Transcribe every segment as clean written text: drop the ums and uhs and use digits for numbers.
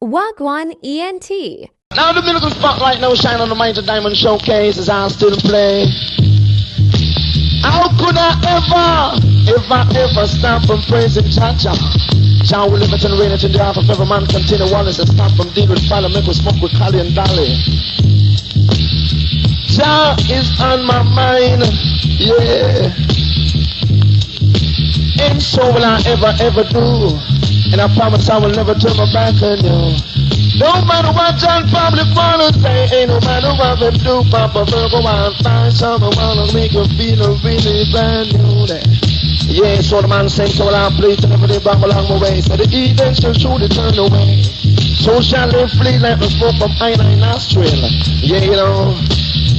Wagwan ENT. Now the miracle spotlight now shine on the Mighty Diamond Showcase as I still play. How could I ever stop from praising Cha-Cha? Jah will live it and reign it in the heart of every man. Continue Wallace and stop from dealing with fire. Make we smoke with Cali and Dolly. Jah is on my mind, yeah. And so will I ever do. And I promise I will never turn my back on you. No matter what John probably wanna say, ain't no matter what we do, Papa Virgo, I'll find someone wanna make you feel really brand new there. Yeah, so the man saying, so I'll play to never they bomb along my way. So the heathen shall surely turn away. So shall they flee like the smoke from iron Australia. Yeah, you know.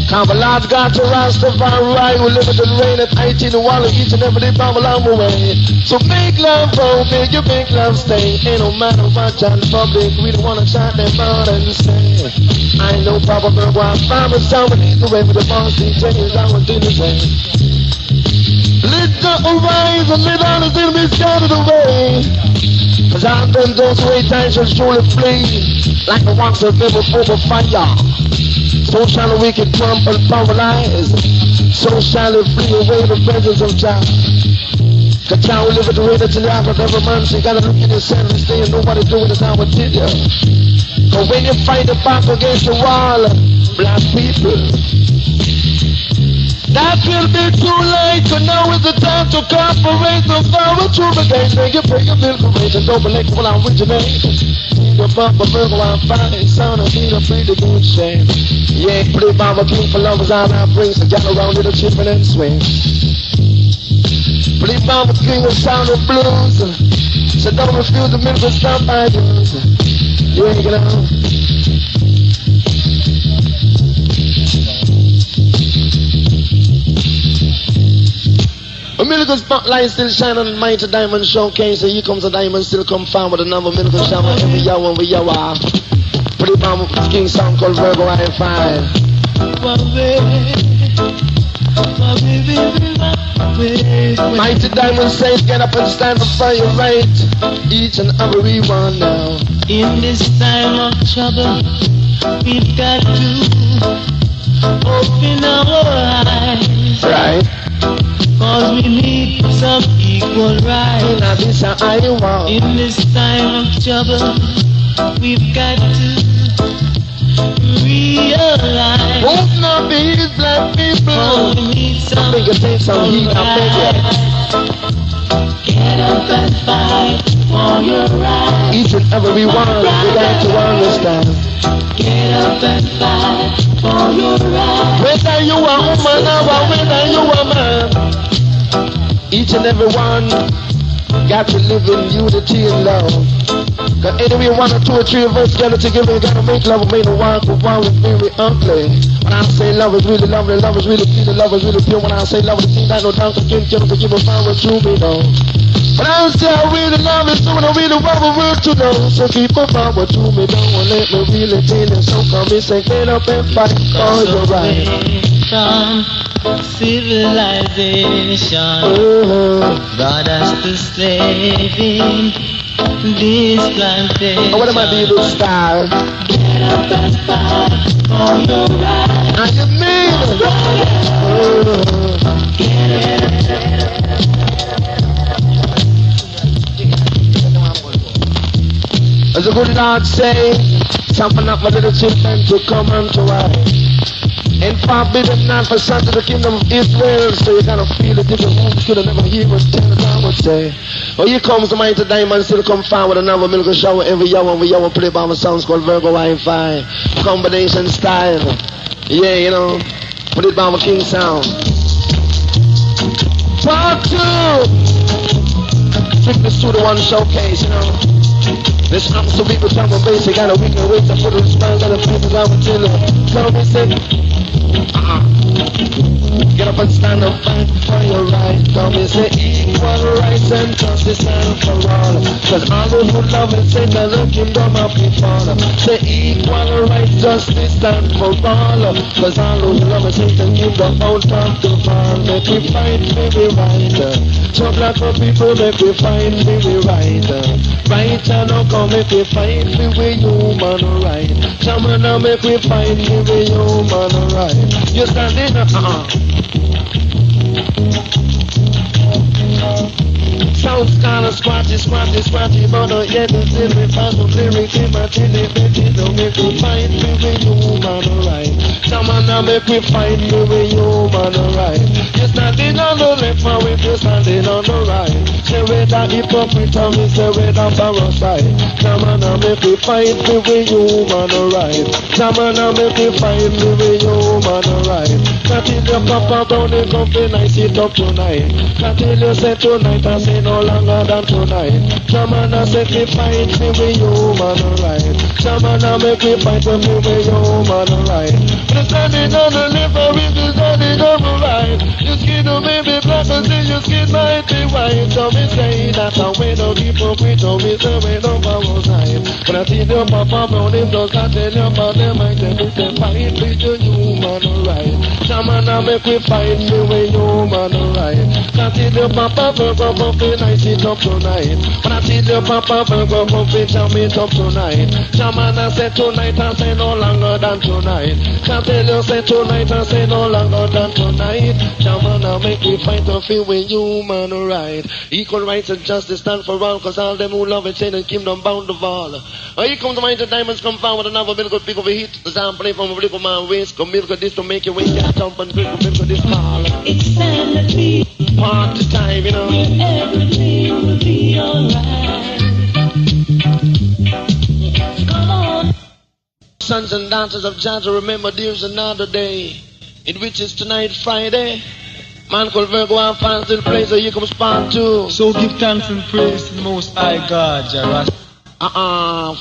Come a Lord God to Rastafari, who live in the rain at 18 the water, each and every day bomb along the way. So make love, bro, make your big love stay. Ain't no matter what John public, we don't wanna shout them out and say, I know Papa Virgo, I promise I will lead the way with the boss, DJ, I will do the same. Let the horizon, let all the enemies scattered away. Cause I've done those great times shall surely flee, like the ones that never over fire. So shall the wicked crumble and paralyze. So shall it flee away the presence of Jah. Cause Jah will live at the rate of the heart of every man. So you gotta look in yourself and stay and know what to do with it, I will tell you. Cause when you fight the back against the wall, black people, that will be too late. So now is the time to cooperate. So follow through the game. Make you pay your bill for rate and don't believe what I'm originating. The Papa Virgo, I'm fine, son, I need a pretty good shame. Yeah, play Baba King for lovers, all I bring, so get around with the chippin' and swing. Play Baba King with sound of blues, so don't refuse the middle stop by yours. Yeah, you know. A miracle spotlight still shine on the Mighty Diamond Showcase. So here comes a diamond, still come found with another miracle shower every hour and we hour. Put it on with King song called Virgo, I am fine. Mighty Diamond says get up and stand up for your right. Each and every one now. In this time of trouble, we've got to open our eyes. Right. Cause we need some equal rights. Now this I want. In this time of trouble, we've got to realize. Won't not be these black people. Oh, we need some I think it takes some heat, I beg you. Get up and fight for your rights. Each and every one, we got to understand. Get up and fight for your rights. Whether you are a woman or whether you are a man, each and every one got to live in unity and love. Cause anyway, one or two or three of us together, gotta make love, make the one for one with very ugly. When I say love is really lovely, love is really pure, love is really pure. When I say love is the thing that no doubt can give a power to me, though. But I say I really love it, so I really want the world to know. So keep a power to me, don't let me really feel it. So come and say, get up and fight for your right. From civilization, brought us to slaving this plantation. Oh, what am I doing with style? Get up and fight for your right. And you mean as the good Lord say, something up my little children to come unto us. And forbidden not for sons of the kingdom of Israel. So you gotta feel it, different who could have never hear us tell it, I would say. Oh, here comes the Mighty Diamond, still come fine with another miracle shower every hour and we hour play by my songs called Virgo, I am fine. Combination style. Yeah, you know, put it by my King sound. Part 2. Strictness to the one showcase, you know. This happens to people talking about basic, got a weekend wait to put it in spine, got a people I would tell you. Come and say, get up and stand up, fight for your right. Come and say, equal rights and justice and for all. Cause all those who love and say that the kingdom of people. Say equal rights, justice and for all. Cause all those who love and say the kingdom out of the fall. Make we fight, make we right. So black people, make we fight, make we right. Right and now come, make we fight, make we human right. Shamana, make we fight, make we human right. You standing Sounds kinda squatty, but not yet until we pass the lyrics in my chili, don't make we fight, make we human right. Shamana, make we fight, make we human right. You standing on the left, but if you standing on the right. Say with a hypocrite, me say with a parasite. Shamana, make we fight, make we human right. Shamana, make we fight, make we human right. Can't you papa down the company, I sit up tonight. Can't you say tonight, I say no longer than tonight. Shamana, make we fight, make we human right. Shamana, make we fight, make we human right. But standing on the left, if you standing on the right. Your skin may be black until your skin might be white. So me say that I wait on people, we don't miss a way on our side. But I see your papa on him, does not tell you about them, I tell you to fight with your human right. Shamana, make we fight with your human right. I see your papa Virgo, bumping, I sit up tonight. But I see your papa Virgo, bumping, tell me up tonight. Shamana said tonight, I say no longer than tonight. Can't tell you say tonight, I say no longer than tonight. Shamana, make we fight to feel with human right. Equal rights and justice stand for all, cause all them who love it say the kingdom bound of all. Here come the mighty diamonds, come forward and have a milk pick of a hit. The sound play from a little man waist. Come milk this to make you wake, can't jump and milk this call. It's sanity. Party time, you know. Everything will be alright. Come on. Sons and daughters of Jah, remember there's another day, in which is tonight Friday. Man called Virgo and fans still plays, so here comes part 2. So give thanks and praise to the Most High God, Jah.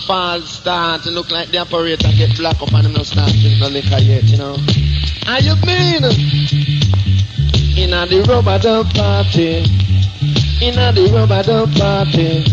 False start. It look like the operator get black up and him not start drinking no liquor yet, you know. How you been? Inna the rubber dub party. Inna the rubber dub party.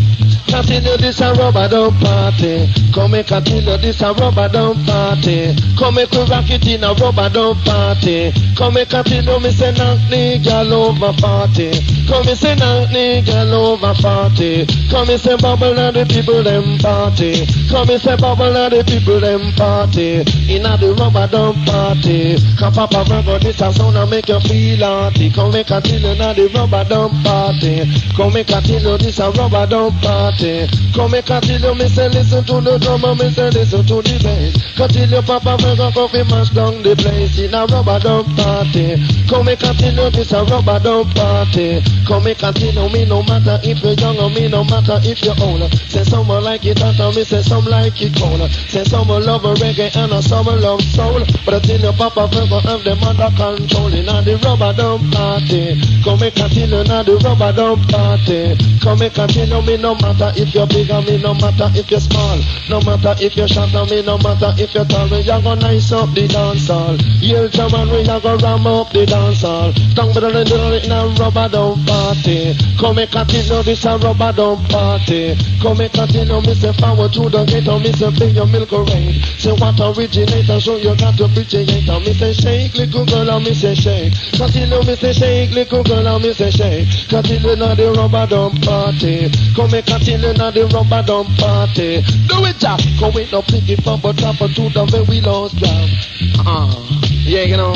Continue this a rubber dub party. Come make continue this a rubber dub party. Come make we rock it in a rubber dub party. Come make continue me say knock the girl over party. Come me say knock the girl over party. Come me say bubble and the people them party. Come me say bubble and the people them party. Inna the rubber dub party. Come Papa Virgo this a sound and make you feel hearty. Come make continue inna the rubber dub party. Come make continue this a rubber dub party. Come make continue me say listen to the drum and me say listen to the bass. Continue Papa Virgo come fi mash down the place in a rubber dub party. Come make continue this a rubber dub party. Come make continue me no matter if you're young or me no matter if you're old. Say someone like it hot and me say some like it cold. Say someone love a reggae and someone love soul. But I tell you Papa Virgo have them under control in a the rubber dub party. Come make continue na the rubber dub party. Come make continue me no matter if you're big and me no matter if you're small. No matter if you're short and me no matter if you're tall. We a go nice up the dance hall. Yell German we a go ram up the dance hall. Tongue better than in a rubber dub party. Come make continue this a rubber dub party. Come make continue me say forward to the gate and me say bring your milk rain. Say what originator so you got to appreciate and me say shake little girl and me say shake. Continue me say shake little girl and me say shake. Continue na the rubber dub party. Come make continue na the rubber dub party. Do it Jack. Come with no pick it up but drop it to the very last drop. Yeah, you know.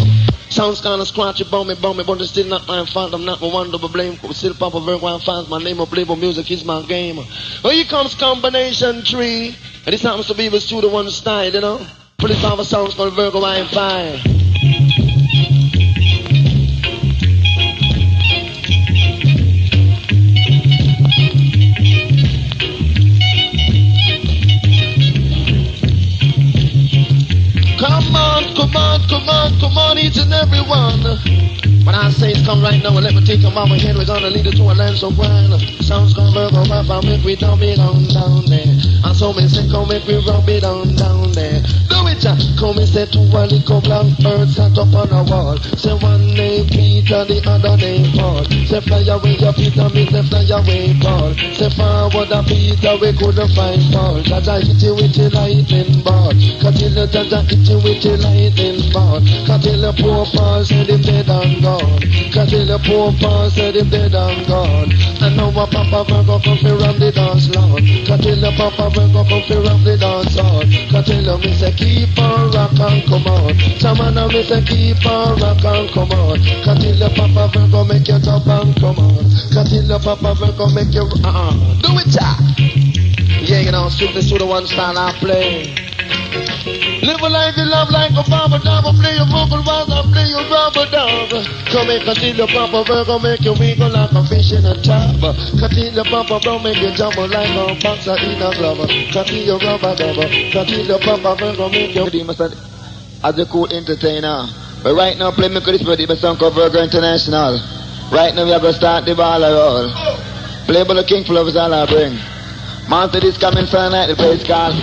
Sounds kinda scratchy, bummy, but it's still not my fault. I'm not one to blame. Still Papa Virgo and fans. My name of Playboy Music is my game. Oh, here comes combination 3. And this happens to be with Studio One style, you know. Police have a sound called Virgo Wi-Fi. Come on, each and every one. When I say it's come right now, let me take them off my head. We're gonna lead it to a land so grand. Sounds come Virgo, make we dump it on down there. And so me say, come make we rub it on down there. Do it Come and say to a little black bird sat up on a wall. Say one name Peter, the other name Paul. Say fly away your Peter, me say fly away Paul. Say forward a Peter, we couldn't find Paul. Jaja hit you with your lightning ball. Catilla Jaja hit you with your lightning ball. Catilla poor Paul said him dead and gone. Catilla poor Paul said him dead and gone. And now a Papa Virgo come fi ram the dance loud. Catilla Papa Virgo come fi ram the dance hall. Catilla me say keep on rock and come on. Samana me say keep on rock and come on. Catilla Papa Virgo make you jump and come on. Catilla Papa Virgo make you do it ya. Yeah, you know, strictly to the one style I play. Live a life you love like a Baba Daba. Play your vocal while I play your rubber dub. Come make Catilla Papa Virgo make you wiggle like a fish in a tub. Catilla Papa Virgo make you jump like a boxer in a glove. Catilla rubber dub. Catilla Papa Virgo make you as a cool entertainer. But right now play me this for song called Virgo International. Right now we are going to start the ball roll. Play by the King Flow is all I bring. Monster this coming Sunday night, the place called.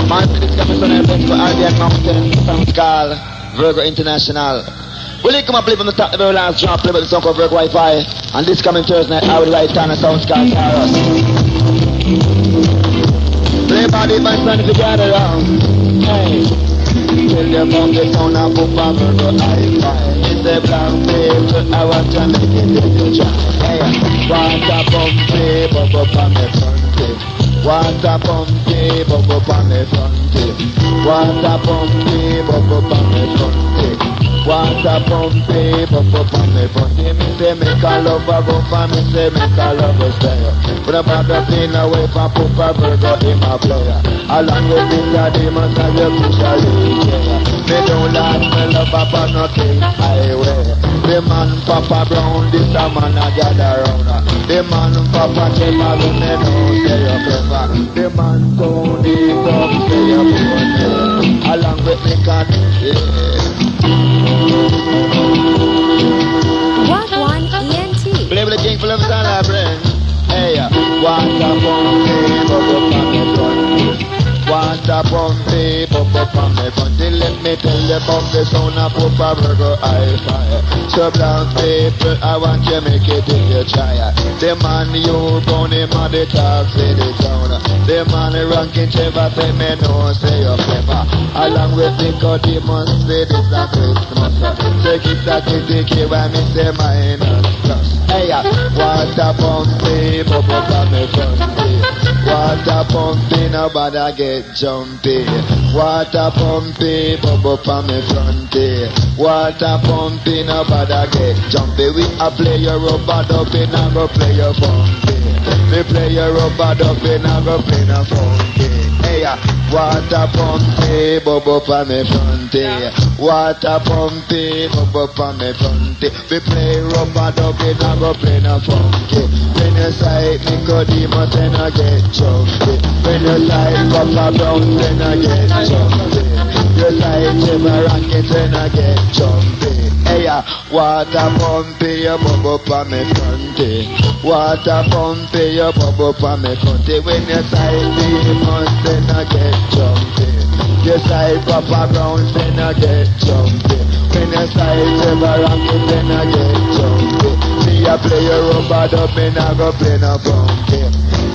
Monster this coming Sunday night, the place called Ardian Mountain, song called Virgo International. Will you come and play from the top, the very last drop, play by the song called Virgo Wi-Fi. And this coming Thursday night, I will write down a song called Taros. Play by the band stand if you gather around. Hey. Tell them about the sound of Papa Virgo Wi-Fi. It's a black paper, I want to make it in the future. Hey. Water pumpy, bubble on the front. Water pumpy, bubble on the front. Water pumpy, bubble on the front. Water pumpy, bubble on the front. Me say make a lover go for me, say make a lover stay. But about the thing away from Papa Virgo in my player. Along with Nicodemus and your officially care. Me don't like me love Papa nothing highway. The man Papa Brown, this a man a gather round. The man Papa Trevor, we me know say you're clever. The man Tony, come say you're born. Along with Nicodemus. What one ENT? Play with the King for love celebrate. Hey, water pumpy, bubble from the front. Water pumpy, bubble from the front. Let me tell you about the sound of Papa Virgo Wi-Fi. So black people, I want you make it if you try. The man you born him on the top, say the town. The man ranking Trevor, say me no, say you're clever. Along with Nicodemus, say this a Christmas. Say it's a kitty, when me say minus plus. Hey, water pumpy, bubble from the front. Water pumpy, nobody get jumpy. Water pumpy, bubble from the front. Water pumpy, nobody get jumpy. We a play your rubber ducky, now go play your funky. We play your rubber ducky, now go play no funky. Hey, water pumpy, bubble from the front. Water pumpy, bubble from the front. We play rubber ducky, now go play no funky. When you say Nicodemus, then I get jumpy. When you say Papa Brown, then I get jumpy. You say Trevor Rocket, then I get jumpy. Hey, water pumpy, your bubble from me front. Water pumpy, your bubble from me front. When you say Demons, then I get jumpy. You say Papa Brown, then I get jumpy. When you say Trevor Rocket, then I get jumpy. See I play your rubber dub, and I go play no funky.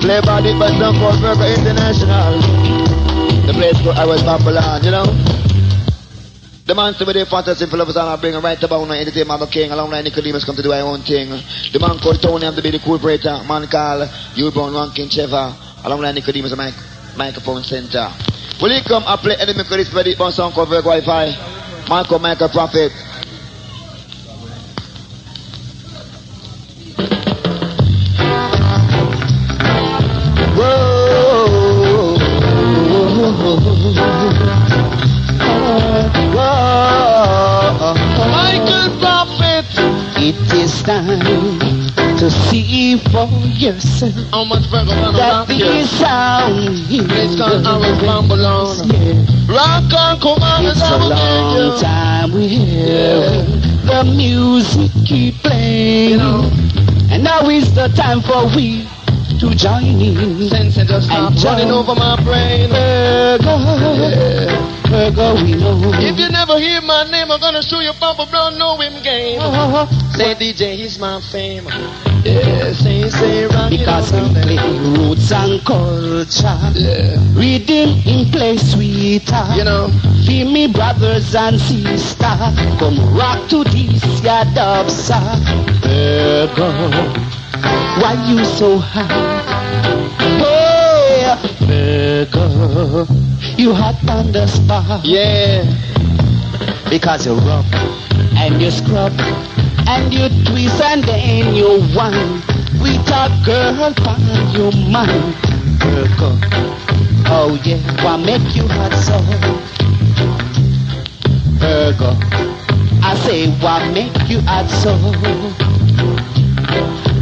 Play body by some called Virgo International. The place where I was Babylon, you know. The man to be the fantasy for lovers and I bring right about now entertain Mama King along like Nicodemus come to do my own thing. The man called Tony I'm to be the cool operator. Man called Newborn Ranking Trevor along like Nicodemus and microphone center. Will you come and play any Nicodemus for the one song called Virgo Wi-Fi? Man called Michael Prophet. Michael Prophet, it is time to see for yourself. How much Virgo that this sound It's called Aaron Bambalon. Rock on, come on, it's a long time we hear the music keep playing, and now is the time for we to join in and start running over my brain. Virgo, Virgo, we know. If you never hear my name, I'm gonna show you Papa Brown know him game. Say DJ, he's my fame. Yeah, say rock because we play roots and culture. Yeah. Reading in play sweeter. You know. Feel me brothers and sisters. Come rock to this ya dub song. Virgo, why you so high? Oh, Virgo, you hot on the spot. Yeah. Because you rub and you scrub and you twist and then you whine with a girl from your mind. Virgo, oh yeah, what make you hot so? Virgo, I say what make you hot so?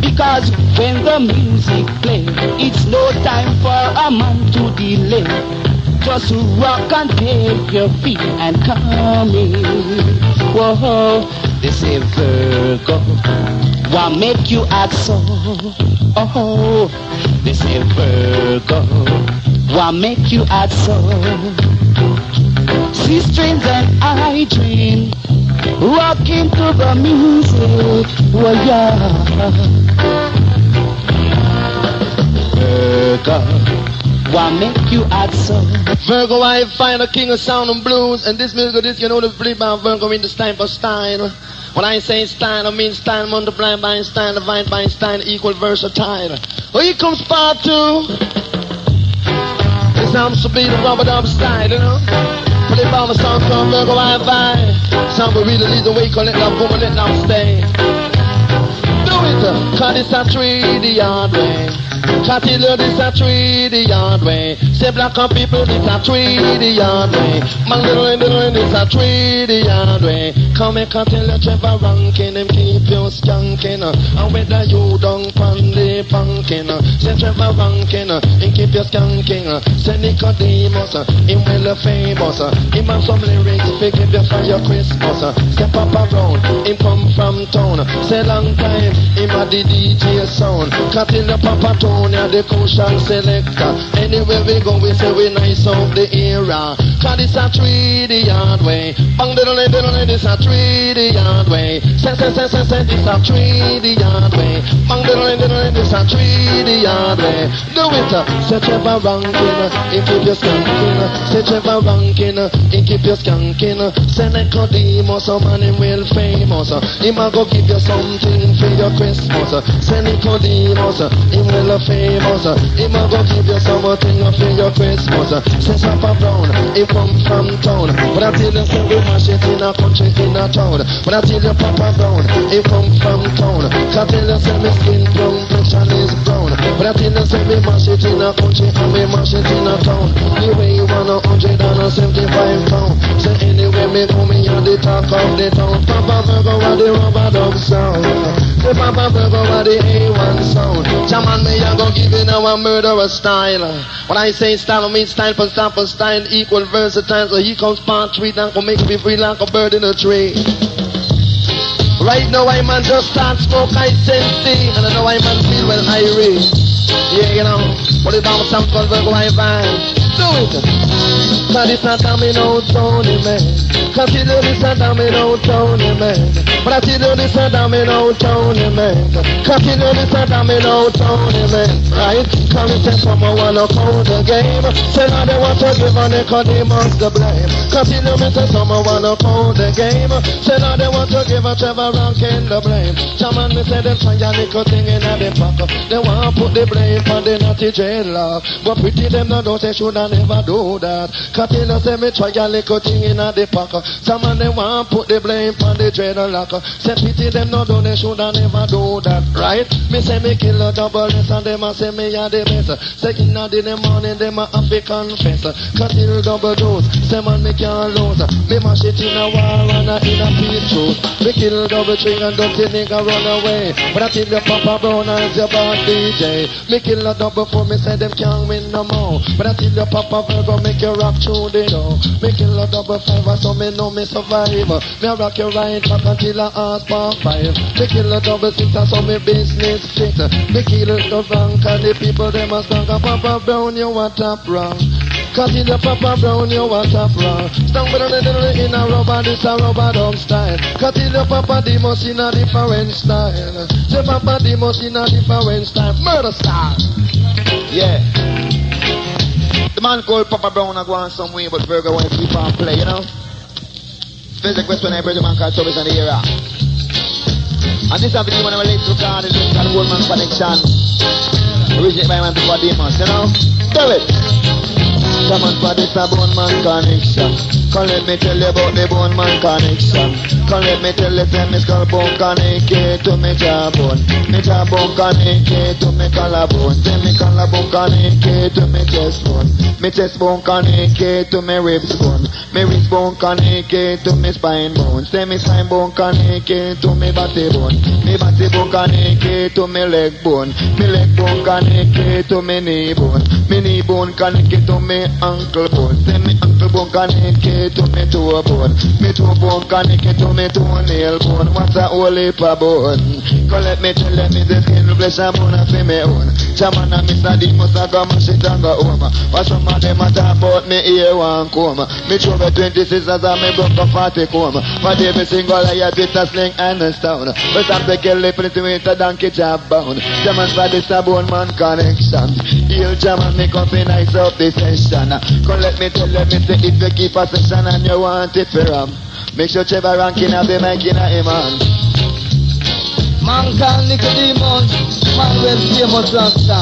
Because when the music play, it's no time for a man to delay. Just rock and take your feet and come in. Whoa, they say Virgo, what make you act so? Oh, they say Virgo, what make you act so? C strings and I dream, rocking to the music. Oh yeah, Virgo, what make you act so? Virgo, I find a king of sound and blues, and this music, this you know the flip by Virgo in the style for style. When I say style, I mean style multiplied by style, divided by style, equal versatile. Oh, here comes part 2. This sounds to be the rubber dub style, you know. Play by my song from Virgo, I find. Sound will really lead the way, call it love, go and let love stay. Do it, cause it's a 3D yard way. Chatty load is a 3D yard way. Say black and people, it's a 3D yard way. Man little is a 3D yard way. Come and tell you Trevor ranking, them keep you skanking. And whether you don't pan the punkin. Say Trevor ranking, and keep you skanking. Say Nicodemus, him well famous. Him have some lyrics, fi give you for your Christmas. Say Papa Brown, him come from town. Say long time, him a the DJ sound. Cattle the Papa Tony, the crucial selector. Anywhere we go, we say we nice of the era. Cause it's a 3D yard way. Bang diddle it's a 3D yard way. Say, it's a 3D yard way. Bang diddle it's a 3D yard way. Do it, say Trevor ranking, and keep you skanking. Say Trevor ranking, and keep you skanking. Say Nicodemus, man, him well famous. Him a go give you something for your Christmas. Say Nicodemus, him well famous. Him a go give you something for your Christmas. Say Papa Brown, he come from town. But I tell you, say we mash it in a country, in a town. But I tell you, Papa Brown, he come from town. Cause I tell you, say my skin brown, complexion is brown. But I tell you, say we mash it in a country, and we mash it in a town. You weigh 175 pounds. Say anyway, me go me on the talk of the town. Papa Virgo, what the rubber dog sound. Say Papa Virgo, what the A1 sound. Jaman, me a go give you now a murderer style. When I say style, I mean style for style, equal versatile. So here comes part 3, that will make me free like a bird in a tree. Right now I man just start smoke, I sense it. And I know I man feel well irate. Yeah, you know, what about some called Virgo I find? Do it. Cause it's not a me no Tony man. Consider this a me no Tony man. But I tell you this a me no Tony man. Consider this a me no Tony man. Right? Come and say someone wanna call the game. Say now they want to give a Nicodemus the blame. Consider me say someone wanna call the game. Say now they want to give a Trevor ranking the blame. Shaman me say them try a little thing in a the pocket. They want to put the blame on the naughty jailor. But pretty them no don't say should I never do that. Katina say me try a little thing in a the pocket. Some man they want put the blame on the dreadlock. Say pity them no do they should I never do that. Right? Me say me kill a double S and them a say me a the best. Say in a the morning them a have to confess. Katil double dose. Say man me can't lose. Me mash it in a war and in a peace truth. Me kill double string and dirty nigga run away. But I tell you Papa Brown as your bad DJ. Me kill a double for me they say them can't win no more. But I tell you Papa Virgo make you rock through the door. Make you love double five so me know me survive. Me rock you right back until I ask for 5. Make you love double six so me business fit. Make you look the wrong cause the people them must think Papa Brown you want top wrong. Cause in the Papa Brown you want top wrong. Stand with a little in a rubber, this a rubber dog style. Cause in the Papa Demos in a different style. The Papa Demos in a different style. Murder style. Yeah. The man called Papa Brown a go on some way, but Virgo want to keep on play, you know? First request when I bring the man called Tubby on the era. And this happened when I relate to God, it's called Goldman Connection. Originated by man before Demas, you know? Do it! Come on for this a bone man connection. Come let me tell you about the bone man connection. Come let me tell you say me skull bone connected to me jawbone. Me jawbone connected to me collarbone. Say me collarbone connected to me chest bone. Me chest bone connected to me ribs bone. Me ribs bone connected to me spine bone. Say me spine bone connected to me body bone. Me body bone connected to me leg bone. Me leg bone connected to me knee bone. Me knee bone connected to me ankle bone. Say me ankle bone connected to me toe bone. Me toe bone connected to me toenail bone. What's a whole heap of bone? Come let me tell you me the skin flesh and bone for me own. Chaman and Mr. Demus a go mash it and go home. But some of them a talk about me ear one comb. Me throw me 26 as I me broke a 40 comb. But every single liar with a sling and a stone. But some take a lip into it a donkey job bound. Chaman for this a bone man connection. Heal Chaman me come fi nice up the session. Come let me tell you me say if you keep a session and you want it for make sure Trevor ranking have the mic in a him hand. Man called Nicodemus, man well famous rasta.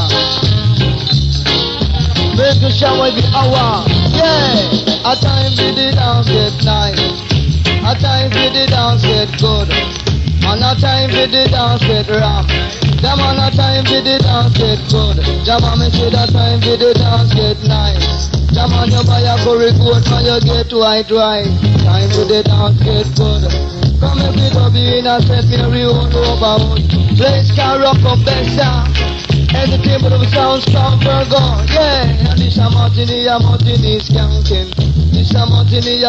Make the shower every hour, yeah. A time for the dance get nice, a time for the dance get good, and a time for the dance get rock. Them on a time for the dance get good. Them on me say that time for the dance get nice. Them on you buy a curry goat and you get white rice. Time for the dance get good. Come and get up in and set me real over. Place can rock up better. And the table of sounds come Virgo. Yeah, and this a martini skanking. This a martini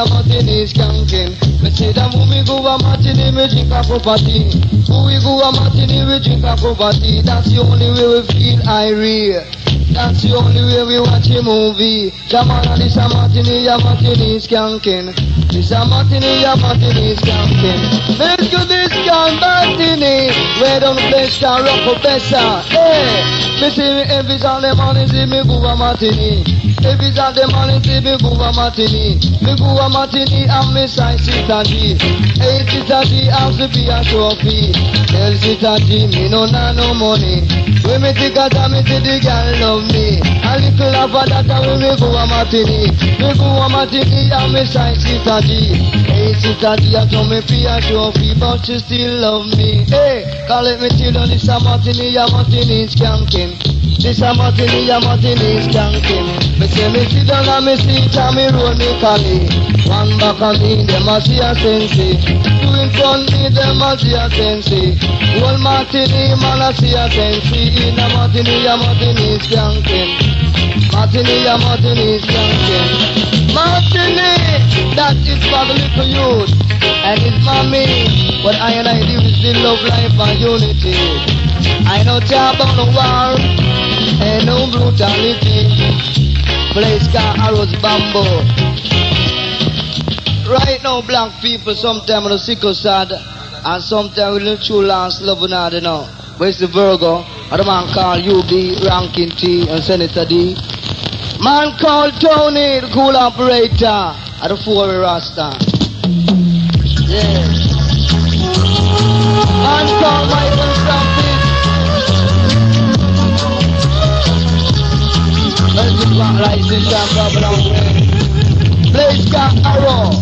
skanking. Me say that when we go a martini, we drink a property. When we go a martini, we drink a property. That's the only way we feel irate. That's the only way we watch a movie. Jamana, this a martini skanking. This a martini skanking. Let's go this can martini. Where don't the place can rock up better. Hey, me see me every Sunday morning, see me go a martini. Every Sunday morning, see me go a martini. Me go a martini and me sign Sister G. Hey, Sister G, I'm to be a trophy. Tell Sister G, me no money. When me take a time, me see the girl love me. A little of that when me go a martini. Me go a martini and me sign Sister G. Hey, Sister G, I told me be a trophy, but she still love me. Hey, call it me till on this a martini skanking. This a martini skanking. Me say me sit down and me sit and me roll me collie. One back on me, them a see a sensei. Two in front me, them a see a sensei. One martini, man a see a sensei. In a martini skanking. Martini skanking. Martini, that is for the little youth and his mommy. What I and I do is the love, life and unity. I know talk about no war and no brutality. Place car arrows bamboo. Right now, black people sometimes on the sickle side and sometimes with the true last love and I don't know. But it's the Virgo, and the man called UB, Ranking T, and Senator D. Man called Tony, the cool operator, and the 4 Rasta. Yeah. Man called Michael Stampede. Let's just rock like this and bubble on. Blaze got arrow.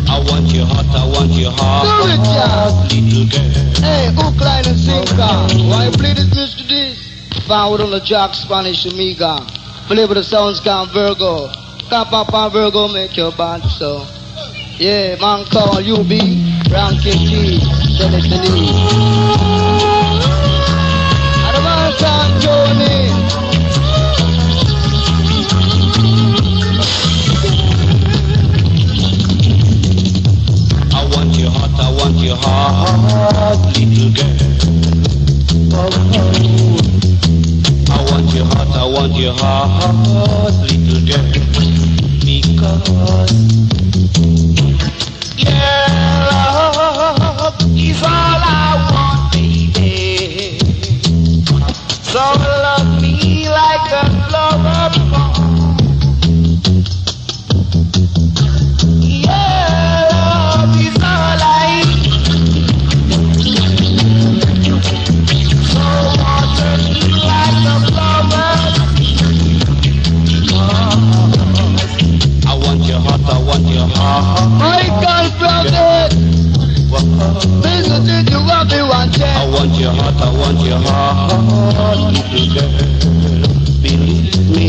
I want you hot, Do it, yeah. Little girl. Hey, hook, line, and sinker. Why you play this Mr. This? Found on the jack, Spanish amiga. Play with the sounds count Virgo. Come Papa Virgo, make your band so. Yeah, man call UB, Ranking T, Senator D. And the man called Tony. heart, little girl, because your love is all I want, baby. So love me like a flower bomb. Your love is all I need. So water me like a flower. I want your heart, I want your heart. Michael from it. Listen, did you want me one day? I want your heart, I want your heart, little girl, believe me.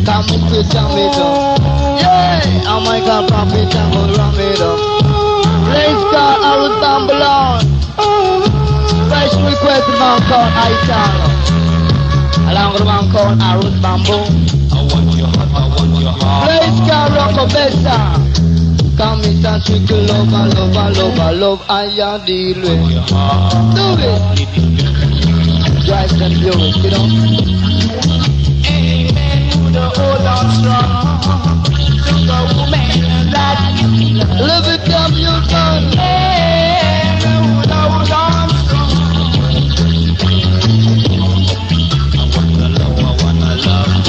Come to Jamaica. Yeah, oh my God, prophet, I'm gonna run it up. Race car, I was down below. Fresh request, the man called Aitana. Along with the man called Arrows Bamboo. I want your heart, I want your heart. Race car, rock a besta. Come in and trickle love, love, I am deal with. Your heart, Do it. Drive them viewers, you know. amen to the old and strong, to the woman that you love. Live it up, you son. Amen to the old and strong. I want the love, I want the love.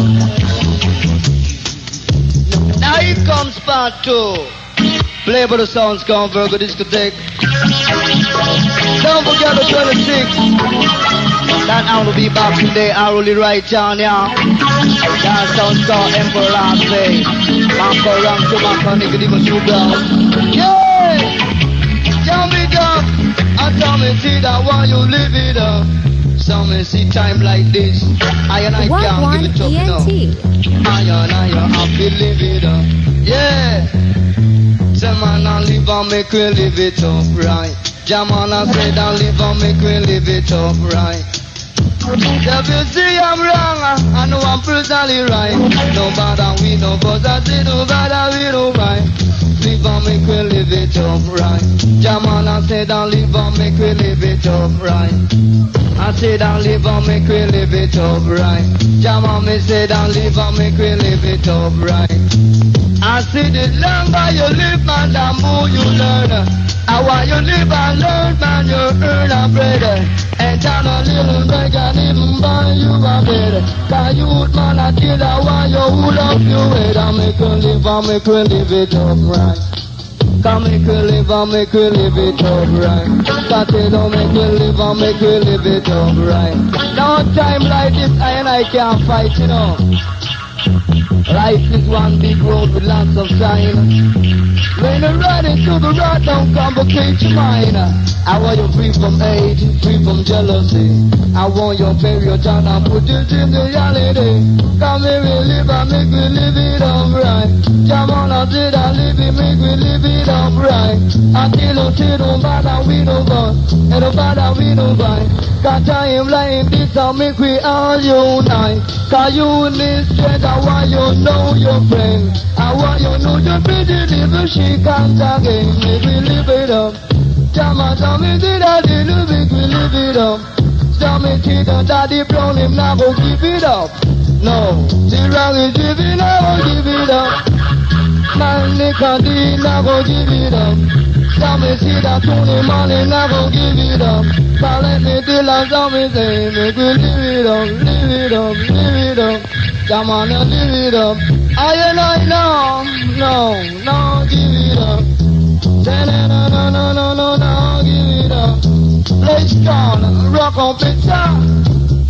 Now here comes part 2. Play by the sounds come Virgo discotheque. Don't forget the 26th. That I will be back today. I will be right down here. That sounds called Emperor Last Day. Marco Ram to Marco Nicodemus Yeah! Jamaica! And tell me see that while you live it up. Some me see time like this. I and I can't give it up, you know. I have to live it up. Yeah! Say man and live and make we live it up right. Jaman and say and live and make we live it up right. If you see I'm wrong, I know I'm brutally right. No bother we no but I say no bother we no right. Live and make we live it up right. Jaman and say and live and make we live it up right. I say and live and make we live it up right. Jaman me say and live and make we live it up right. I see the longer you live, man, the more you learn. I want you live and learn, man, you earn a bread. And down a little break and even buy you a bed. Cause youth, man, I tell you why you hold up your head. I make you live and make you live it up right. Come make you live and make you live it up right. Cause they don't make you live and make you live it up right. No time like this, I can't fight, you know. Life is one big road with lots of signs. When you ride into the road, don't complicate your mind. I want you free from hate, free from jealousy. I want you bury your child and put it in the reality. Come here, we live and make we live it up right. Come on, I did I live it, make we live it up right. Until you see no matter we no go, and no matter we no buy. Cause time like this, I'll make we all unite. Cause you need strength, I want you know your friend. I want you know your pretty little she comes again. Make we live it up. Jama, tell me did I little bit we live it up. Tell me kid and daddy brown him now go give it up. No, the wrong is giving now go give it up. Man Nicodemus now go give it up. Tell me see that Tony money now go give it up. But let me tell her tell me say make we live it up, live it up, live it up. Come on and live it up. I no, give it up. Say no, give it up. Let's go, rock on pizza.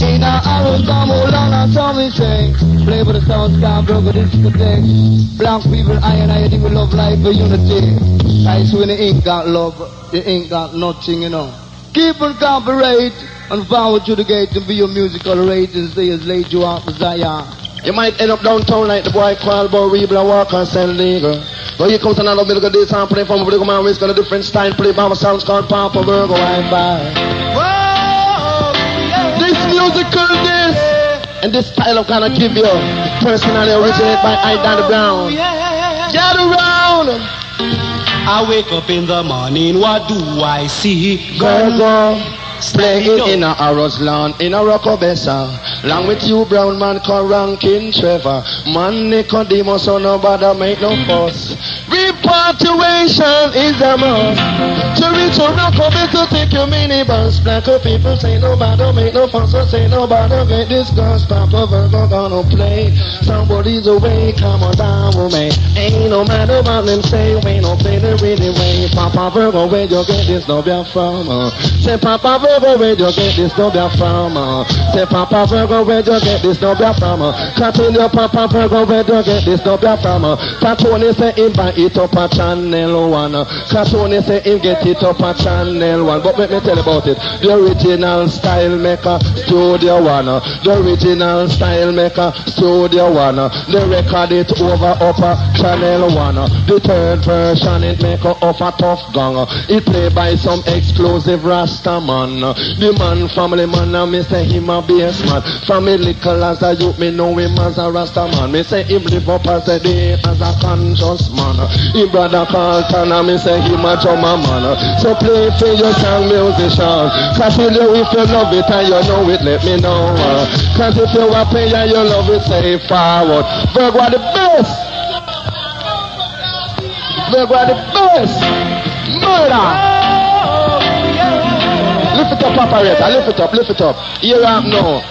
In a arrow, come along and tell me say, play with the sound, sky, broke this discotheque. Black people, I think we love life for unity. Guys, when the ain't got love, they ain't got nothing, you know. Keep on cooperate and forward to the gate and be your musical rate and stay as late you are, Zion. You might end up downtown like the boy called Rebel Walker and San Legal. But you come to another middle of this and play from a Virgo man, risk on a different style, play by my sounds called Papa Virgo and by. This musical this and this style of gonna give you personally originated by I Danny Brown. Get around! I wake up in the morning, what do I see? Virgo. Playing in a Arrowsland, in a Rockobessa. Along with you, brown man, called Rankin Trevor. Man, Nicodemus, so nobody make no fuss. Repatriation is a must. To reach a Rockobessa, take your minibus. Black people say nobody make no fuss. So say nobody get discussed. Papa Virgo gonna play. Somebody's away, come on down with me. Ain't no matter what them say, we ain't no play the really way. Papa Virgo, where you get this nobody from? Say Papa Virgo, where you get this nobody from? Say Papa Virgo, where you get this nobody from? Continue Papa Virgo, where you get this nobody from? Patoni say him buy it up a channel 1. Patoni say him get it up a channel 1. But let me tell you about it. The original style maker, Studio 1. The original style maker, Studio 1. They record it over upper channel 1. The third version it make up a tough gang. It play by some exclusive Rasta man. The man family man and me say him a bass man. From me little as a youth me know him as a Rasta man. Me say him live up as a day as a conscious man. Him brother Carlton and me say him a drummer man. So play for your song musician. Cause if you love it and you know it let me know. Cause if you are pay and you love it say forward. Virgo are the best. Virgo are the best. Murder. Lift it up, operator. Lift it up, lift it up. Here I am now.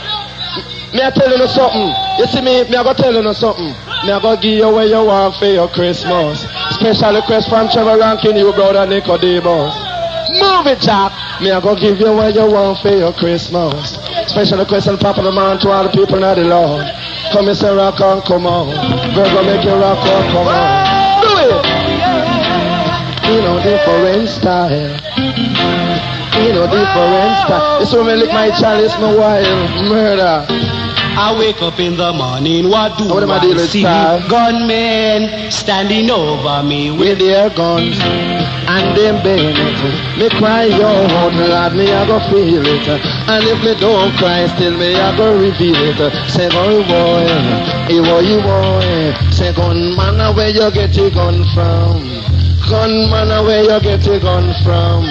Me I tell you something. You see me I go tell you something. Me I go give you what you want for your Christmas. Special request from Trevor ranking you brother Nicodemus. Move it, Jack. Me I go give you what you want for your Christmas. Special request on Papa the Man to all the people now the Lord. Come and say rock on, come on. Virgo make you rock on, come on. Do it. You know different style. You know different style. It's when me lick my chalice, my wild murder. I wake up in the morning, what do I see? Gunmen standing over me with their guns and them bayonets. Me cry out, Lord, me I go feel it. And if me don't cry, still me I go reveal it. Say, oh boy, you boy. Say, gunman, where you get your gun from? Gunman, where you get your gun from?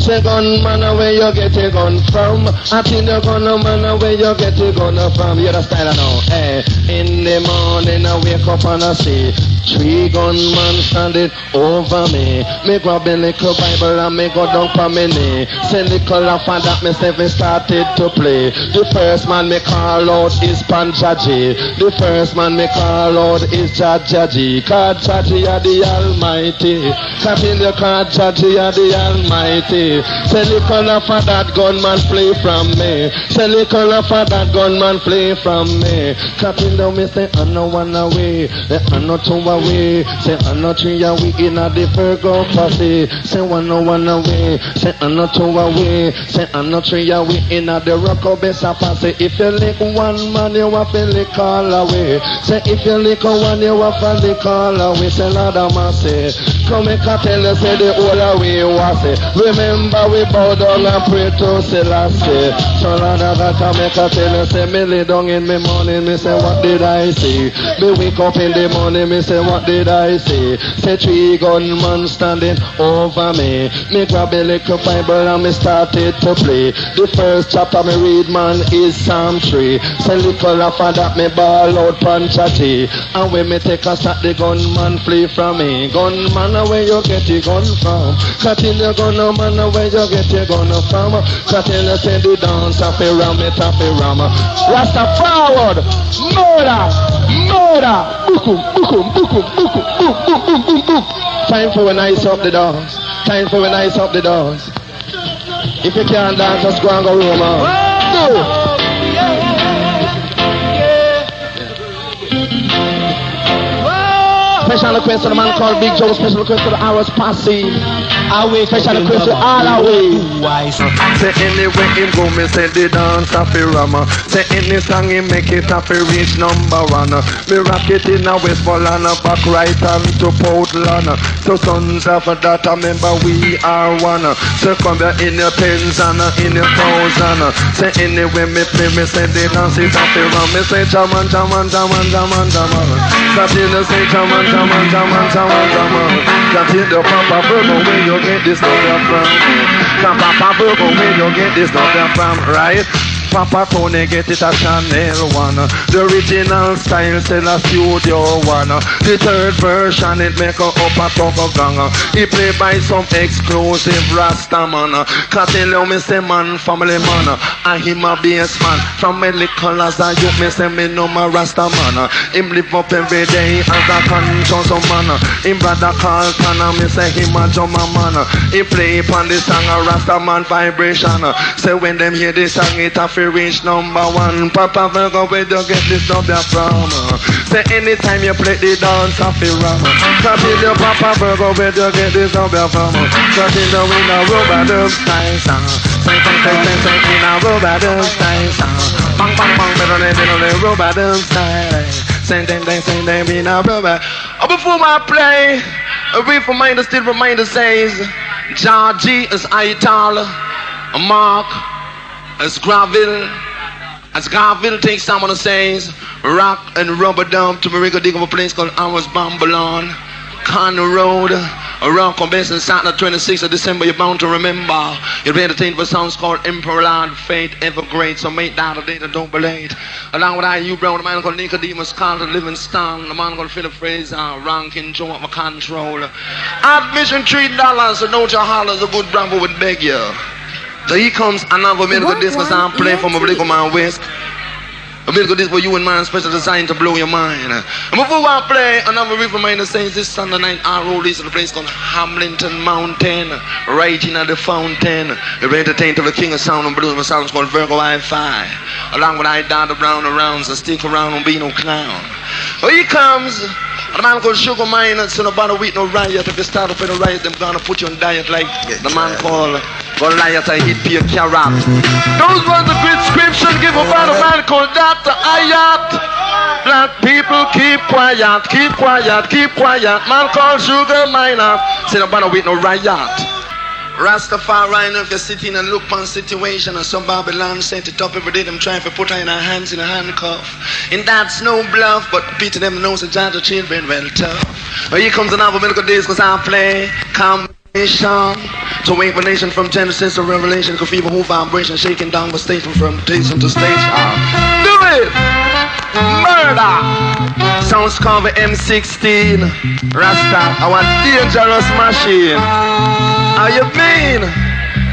Say, gunman, where you get your gun from? I think the gunman, where you get your gun from? You're the style I know. Hey, in the morning I wake up and I see 3 gunmen standing over me. Me grab a little Bible and me go down for me knee. Say little laugh and that me seven started to play. The first man me call out is Panjaji. The first man me call out is Jajaji. Cause Jaji are the Almighty. Continue cause Jaji are the Almighty. Say little laugh and that gunman play from me. Say little laugh and that gunman play from me. Continue me say I no one away. I no two away. Say I no 3 away in a the Virgo posse. Say one away. Say I no 2 away. Say I no 3 away in a the Rockobessa posse. If you lick one man, you have to lick all away. Say if you lick one, you have to lick all away. Say Lord of mercy, come and tell you say the whole away was it. Remember we bow down and pray to Selassie. So Lord of God, come and tell you say me lay down in the morning, me say what did I see? Me wake up in the morning, me say what did I see? Say 3 gunmen standing over me. Me grab a little Bible and me started to play. The first chapter me read man is Psalm 3. Say little after that me ball out Panchati. And when me take a shot the gunman flee from me. Gunman where you get your gun from? Continue gunman where you get your gun from? Continue say the dance of a ram it of a ram. Rasta forward, murder, murder, bukum, bukum, bukum, bukum, boom, boom, boom, boom, boom. Time for when I ice up the dance. Time for when I ice up the dance. If you can't dance, just go and go room on. Special request to the man called Big Joe. Special request to the hours posse. Special request to all our way. Say anyway him go, me say the dance of a rama. Say any song he make it up a reach #1. Me rock it in a Westmoreland, back right and to Portland. So sons of that, remember we are one. So come here in your tens and in your thousand. Say anyway me play, me say the dance is of a rama. Me say jaman, jaman, jaman, jaman, jaman. Continue say jaman, jaman, jaman, jaman, jaman. Continue Papa Virgo where you you get this number from? From Papa Virgo, where you get this number from, right? Papa Tony get it a Chanel 1. The original style sell a Studio 1. The third version it make a up a Togo gang. He play by some exclusive Rasta man. Cause he love me say man, family man. And him a bass man. From me little as a youth me say me no my Rasta man. Him live up every day as a conscious man. Him brother Carlton and me say him a drummer man. He play upon the song a Rasta man vibration. Say when them hear this song it a feel reach number 1. Papa Virgo, where you get this number from? Say anytime you play the dance I feel wrong. Continue Papa Virgo, where you get this number from? Continue in a rubber style song. Say in a rubber style song. Bang bang bang, better than rubber style. Say them in a rubber. Before I play, a brief reminder, still reminder says, Georgie is Ital, Mark as Graville takes someone who says rock and rubber dump to Marika dig of a place called Ours Bambalon, Conner Road, a rock on base on Saturday 26th of December. You're bound to remember. You'll be entertained for songs called Emperor Lord, Fate, Ever Great. So make that a day that don't be late. Along with you, bro, the man called Nicodemus, Carlton, Livingstone, the man called Philip Fraser, Rankin, Joe at my control. Admission $3, so don't you holler, the good bravo would beg you. So here comes another medical disc as I'm playing from a medical man West. A medical disc for you and mine, special designed to blow your mind. And before I play, another riff reminder says this Sunday night I roll this to the place called Hamilton Mountain, right in at the fountain. You're entertained to the king of sound and blues. My sound's called Virgo Wi-Fi. Along with I dart around and round, so stick around and be no clown. So here comes a man called Sugar Miner, so nobody with no riot. If you start up in a riot, them gonna put you on diet like the man called Goliath. I hit Pierre Carrot. Those were the great scripture given by the man called Dr. Ayat. Black people keep quiet, keep quiet, keep quiet. Man called Sugar Miner, say nobody with no riot. Rastafari, if you're sitting and look on situation and some Babylon set it up every day, them trying to put her in her hands in a handcuff. And that's no bluff, but Peter them knows the judge of children well tough. Well, here comes another medical days cause I play combination. To wake the nation from Genesis to Revelation, could feel whole vibration shaking down the station from station to station. Do it! Murder! Sounds called the M16. Rasta, our dangerous machine. How you mean?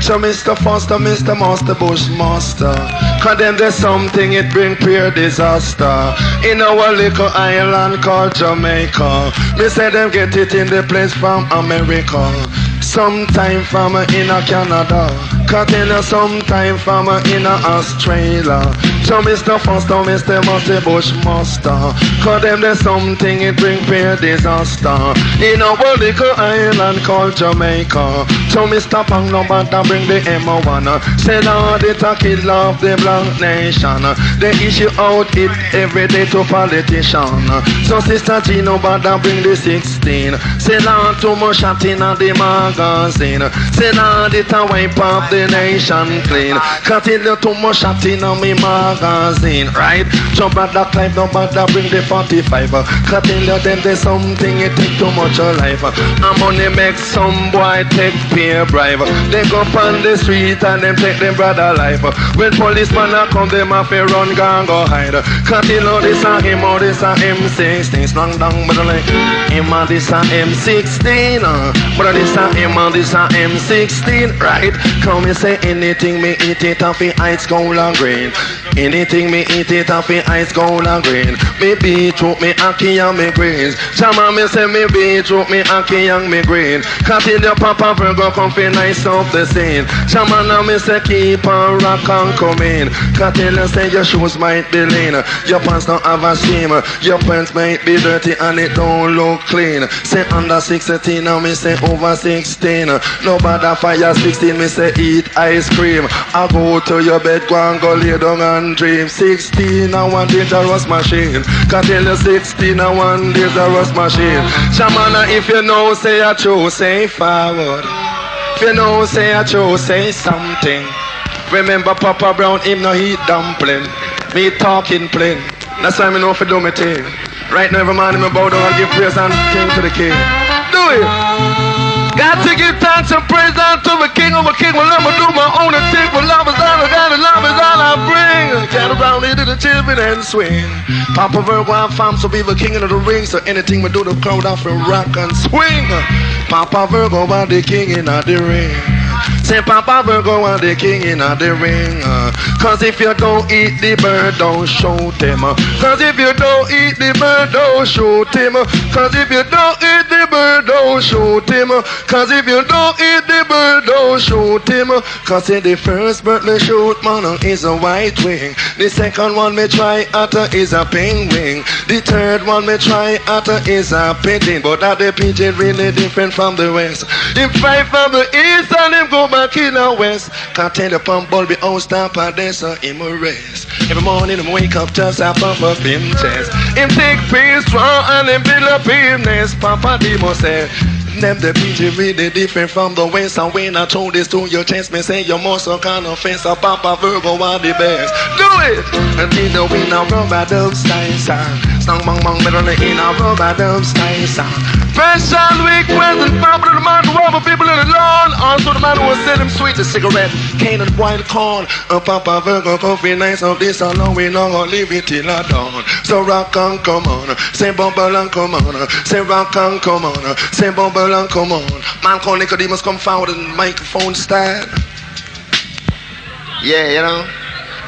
So Mr. Foster, Mr. Master, Bushmaster. Cause then there's something it bring pure disaster. In our little island called Jamaica. Me say them get it in the place from America. Sometime from in Canada. Cause then sometime from in Australia. So Mr. Foster, Mr. Master, Bushmaster. Cause them there's something it bring pure disaster. In our little island called Jamaica. So Mr. Pang no bother bring the M1. Say Lord it a kill off the black nation. They issue out it every day to politician. So Sister G no bother bring the 16. Say Lord too much shot in the magazine. Say Lord it a wipe off the nation clean. Cause it too much shot in me magazine. Right? So brother Clive no bother bring the 45. Cause them there's something it take too much life. I'm money make some boy take peer bribe. They go on the street and them take them brother life. When policeman a come, them a fi run gang go hide. Cause you know this a him or this a M16. Strong down but like him and this a M16. But this a him and this a M16. Right? Come me say anything me eat it off the ice gold and green. Anything me eat it off the ice gold and green. Me beetroot me ackee and me greens. Chama me say me beetroot me ackee and me green. Cause in your Papa Virgo come fi nice up the scene. Chama now me say keep on rock and come in. Cause tell you say your shoes might be lean. Your pants don't have a seam. Your pants might be dirty and it don't look clean. Say under 16 now me say over 16. Nobody fire 16 me say eat ice cream. I go to your bed go and go lay down and dream. 16 I one dangerous machine. Cause tell you 16 I one dangerous machine. Shamana if you know say I choose say forward. If you know say I choose say something. Remember Papa Brown him no eat dumpling. Me talking plain. That's why me know if I do my thing. Right now every man in me bow down and give praise and king to the king. Do it! Got to give thanks and praise unto the King of a King. Well, I'ma do my own thing. Well, love is all I got, and love is all I bring. Get around here to the children and swing. Papa Virgo, I'm fam, so be the king of the ring. So anything we do, the crowd off and rock and swing. Papa Virgo, I'm the king in the ring. Say Papa Virgo, I'm the king in the ring. Cause if you don't eat the bird, don't shoot him. Cause if you don't eat the bird, don't shoot him. Cause if you don't eat the bird, don't shoot him. Cause if you don't eat the bird, don't shoot him. Cause in the first bird me shoot, man, is a white wing. The second one me try utter is a penguin. The third one me try utter is a pigeon. But that the pigeon really different from the rest. Him fly from the east and him go back in the west. Can't tell the pump ball be out stop and there so him a rest. Every morning him wake up just a pump up him chest. Him take peace strong and him build up him nest. Papa Demo said them the pigeon really different from the west. And when I told this to your chest, me say you're more so kind of fence. A Papa Virgo are the best. Do it! And in the wind I rubber dub style sound. Song bang bang better in a rubber dub style sound. Special request and pop to the man who over people in the lawn. Also the man who will sell him sweet a cigarette, cane and white corn. A Papa Virgo coffee nice of this alone. We not gonna leave it till I dawn. So rock and come on, say bubble and come on. Say rock and come on, say bubble and come on. Man called Nicodemus come forward and microphone stand. Yeah, you know.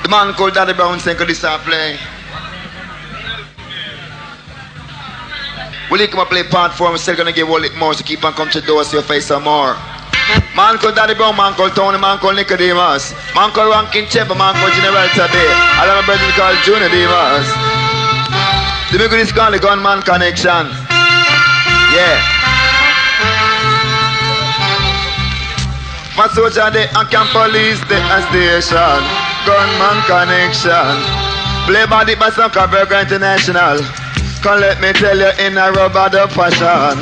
The man called Daddy Brown saying could this start playing. Will you come and play part 4? I'm still gonna give all it more, so keep on come to the door so you face some more. Man called Daddy Brown, man called Tony, man called Nicodemus, man called Rankin Trevor, man called General Tubby. I have a brother called Junior Demas. The big is called the Gunman Connection. Yeah. For soldier they and can police the station. Gunman Connection. Play by the Basaka Virgo International. Come let me tell you in a rubber dub fashion.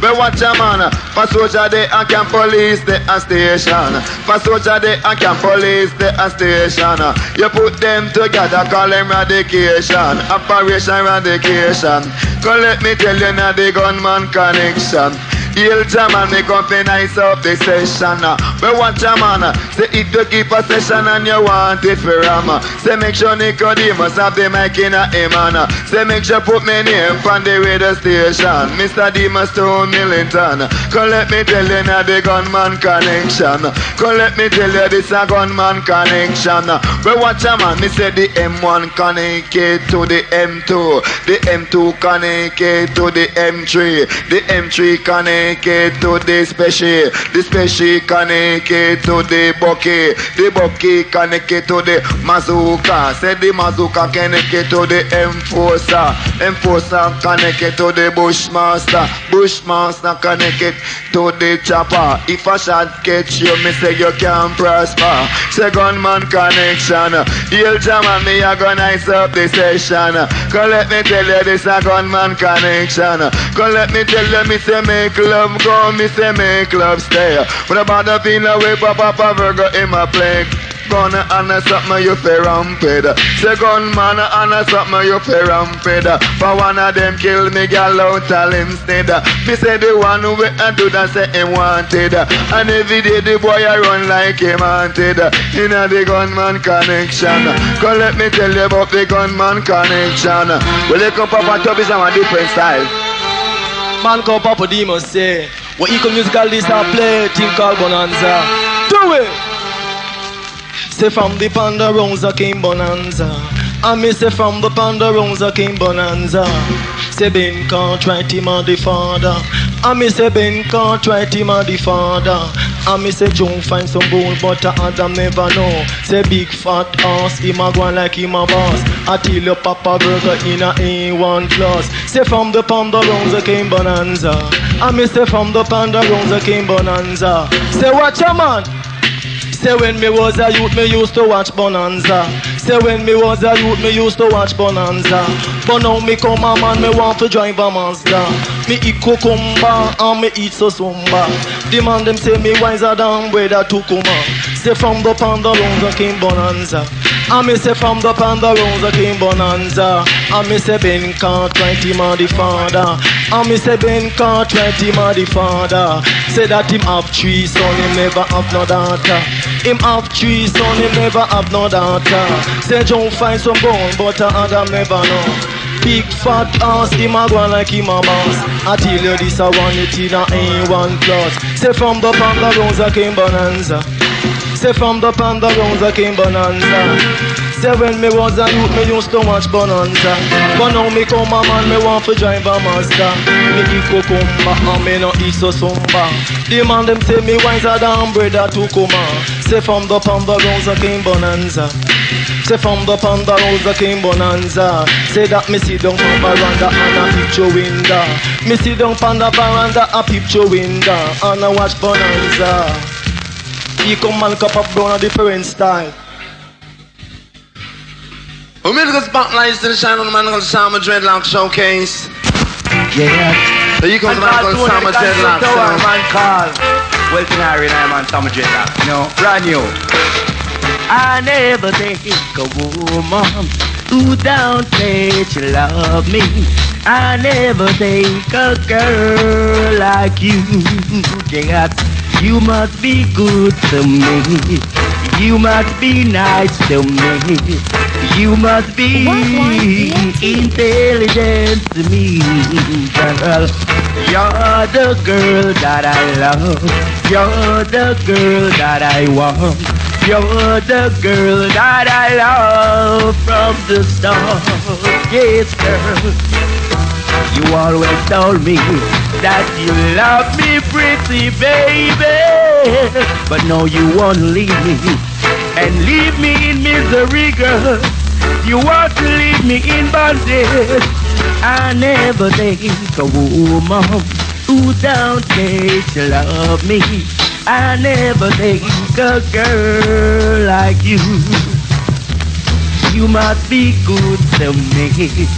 But watch a man, for soldier they and can police the station. For soldier they and can police the station. You put them together, call them eradication. Operation eradication. Come let me tell you now the Gunman Connection. Hail German, make up a nice up the session. But watch a man, say if you keep a session and you want it for ram. Say make sure Nicodemus have the mic in a man. Say make sure put my name on the radio station. Mr. Demas to Millington. Come let me tell you now the Gunman Connection. Come let me tell you this a Gunman Connection. But watch a man, me say the M1 connected to the M2. The M2 connected to the M3. The M3 connected to the special connected to the bucky connected to the mazooka, said the mazooka connected to the enforcer connected to the bushmaster connected to the chopper. If a shot catch you, me say you can't prosper. Say Gunman Connection. Hail German, me a go nice up the session. Come let me tell you this a Gunman Connection. Come let me tell you, me say make love go, me say make love stay. When about the feel away, Papa Virgo in my play. Gonna honor something you fair ramped. Say gunman honor something you fair ramped. For one of them kill me gal out all instead. Me say the one who I do that say him wanted. And every day the boy I run like him wanted. Inna the Gunman Connection. Come let me tell you about the Gunman Connection. Well you come Papa Tubby is a different style. Man called Papa Demos say, what eco musical this I play, thing called Bonanza. Do it! Say from the Ponderosa came Bonanza. And me say from the Ponderosa came Bonanza. Say Ben can't write him on the father. And me say Ben can't write him on the father. And me say John find some gold but Adam never know. Say big fat ass, him a go like him a boss. I tell you Papa Virgo in a A1 class. Say from the Ponderosa came Bonanza. And me say from the Ponderosa came Bonanza. Say watch a man. Say when me was a youth, me used to watch Bonanza. Say when me was a youth, me used to watch Bonanza. But now me come a man, me want to drive a Mazda. Me eat cucumber and me eat sosumba. The man them say me wiser than weather Tukuma. Say from the Ponderosa came Bonanza. I me say from the Panda Rose a King Bonanza. I me say Ben Cartwright him a the father. I me say Ben Cartwright him a the father. Say that him have 3 son, him never have no daughter. Him have 3 son, him never have no daughter. Say John find some bone, but Adam never know. Big fat ass, him a go like him a boss. I tell you this a one it in a A1 plus. Say from the Panda Rose a King Bonanza. Say from the Panda Rose a King Bonanza. Say when me was a youth, me used to watch Bonanza. But now me come a man, me want to drive a Mazda. Me eat cucumber and me no eat so sumba. The man them say me wiser than brother to come. Say from the Panda Rose a King Bonanza. Say from the Panda Rose a King Bonanza. Say that me sit down on veranda and a picture window. Me sit down on the veranda a picture window and I watch Bonanza. He come and cup of brown a different style. We made the spotlights to the shine on the man called Summer Dreadlock Showcase. Yeah. So you come to the man called Summer Dreadlock. Man called Welton man Summer Dreadlock. You know, brand new. I never take a woman who don't say she love me. I never take a girl like you. Yeah. You must be good to me. You must be nice to me. You must be intelligent to me, girl. You're the girl that I love. You're the girl that I want. You're the girl that I love from the start. Yes, girl. You always told me that you love me, pretty baby. But no, you won't leave me and leave me in misery, girl. You want to leave me in bondage. I never take a woman who don't say she love me. I never take a girl like you. You must be good to me.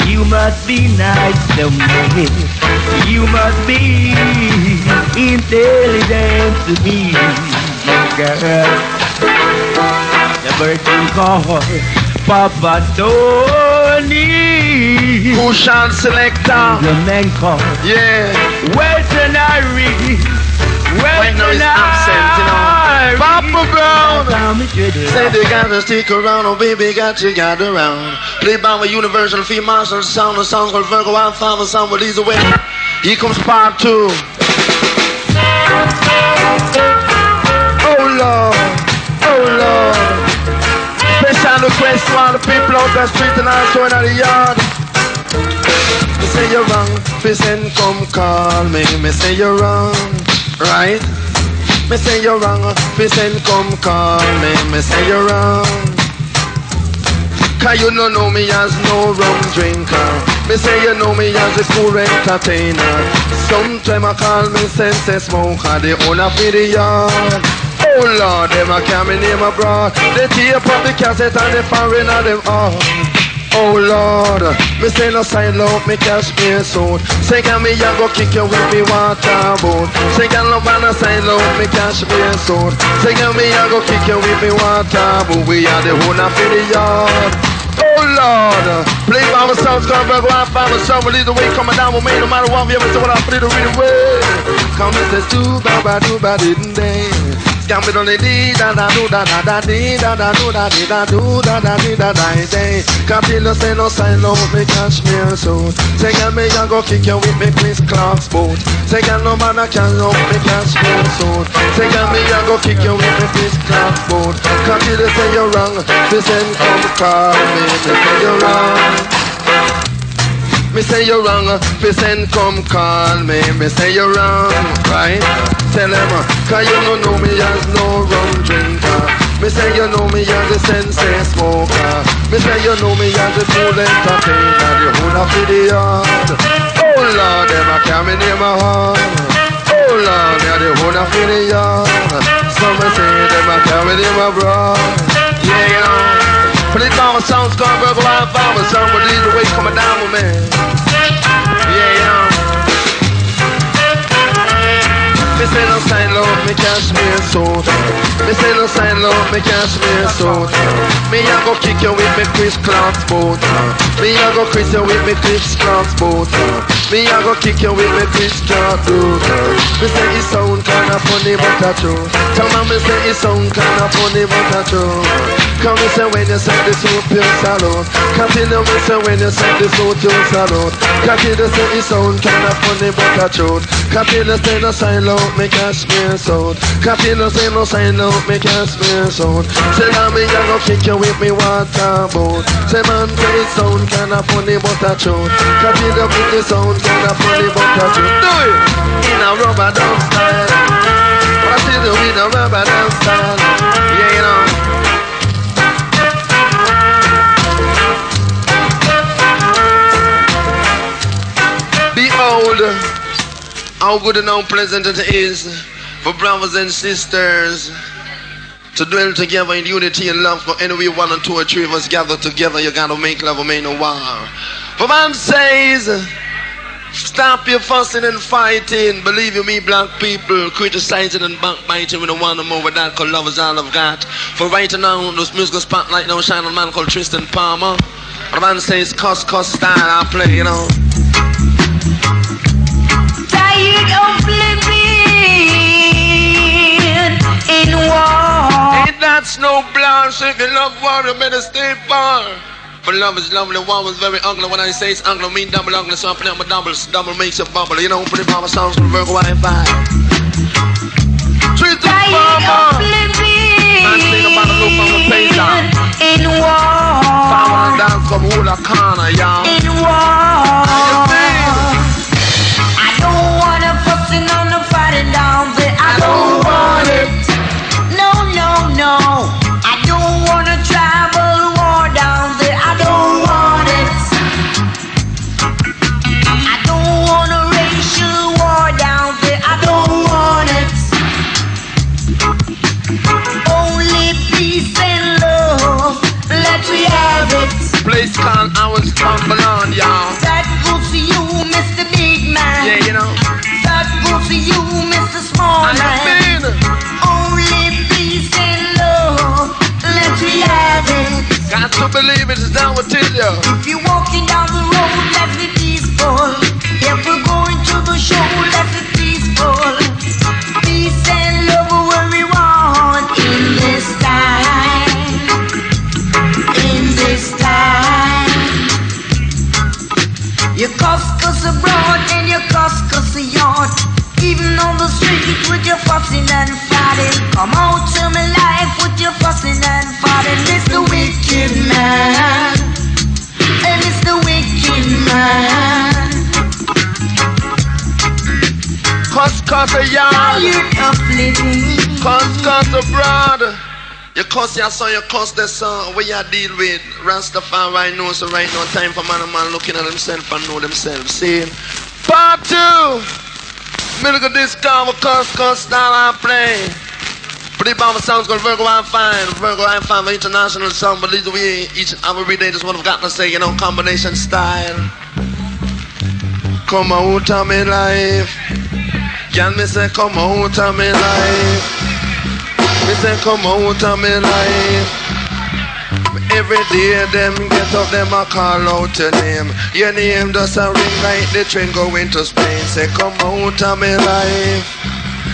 You must be nice to me. You must be intelligent to me, girl. The birthday call Papa Tony. Who shall select the man call? Yeah. Welton Harry. Right now he's absent, you know. Papa Brown. Say they gotta stick around, oh baby, got you got around. Played by a universal female sound, a song called Virgo, I found a song with these away. Here comes part 2. Oh Lord, oh Lord. Special request to all the people out the street and also in the yard. Me say you're wrong, please send come call me. Me say you're wrong, right? Me say you're wrong, please send come call me. Me say you're wrong. Cause you don't know me as no rum drinker. Me say you know me as a cool entertainer. Sometimes I call me sense smoker, the owner for the yard. Oh Lord, them a carry name abroad. They tape up the cassette and the foreign of them all. Oh Lord, me say no sign love me cash me soon. Say can me a go kick you with me water boat. Say can no man a sign love me cash me soon. Say can me a go kick you with me water boat. We are the owner for the yard. Oh Lord, play by myself, gonna go out by myself. Lead the way coming down with me, no matter what. You ever say what I play the real way. Come and say do ba didn't they? Scam me on the dee da da do da da da dee da da do da dee da do da da dee da da day. Continue say no sign love me catch me soon. Say can me a go kick you with me Chris Clark's boat. Say can no man a can love me catch me soon. Say can me a go kick you with me Chris Clark's boat. Continue say you're wrong. They send come call me. Me say you're wrong. Me say you're wrong, fi send come call me. Me say you're wrong, right? Tell them, cause you don't know me as no rum drinker. Me say you know me as a sensei smoker. Me say you know me as a cool entertainer. The whole of the yard. Oh Lord, them a carry name a heart. Oh Lord, they are the whole of the yard. Some say them a carry name a broad. Yeah, you know. But it's all my songs gonna go out by my song, but either way coming down with me. Yeah, yeah. Me say no sign love, me cashmere suit. Me say no sign love me cashmere suit. Me a go kick you with me Chris Clark's boot. Me a go kiss you with me Chris Clark's boot. Me a go kick you with me Chris Clark's boot. Me say it sound kinda funny but a true. Tell me say it sound kinda funny but a true. Come me say when you say the suit pure salute. Continue me say when you say the suit you salute. Continue say it sound kinda funny but a true. Continue say no sign love me cashmere suit. Continue say no sign love me cashmere suit. Say now me a go kick you with me water boat. Say man say it sound kinda funny but a true. Continue with the sound kinda funny but a true. Do it in a rubber dance style. Continue with a rubber dance style. Yeah, you know. Behold, how good and how pleasant it is for brothers and sisters to dwell together in unity and love. For anyway, one and two or three of us gather together, you gotta make love or make no war. For man says, stop your fussing and fighting. Believe you me, black people, criticizing and backbiting. We don't want no more with that, cause love is all I've got. For right now, those musical spotlight now shine on a man called Tristan Palmer. The man says, cuss style I play, you know. Tired of living in war. Ain't that snow blind? So if you love war, you better stay far. For love is lovely, war was very ugly. When I say it's ugly, I mean double ugly. So I play my doubles, double makes a bubble. You know, pretty power sounds from Virgo Wi-Fi. Treat the farmer. Man, sing about the loop on the page down. In war. Farmer and dance from Hula Corner, y'all. In war. I don't wanna fussing on the fighting down there. I don't want it. No. I don't wanna travel war down there. I don't want it. I don't want a racial war down there. I don't want it. Only peace and love. Let me have it. Place called Ours Babylon, y'all. That goes to you, Mr. Big Man. Yeah, you know. That goes to you, Mr. Small Man. Only peace and love. Let me have it. Got to believe it is down with you. If you're walking down the road, let's be peaceful. If we're going to the show, let's be peaceful. Peace and love are what we want in this time. In this time. You cuss abroad and you cuss yard. Even on the street with your fussing and fighting. Come out to my life with your fussing and fighting. Mr. Wicked Man. And Mr. Wicked Man. Cuss a yard. Tired of living. Cuss abroad. You cuss your son, you cuss the son. Where you deal with Rastafari right now, so right now time for man and man looking at themselves and know themselves. See? Part 2. Middle of this car with cuss style I play. Pretty bomber sounds called Virgo I'm fine. Virgo I'm fine for international song, but either way, each and every day, just what I've got to say, you know, combination style. Come out of me life. Can me say come out of me life. Me say come out of me life. Every day them get up, them a call out your name. Your name does a ring like the train going to Spain. Say come out of me life.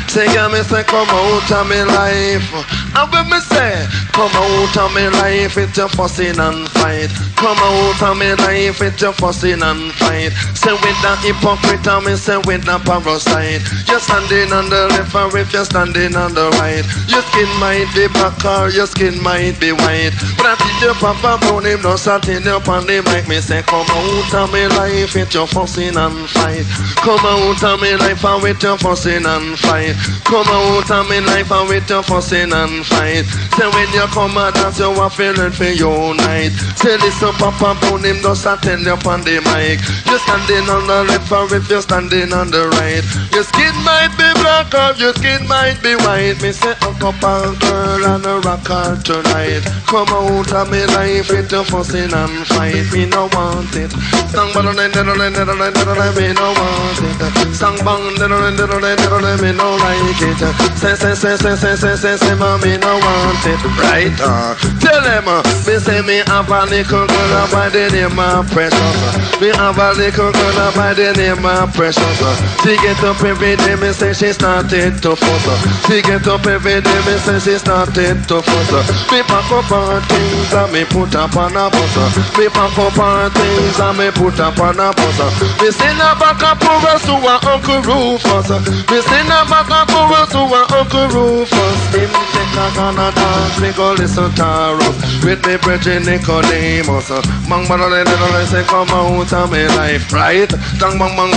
Say yeah, me say come out of me life. And when me say come out of me life, it's your fussing and fight. Come out of me life, it's your fussing and fight. Say with the hypocrite and me say with the parasite. You're standing on the left or if you're standing on the right. Your skin might be black or your skin might be white. But I think your papa brown him no satin up on the mic. Me say come out of me life, it's your fussing and fight. Come out of me life and with your fussing and fight. Come out of me life and with your fussing and fight. Say when you come and dance you are feeling for your night. Say listen Mr. Papa Brown, him just a tell you on the mic. You're standing on the left or if you're standing on the right. Your skin might be black or your skin might be white. Me say a couple girl and a rocker tonight. Come out of me life with your fussing and fight. Me no want it. Song bang, me no want it. Song bang, me no like it. Say, mommy no want it. Right? Tell them, me say me have a little girl by the name of Precious. Me have a little girl by the name of Precious. She get up every day, me say she started to fuss. She get up every day, me say she started to fuss. Me pack up her things and me put up on a bus. Me pack up her things and me put up on a bus. Me send her back up over to her Uncle Rufus. Me send her back up over to her Uncle Rufus. Him take a gun and dance, me go listen to her with me brethren Nicodemus. Bang bang say come out of me life, right? Bang bang bang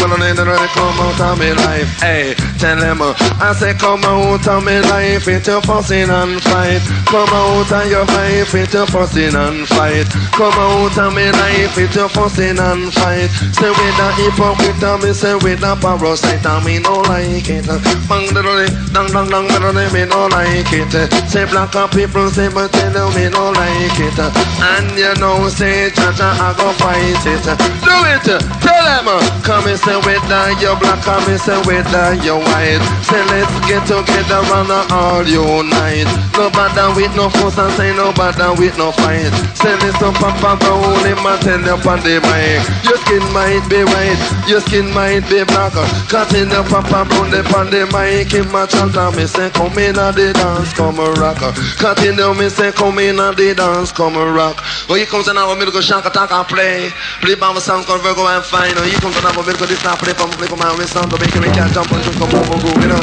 come out of me life. Hey, tell him I say come out of me life with your fussing and fight. Come out of your life with your fussing and fight. Come out of me life with your fussing and fight. Say with a hypocrite, me say with a parasite, and me no like it. Bang dang dang dang me no like it. Say black people say but tell me no like it. And you know say cha-cha I go fight it. Do it, tell them. Come and say whether you're black, come and say whether you're white. Say let's get together and all unite. No bother with no fuss and say no bother with no fight. Say listen Papa Brown, him a tell you on the mic. Your skin might be white, your skin might be black. Cause in the Papa Brown, they on the mic, him a chant and me say come in a the dance, come a rock. Cause in the me say come in a the dance, come a rock. Oh, he comes and have a little shank attack and play. Play by my sound called Virgo and fine. Oh, he comes and have a little this now play for my wrist sound to make him can't jump and just come over go, you know.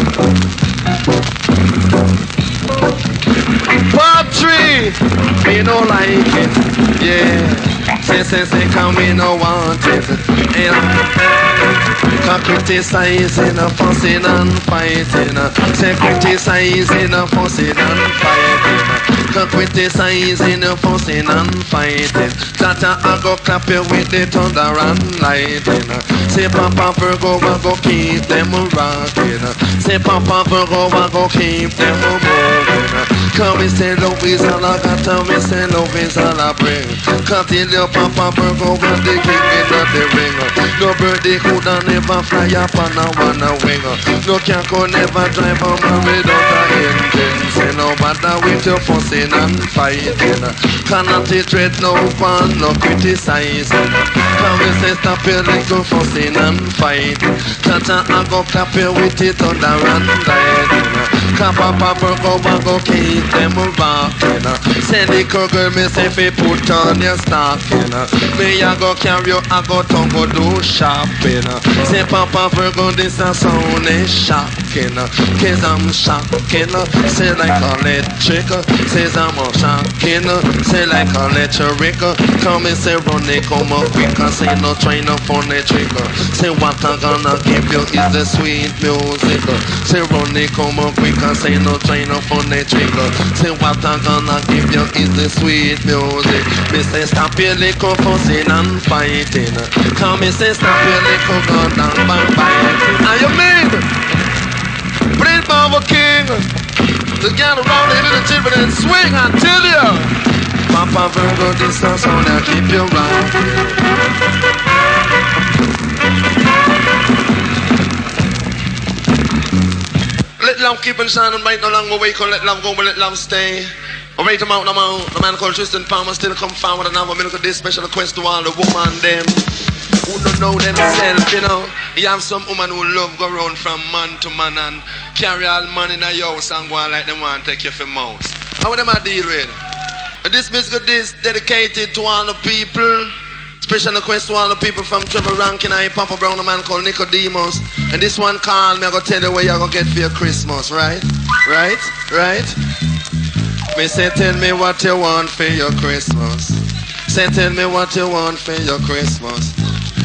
Part 3, me no like it, yeah. Say, come me no want it. Can criticizing, fussing and fighting. Say criticizing, fussing and fighting. Can criticizing, fussing and fighting. That I go clap you with the thunder and lightning. Say Papa Virgo, I go keep them rocking. Say Papa Virgo, I go keep them moving. Come me say love is all I got, and me say love is all I bring. Can't tell your Papa Virgo when the king in the ring. No birdie could never fly up on a one wing. No car could never drive on a without a engine. Say no matter with your fussing and fighting. Cannot tread no one, no criticizing. Come me say stop your little fussing and fighting. Cha-cha I go clap you with it thunder and lightning. Papa Virgo I go keep them rocking. Say the girl me say fi put on your stocking. Me I go carry you, I go to go do shopping. Say Papa Virgo this a sound is shocking. Cause I'm shocking. Say like electric. Says I'm shocking. Say like electric. Come and say run it come up quick. Say no try no funny trick. Say what I gonna give you is the sweet music. Say run it come up quick. Say no try no funny trick. Say what I gonna give you is the sweet music. Me say stop your little fussing and fighting. Come and say stop your little gun and bang. Are you mean? Please Mama King. Just get around the little children and swing, I tell you. Papa Virgo this song that keep you right. Let love keep on shining bright, no longer wait, let love go, but let love stay. Alright, the man called Tristan Palmer still come forward and have a minute of this special request to all the woman them who don't know themselves, you know. You have some woman who love go around from man to man and carry all man in a house and go on like them want to take you for mouse. How them I deal with? This music is dedicated to all the people. Special request to all the people from Trevor Rankin, I Papa Brown, a man called Nicodemus. And this one called me, I gonna tell you where you're gonna get for your Christmas, right? Right? Right? Me say tell me what you want for your Christmas. Say tell me what you want for your Christmas.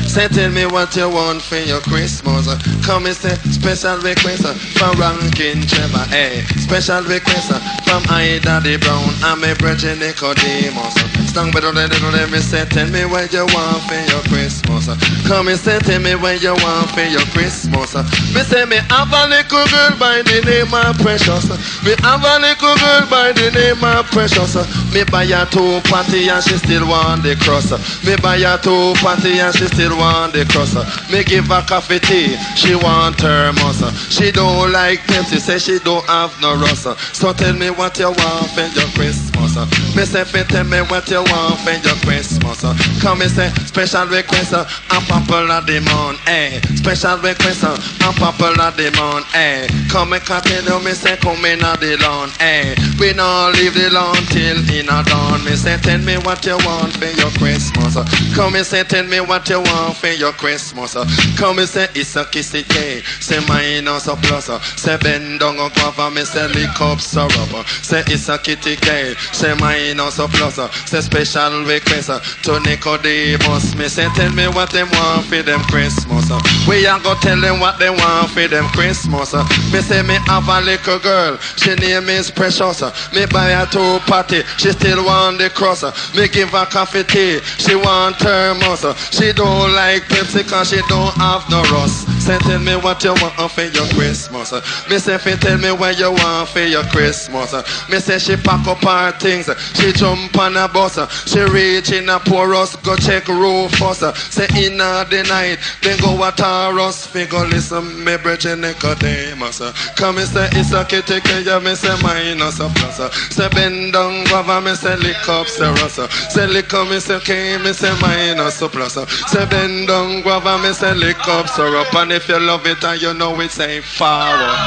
Say tell me what you want for your Christmas. Come and say special request from Rankin Trevor. Hey, special request from I Daddy Brown and my brother Nicodemus. down, but let me say, tell me what you want for your Christmas. Come and say, tell me what you want for your Christmas. Me say, me have a little girl by the name of Precious. Me have a little girl by the name of Precious. Me buy her 2 panty and she still want the cross. Me buy her 2 panty and she still want the cross. Me give her coffee tea, she want thermos. She don't like Pepsi, say she don't have no rust. So tell me what you want for your Christmas. Me say, tell me what you want for your Christmas. Come me say, special request, and popular demand, eh. Special request, and popular demand, eh. Come and continue, me say, come in at the lawn, eh. We not leave the lawn till in a dawn. Me say, tell me what you want for your Christmas. Come and say, tell me what you want for your Christmas. Come and say, it's a kissy cake. Say, minus a plus. Say, bend down a guava. Me say, lick up syrup. Say, it's a kitty cake. Say, minus a plus. Say, special request to Nicodemus. Me say, tell me what them want for them Christmas. We a go tell them what they want for them Christmas. Me say, me have a little girl. She name is Precious. Me buy her 2 patty. She still want the cross. Me give her coffee tea. She want thermos. She don't like Pepsi cause she don't have no rust. Say, tell me what you want for your Christmas. Me say, tell me what you want for your Christmas. Me say, she pack up her things. She jump on a bus. She reach in a porous. Go check Rufus. Say, in the night. Then go at Taurus. Figure listen me bridging Nicodemus. Come me say, it's a kitty kaya. Me say, minus a plus. Say, bend down guava. Me say, lick up Sarah. Say, lick up me say, okay. Me say, minus a plus. Say, bend down guava. Me say, lick up syrup. And if you love it and you know it, say, forward.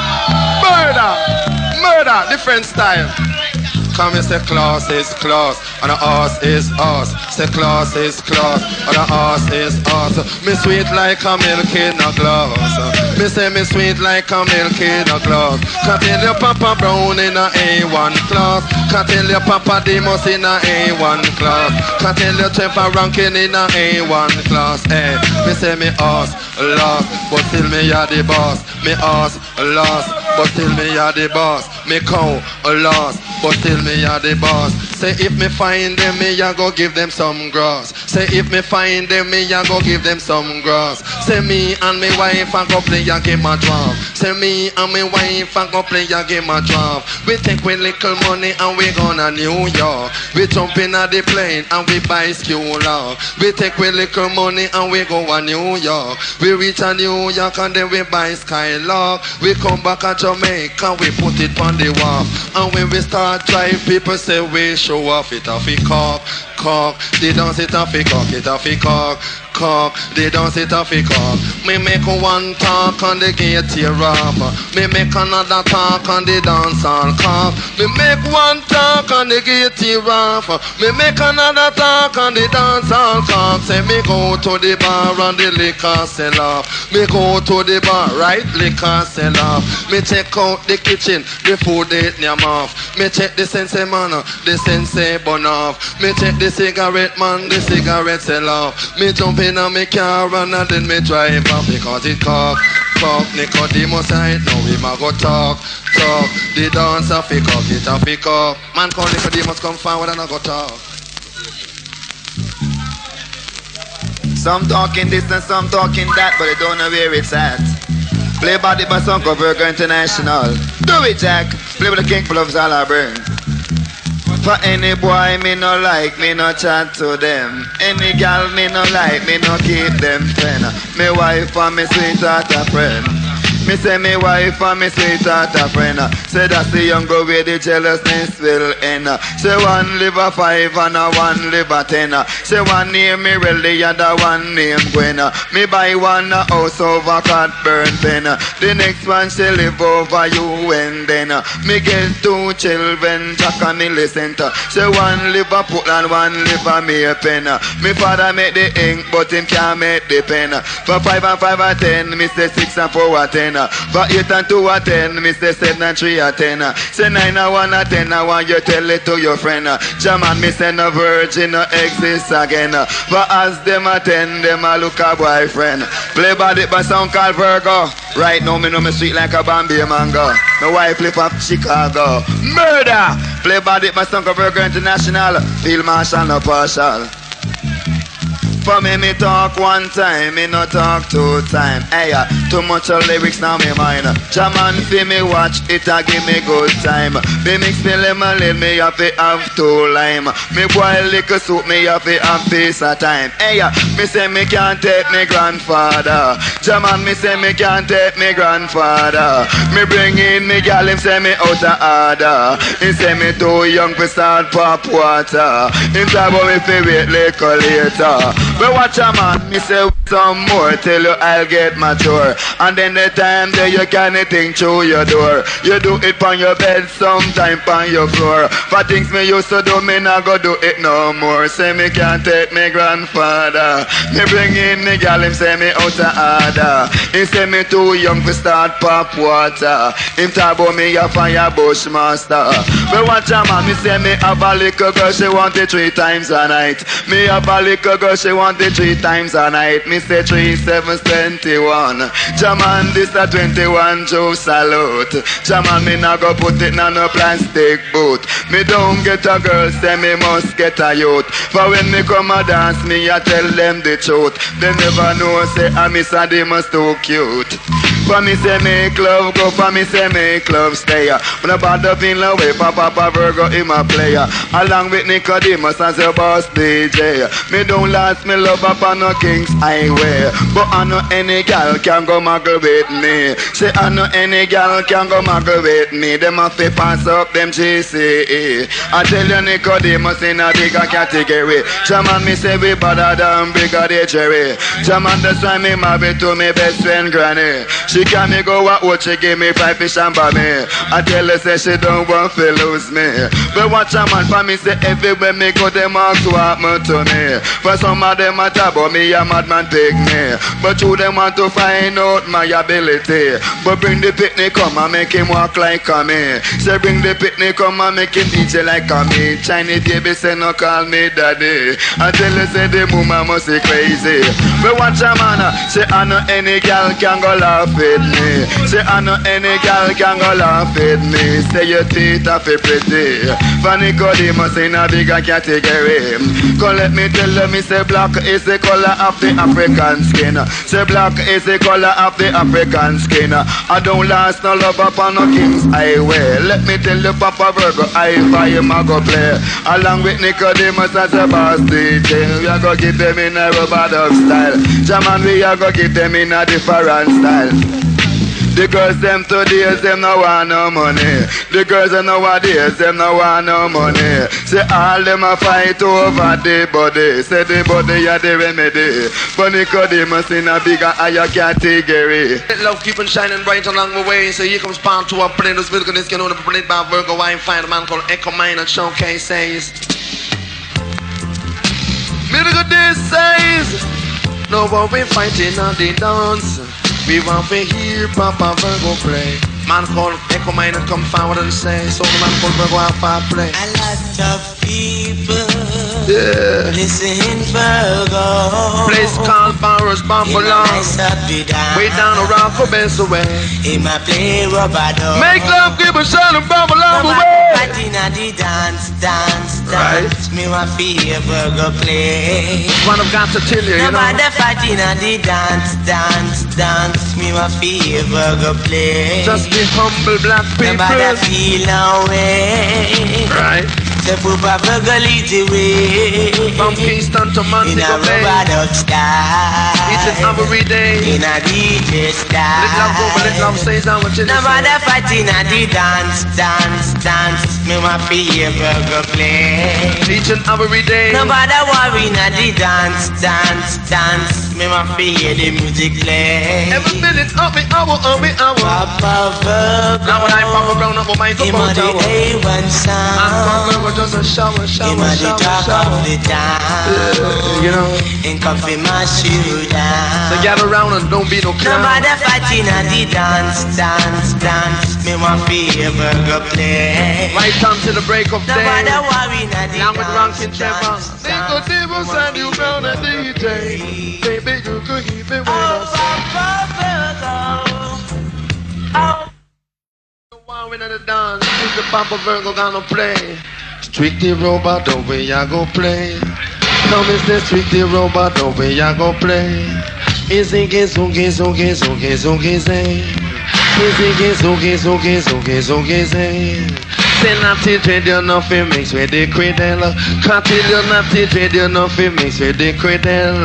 Murder, different style. Come and say, class is class, and a horse is horse. Say, class is class, and a horse is horse. Me sweet like a milk in a glass. Me say, me sweet like a milk in a glass. Can tell your Papa Brown in a A1 class. Can tell your Papa Demos in a A1 class. Can tell your Trevor ranking in a A1 class. Eh, me say, me horse lost, but still me are the boss. Me horse lost, but still me are the boss. Me cow lost, but still me are the boss. Say if me find them, me a go give them some grass. Say if me find them, me a go give them some grass. Say me and me wife a go play a game of draft. Say me and me wife a go play a game of draft. We take we little money and we gonna New York. We jump in a the plane and we buy school. We take we little money and we go a New York. We reach a New York and then we buy Skylark. We come back to Jamaica, we put it on the wharf. And when we start drive, people say we show off it off it cock. They don't sit off it cock, it off it cock. They don't sit off it cock. Me make one talk on the gate here up. Me make another talk on the dancehall cock. Me make one talk on the gate here up. Me make another talk on the dancehall cock. Say me go to the bar and the liquor sell off. Me go to the bar, right, liquor sell off. Me check out the kitchen, the food ain't near mouth. Me check the sensei man, the sensei burn off. Me check the cigarette man, the cigarette sell off. Me jump in on me car and then me drive off because it cock. Nicodemus I know him a go talk. The dance off it cock, it off it cock. Man call Nicodemus come forward and I go talk. Some talking this and some talking that, but they don't know where it's at. Play body by Uncle Virgo International. Do it, Jack. Play with the king gloves all I burn. For any boy me no like, me no chat to them. Any gal me no like, me no keep them friend. Me wife and me sweetheart a friend. Me say me wife and me sweetheart a friend. Say that's the young girl where the jealousness will end. Say one live a 5 and a one live a 10. Say one name me really and the one name Gwen. Me buy one house over Catburn Pen. The next one she live over you and then me get 2 children Jack and Millicent. Say one live a Portland, one live a Maypen. Me father make the ink but him can't make the pen. For 5 and 5 and 10 me say 6 and 4 and 10. For 8 and 2 and 10, me say 7 and 3 and 10. Say 9 and 1 and 10, I want you tell it to your friend. Jaman, me say no virgin no exist again. For as them attend, them a look a boyfriend. Play body by sound called Virgo. Right now, me know me sweet like a Bambi mango. My wife live from Chicago. Murder! Play body by sound called Virgo International. Field Marshal no partial. For me talk one time, me no talk 2 times. Hey, too much of lyrics now me mind. Jaman fi me watch it a give me good time. Me mix me lemonade, me have to have 2 lime. Me boil liquor soup, me have to have piece of time. Hey, me say me can't take me grandfather. Jaman me say me can't take me grandfather. Me bring in me gal, him say me out of order. He say me too young to start pop water. Him talk about me fi wait liquor later. But watch a man, me say some more till you I'll get mature. And then the time that you can't think through your door. You do it on your bed, sometime on your floor. For things me used to do, me not go do it no more. Say me can't take me grandfather. Me bring in me gal, him say me out of order. He say me too young to start pop water. Him talk about me a fire bushmaster. But watch a man, me say me have a little girl, she want it 3 times a night. Me have a little girl, she want it 3 times a night. Me say 3, 7, 21. Jaman, this a 21 Joe salute. Jaman, me not go put it in no plastic boot. Me don't get a girl, say me must get a youth. For when me come a dance, me I tell them the truth. They never know, say I miss a demons too cute. For me say make love go, for me say make love stay. When I bother feel away, Papa Virgo in my player. Along with Nicodemus as your boss DJ. Me don't last me love up on no King's Highway. But I know any gal can go muggle with me. Say I know any gal can go muggle with me. Them have to pass up them GCE. I tell you Nicodemus in a bigger category. Jaman me say we better than bigger the Jerry. Jaman that's why me married to me best friend Granny. She can me go out, what she give me 5 fish and by me. I tell her say she don't want to lose me. But watch a man for me say everywhere me go them ask what me to me. For some of them a talk about me a madman pick me. But you them want to find out my ability. But bring the picnic come and make him walk like a me. Say bring the picnic come and make him DJ like a me. Chinese baby say no call me daddy. I tell her say the mama must be crazy. But watch a man say I know any gal can go laugh with me. Say I know any gal can go laugh with me. Say your teeth are pretty. For Nicodemus in a bigger category. Come let me tell you, me say black is the color of the African skin. Say black is the color of the African skin. I don't last no love up on no King's Highway. Let me tell you, Papa Virgo, I fire my go play. Along with Nicodemus as a boss DJ. We are gonna give them in a robot dog style. Jaman, we are gonna give them in a different style. The girls them today, them no want no money. The girls them nowadays, them no want no money. Say all them a fight over the body. Say the body are the remedy. But Nicodemus in a bigger higher category. Love keep on shining bright along the way. So here comes part 2 of playing this music. This can only be played by Virgo. I find a man called Echo Mine and Showcase says. Music this says. No one we fighting on the dance. We want to hear Papa Virgo play. Man called Echo Mine and come forward and say. So the man called Virgo have to play. A lot of people listen Virgo. Place called Barrows Bambola. Way down around for Ben's away. In my play rubber dog. Make love, give a shot and Bambola away. Party na the dance. Me want to hear Virgo play. One of got to tell you, you know. Nobody party na the dance. Me want to hear Virgo play. Just be humble black people. Nobody feel no way. Right. The Papa Virgo lead the way. From Kingston to Montego Bay. In a robot style. Each and every day. In a DJ style. Let love go, let love say down what you listen. Nobody fighting at the dance. Me want to hear Virgo play. Each and every day. Nobody worrying at the dance. me my fear the music play. Every minute of the hour. Papa Virgo. Now when I pop around up on my him a the A1 sound. I'm just a shower. Him a the talk of the town. You know. In coffee my shoe down. So gather around and don't be no clown. No matter fighting at the dance. Me want fear Virgo play. Right time to the break of day. No matter worrying at the now with ranking Trevor. Nicodemus and you brown and DJ. Baby, you could keep it with us. While we're in the dance, is the Papa Virgo gonna play? Strictly robot, the way I go play. Come is the strictly robot, the way I go play. Is it zungi. Say natty trade you nothing mix with the cradle. Can't tell you natty trade you nothing mix with the cradle.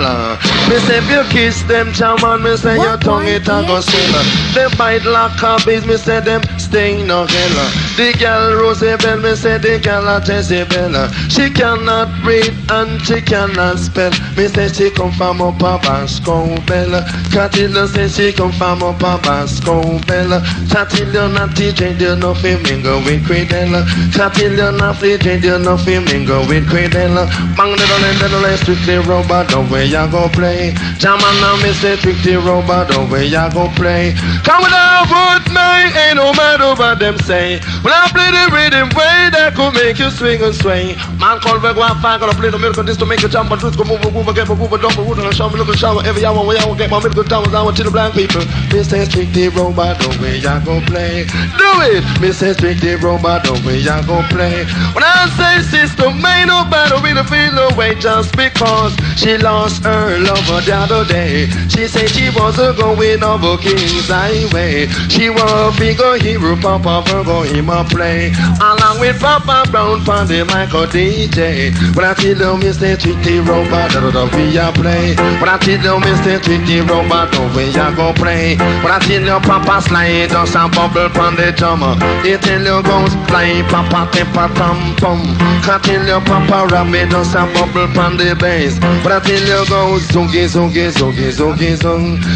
Me say if you kiss them chairman, me say your tongue it a go sell. Them bite like hobbies, me say them sting no hell. The girl Rosabelle, me say the girl a Jezebel. She cannot read and she cannot spell. Me say she come from up a Basco Bell. Catillo say she come from up a Basco Bell. Catillo natty trade you nothing mingle with cradle. Catillo natty trade you nothing mingle with cradle. Bang the strictly robot, the way I go play. Jaman now me say strictly robot, the way I go play. Come down with me, ain't no matter what them say. When I play the rhythm way, that could make you swing and sway. Man called Virgo, I'm fine, gonna play the miracle this to make you jump and twist, go move, get my move, dump, and show me, look and shower every hour, way I will get my miracle towers, I want to the black people. Me say strictly robot, the way I go play. Do it! Me say strictly robot, the way I go play. When I say sister, ain't nobody really feel away just because she lost her lover the other day. She said she was a going over King's Highway. She was a figure hero, Papa Virgo, him a play. Along with Papa Brown, for the Michael DJ. When I tell you, Mr. Tricky Robot, the way I play. When I tell you, Mr. Tricky Robot, the way I go play. When I tell you, Papa Slide, just a bubble from the drummer. They tell you, goes fly, Papa temper tam pum. Can't tell you, Papa Rabbit, just a bubble from the bass. When I tell you, goes zungi.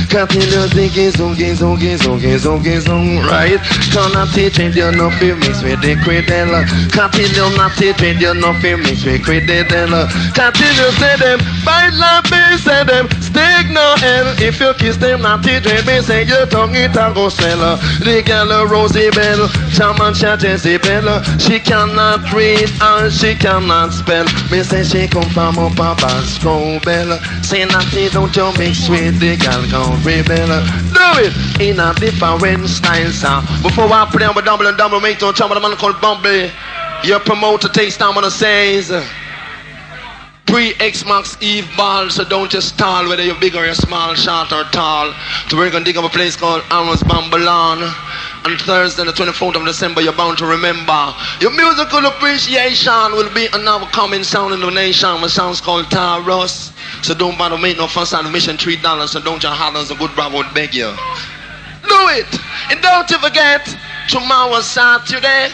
Can't tell you, zungi, right? Can't teach you nothing mix with the cradle. Can't tell you not teach you nothing mix with cradle. Can't tell you say them bite like me, say them stick no hell. If you kiss them not teach me, say your tongue it a go sell. The girl Rosabelle, Chaman Jezebel. She cannot read and she cannot spell. Me say she come from up a Basco Bell. Say nothing don't you mix with the girl called rebel. Do it in a different style, sir. Before I play with double and double, make no trouble, the man called Bumble. Your promoter takes time on the says pre-X-Max Eve ball, so don't just stall whether you're big or you're small, short or tall. So we're gonna dig up a place called Amos Bambalon. On Thursday the 24th of December, you're bound to remember. Your musical appreciation will be another common sound in the nation. My sound's called Taurus. So don't bother make no fuss on admission, $3. So don't you holler, a good bravo would beg you. Do it! And don't you forget, tomorrow Saturday,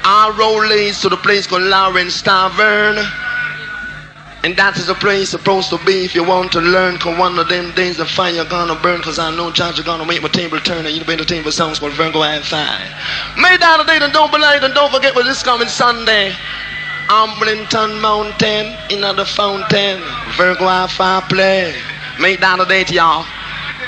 our road leads to the place called Lawrence Tavern. And that is the place supposed to be if you want to learn. Cause one of them days the fire gonna burn. Cause I know Judge gonna make my table turn. And you better table sounds called Virgo and Fire. May that a day and don't believe and don't forget what this coming Sunday. Amblington Mountain in the fountain. Virgo and Fire play. Make that a date, y'all.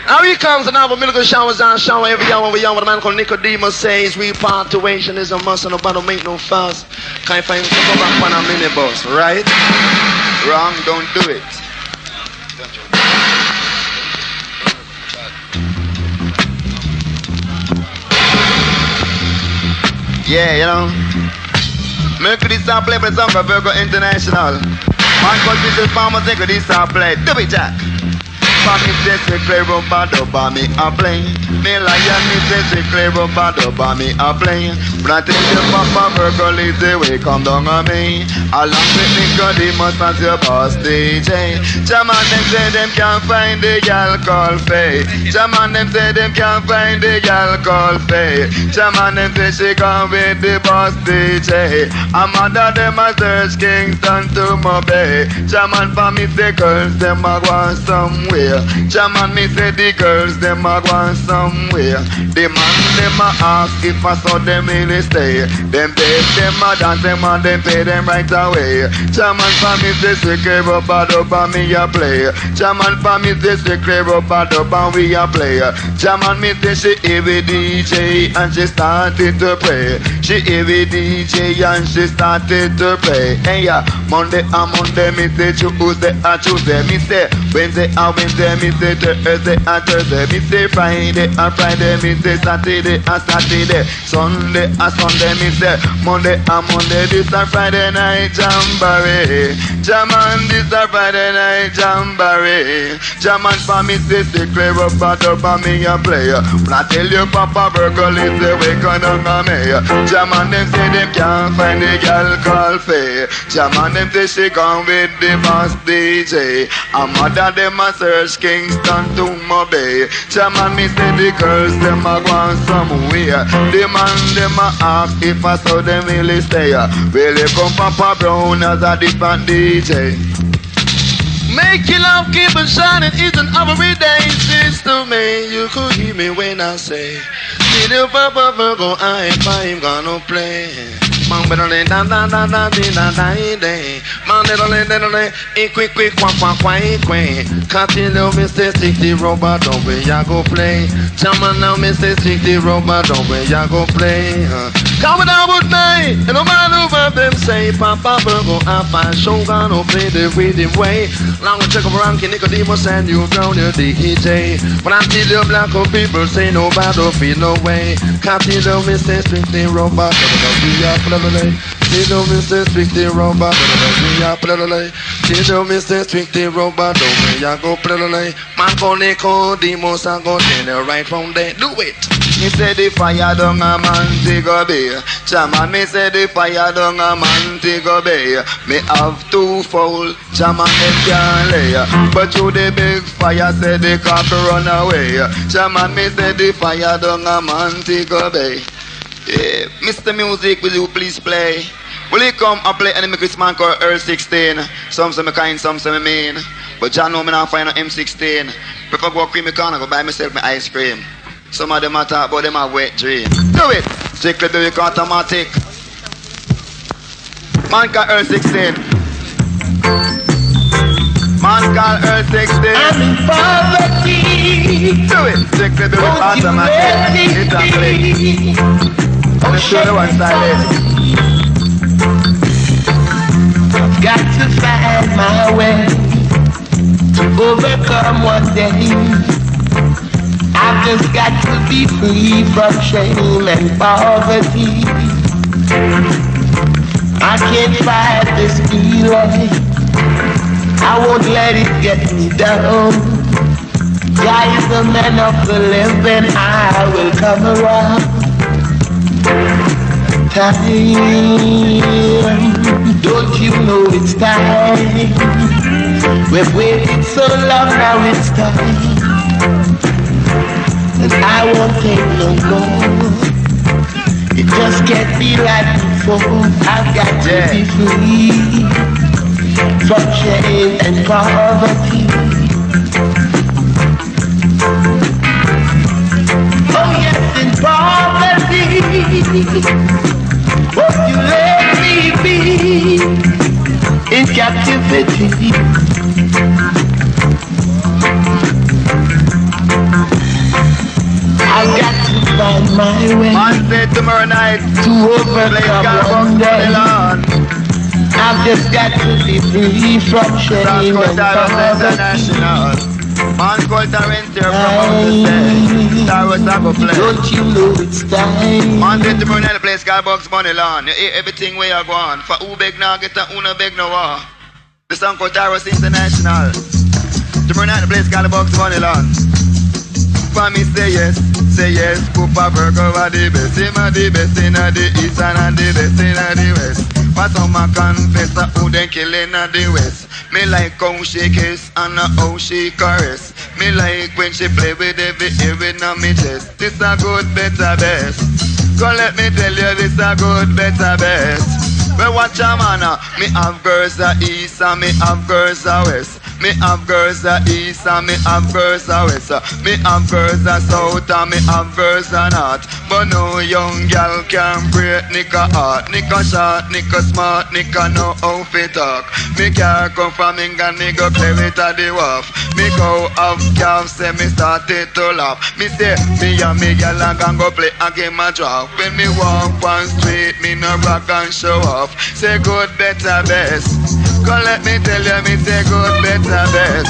Now here comes another miracle showers and shower every hour with a man called Nicodemus says repatriation is a must and nobody make no fuss. Can't find some come back on a minibus, right? Wrong, don't do it. Yeah, you know. Mercury start play for song for Virgo International. Man called Mrs. Farmer take this start play. Tubby Jack. For me say strictly robot over me a play. Me lion me say strictly robot over me a play. But I tell you Papa Virgo leads the way come down on me. Along with Nicodemus as your boss DJ. Jaman them say them can't find the gal called Faye. Jaman them say them can't find the gal called Faye. Jaman them say she gone with the boss DJ. I'm under them a search Kingston to my bay. Jaman for me say girls them a go somewhere. play. Jaman me say the girls them a go somewhere. The man them a ask if I saw them really stay. Them pay them a dance them and them pay them right away. Jaman for me say secret rubber dub and me a play. Jaman for me say secret rubber dub and we a play. Jaman me say she heavy DJ and she started to play. She heavy DJ and she started to play. Hey yeah, Monday and Monday me say Tuesday and Tuesday me say Wednesday and Wednesday me say Thursday and Thursday me say Friday and Friday me say Saturday and Saturday. Sunday and Sunday me say Monday and Monday. This a Friday night jamboree. Jaman this a Friday night jamboree. Jaman for me say secret rubber dub and me a play. When I tell you Papa Virgo is the way gonna come here. Jaman them say them can't find the girl called Faye. Jaman them say she gone with the boss DJ. A mother them a search Kingston to Mobay. Jaman me say the girls them a go somewhere. The man them a ask if I saw them really stay. Really come Papa Brown as a different DJ. Making love, keep on shining is an everyday system, man. You could hear me when I say, little Papa Virgo, I ain't gonna play. Man, better than man, little, quick, quick. Continue, Mr. 60 robot, don't we, ya go play. Jaman now, Mr. 60 robot, don't we, ya go play. Come down with me, and no matter what them say, Papa Virgo, I find show gonna play the rhythm way. Long check of ranking, Nicodemus, and you brown your DJ. When I see the black people say no battle, feel no way. Continue, Mr. 60 robot, don't we, ya play. Tino Mr. Strictly Robot, we are play. Tino Mr. Strictly Robot, we are go play. Man go Nicodemus and go dinner right from there. Do it. Me say the fire down a man to go be. Jaman me say the fire down a man to go be. Me have two foul, Jaman them can't lay. But through the big fire say the cock run away. Jaman me say the fire down a man to go be. Yeah, Mr. Music, will you please play? Will you come and play Enemy Chris Man called Earl 16? Some say me kind, some say me mean. But John know me not find no M16. Prefer go creamy corner, go buy myself my ice cream. Some of them a talk about them a wet dream. Do it! Strictly do it automatic. Man called Earl 16. Man called Earl 16. I'm in poverty. Do it! Strictly do it automatic. It's a click. Let's show the one side. I've got to find my way to overcome one day. I've just got to be free from shame and poverty. I can't fight this feeling. I won't let it get me down. God is the man of the living. I will come around. Time, don't you know it's time? We've waited so long, now it's time. And I won't take no more. It just can't be like before. I've got to be free from shame and poverty. Oh yes, in poverty. Won't you let me be in captivity? I've got to find my way. Man said tomorrow night to overcome one day. I've just got to be free from shame and poverty. Man called Tarrentier from Mount Star was a go play. Don't you know it's time? Man said tomorrow night the place called Bugs Money Lawn. You hear everything where you go on. For who beg now get a who no beg no war. The song called Taros International. Tomorrow night the place called Bugs Money Lawn. For me say yes, Papa Virgo are the best. Him are the best in the east and the best in the west. For some a confess who then killing at the west. Me like how she kiss and how she caress. Me like when she play with every ear in me chest. This a good, better, best. Come let me tell you this a good, better, best. Well watch a man, me have girls a east and me have girls a west. Me have girls a east and me have girls a west. Me have girls a south and me have girls a north. But no young gal can break Nico heart. Nico short, Nico smart, Nico know how to talk. Me car come from England, me go play with a the wharf. Me go have calves, say me started to laugh. Me say, me and me gal a go play a game of draft. When me walk on street, me no rock and show off. Say good, better, best. Come let me tell you, me say good, better, best.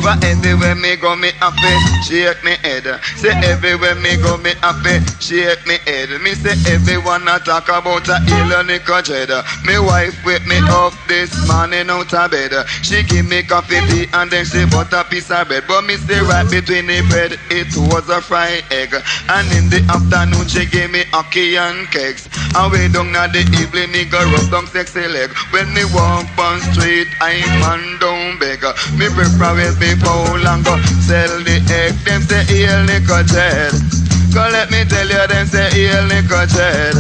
For everywhere me go, me happy, shake me head. Say everywhere me go, me happy, shake me head. Me say everyone a talk about a ill Nico Junior. Me wife wake me up this morning out of bed. She give me coffee tea and then she bought a piece of bread. But me stay right between the bread, it was a fried egg. And in the afternoon she gave me hockey and cakes. And way down at the evening me go rub down sexy leg. When me walk on street, I man down beg. Me prefer with me foul and go sell the egg. Them say heal Nico Jed. Go let me tell you, them say heal Nico Jed.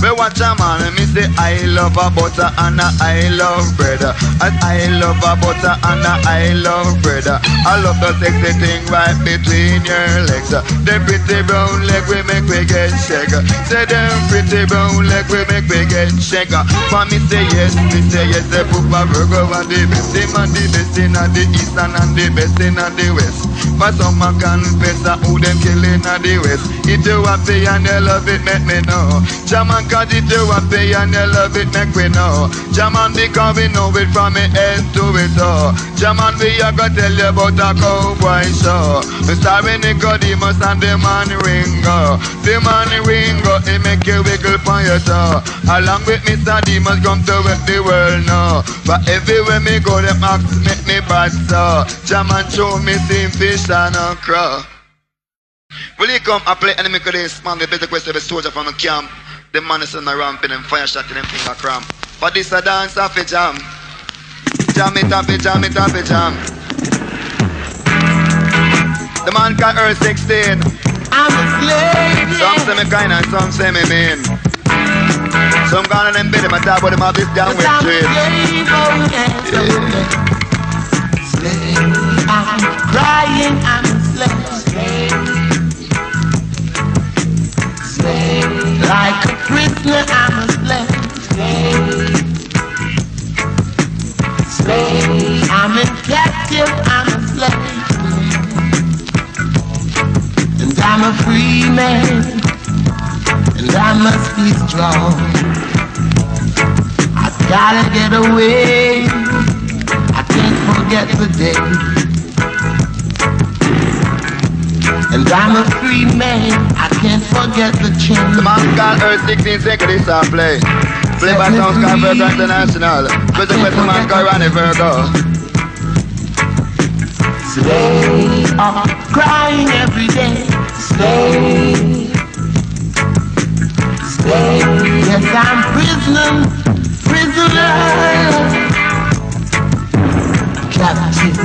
We watch a man and me say I love a butter and I love bread. And I love a butter and I love bread. I love the sexy thing right between your legs. Them pretty brown leg we make we get shake. Say them pretty brown leg we make we get shake. For me say yes, the Papa Virgo and the best him and the best in the east and the best in the west. But some man confess that who them killing at the west. If you happy and you love it, make me know. Jaman, cause if you happy and you love it, make me know. Jaman, because we know it from me head to it all. Jaman, we are gonna tell you about a cowboy show. The starring Nicodemus and the man Ringo. The man Ringo, he make you wiggle on your toe. Along with Mr. Demus, come to with the world now. But everywhere me go, them ask make me bad so. Jaman show me same fish and a crow. Will you come and play enemy this man? The better question of a soldier from the camp. The man is on the ramping and fire shot in them finger cramp. But this a dance off a jam. Jam it up, jam it up, jam. The man can earn 16. I'm a slave. Some say me kind and some say me mean. Some gone on them bed, my top of them have this down with trade. Slave, I'm crying, I'm a slave. Slave, like a prisoner, I'm a slave. Slave, I'm in captive, I'm a slave. And I'm a free man, and I must be strong. I gotta get away, I can't forget the day. And I'm a free man, I can't forget the change. The man called Earth 16 seconds, this I play. Play by sounds called Virgo International. Present with the man called Ronnie Virgo. Slave, I'm crying every day. Slave, slave, yes I'm prisoner, captive,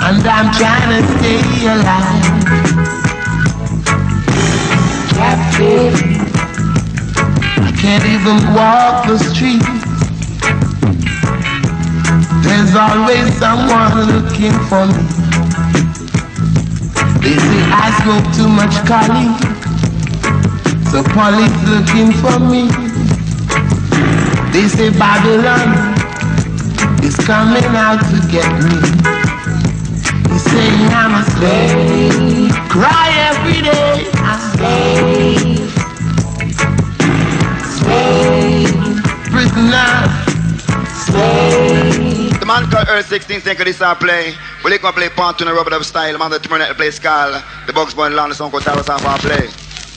and I'm trying to stay alive. Captive, I can't even walk the street. There's always someone looking for me. They say I smoke too much Cali, so police looking for me. They say Babylon is coming out to get me. He's saying I'm a slave, cry every day. I'm slave, slave, prisoner, slave. The man called Earth 16 seconds, this I play. Will you come play part 2 in a rubber dub style? Man, the tomorrow night play Skull. The Bugs Bunny Land, the song called Towers off our play.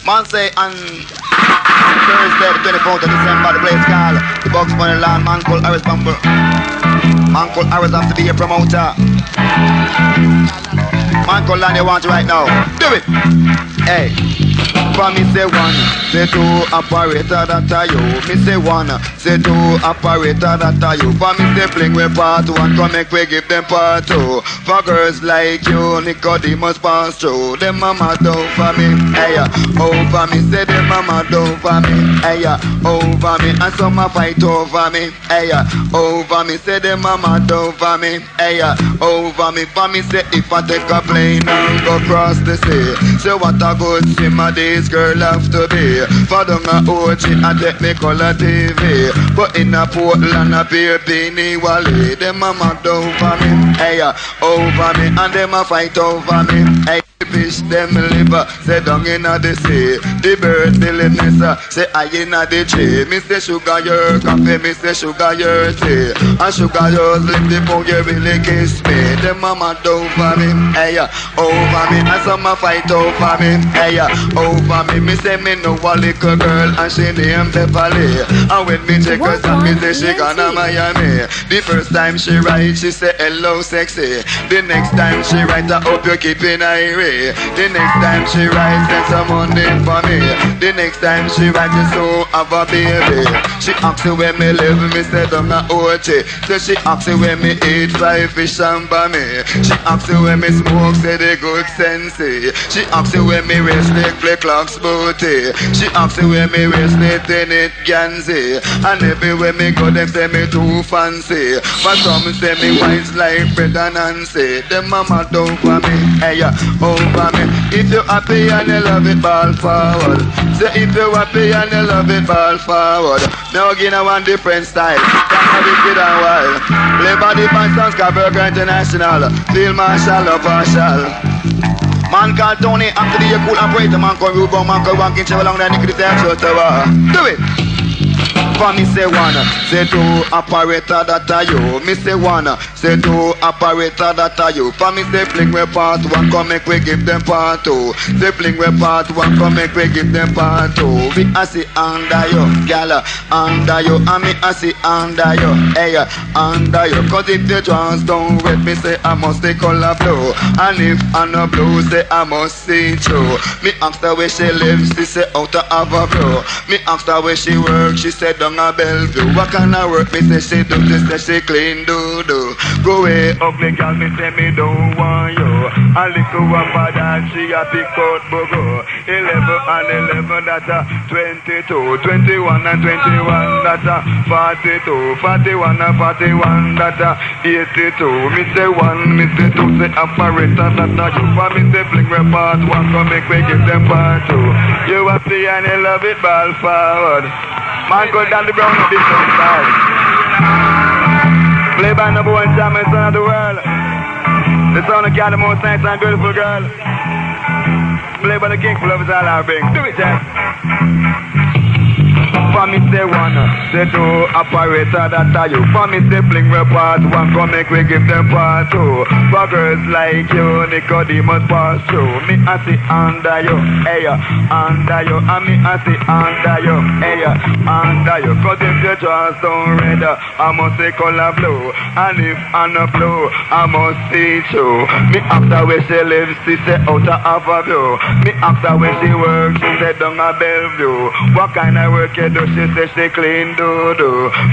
Man say on Thursday, the 24th of December, the play Skull. The Bugs Bunny Land, man called Harris Bumble. Man called Harris have to be a promoter. Man called Land, you want you right now. Do it. Hey. For me say one, say two, operator that are you. Me say one, say two, operator that are you. For me say fling we part one, come make we give them part two. For girls like you, Nicodemus pass through. Them mama down for me, hey, over me. Say them mama down for me, hey, over me. And some a fight over me, hey, over me. Say them mama down for me, hey, over me. For me say if I take a plane and go across the sea, say what a good swimmer this girl have to be. For down a OG and take me color TV, but in a Portland a beer beanie wally. Them mama down for me, hey, over me. And them a fight over me, hey. Fish them liver, say down inna the sea. The bird the liveness, say I inna the tree. Me say sugar your coffee, me say sugar your tea. And sugar yours lick the phone, you really kiss me. Them mama down for me, hey, over me. And some a fight over me, hey, over me. Me say me know a little girl and she named Beverly. And when me check her out, me say she gonna Miami. The first time she write, she say hello sexy. The next time she write, I hope you keeping irate. The next time she writes, send some money for me. The next time she writes, you so have a baby. She asks you where me live, me say don't a OJ. So she asks you where me eat, fry fish and me. She asks you where me smoke, say the good sense. She asks you where me race, play clocks booty. She asks you where me race, in it Gansy. And everywhere me go, them say me too fancy. But some say me wise like Fred and Nancy. Them mama don't for me, hey, over me. If you happy and you love it, ball forward. Say if you happy and you love it, ball forward. Now again I want different style. Can't be kid and wild. Play body pants on Virgo International. Field Marshal or partial. Man called Tony after the cool operator. Man called Rubo, man called Wankin, travel along the Nicodemus. Do it. For me say one, say two, operator that are you. Me say one, say two, operator that are you. For me say fling we part one, come make we give them part two. Say fling we part one, come make we give them part two. Me I see under you, gal, under you. And me I see under you, hey, under you. Cause if the drums don't wet, me say I must take color blue. And if I no blue, say I must see through. Me ask her where she lives, she say out of a blue. Me ask her where she works, she said down a Bellevue. What kind of work me say she do? She say she clean do. Go away ugly girl, me say me don't want you. A little one for that she a pick out bogo. 11 and 11 that's a 22. 21 and 21 that's a 42. 41 and 41 that's a 82. Me say one, me say two, say operator that's a you. For me say fling me part one, come make we give them part two. You happy and you love it, ball forward. Man go down the ground with different style. Play by number one champion son of the world. The son of God, the most nice and beautiful girl. Play by the king full of his all our bring. Do it, Jack. For me say one, say two, operator that are you. For me say fling we part one, come make we give them part two. For girls like you, Nicodemus pass through. Me I see under you, hey, under you. And me I see under you, hey, under you. Cause if your jaws don't red, I must say color blue. And if I no blue, I must see through. Me after where she lives, she say out of a view. Me after where she works, she say down a Bellevue. What kind of work you do? She say she clean do.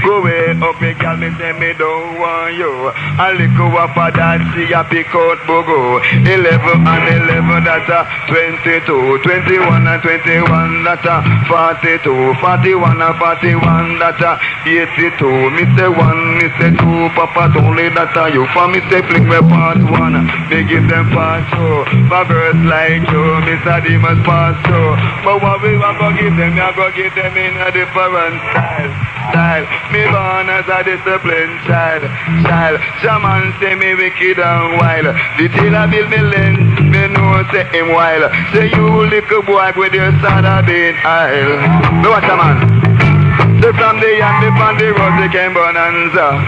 Go away up me girl, me say me don't want you. A little one for that she a pick out bogo. 11 and 11 that's a 22. 21 and 21 that's a 42. 41 and 41 that's a 82. Me say one, me say two, papa don't let that a you. For me say fling me part one, me give them part two. For girls like you, me say they must pass through. But what we want to give them, I go give them in a different style. Me born as a disciplined child. Shaman say me wicked and wild. The tailor build me lens, me know say him wild. Say you little boy with your soda bean aisle. No what man. Say from the end upon the road they came bonanza.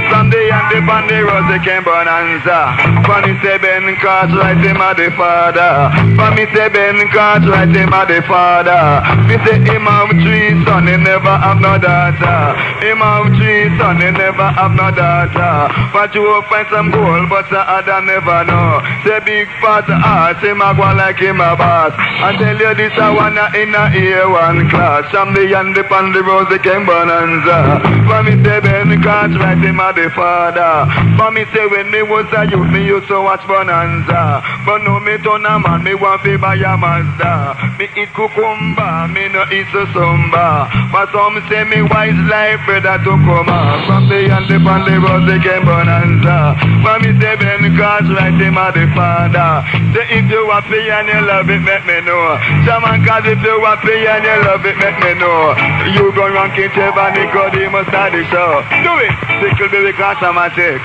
From the end upon the road they came bonanza. Funny say Ben Cart right him a the father. Funny say Ben Cart right him a the father. Me say him have 3 sons, he never have no daughter. Him have 3 sons, he never have no daughter. But you will find some gold, but the other never know. Say big fat ass, him a go like him a boss. I tell you this I wanna in a A1 class. From the end upon the road they came bonanza. For me say Ben can't right him a the father. For me say when me was a youth me used to watch bonanza. But now me turn a man, me want to buy a Mazda. Me eat cucumber, me no eat sumba. But some say me wise like brother to come up. From the end upon the road they came bonanza. For me say Ben can't right him a the father. Say if you happy and you love it, make me know. Shaman cause if you happy and you love it, make me know. You gon' rank it Trevor, Nicodemus at the show. Do it! Sickle baby automatic.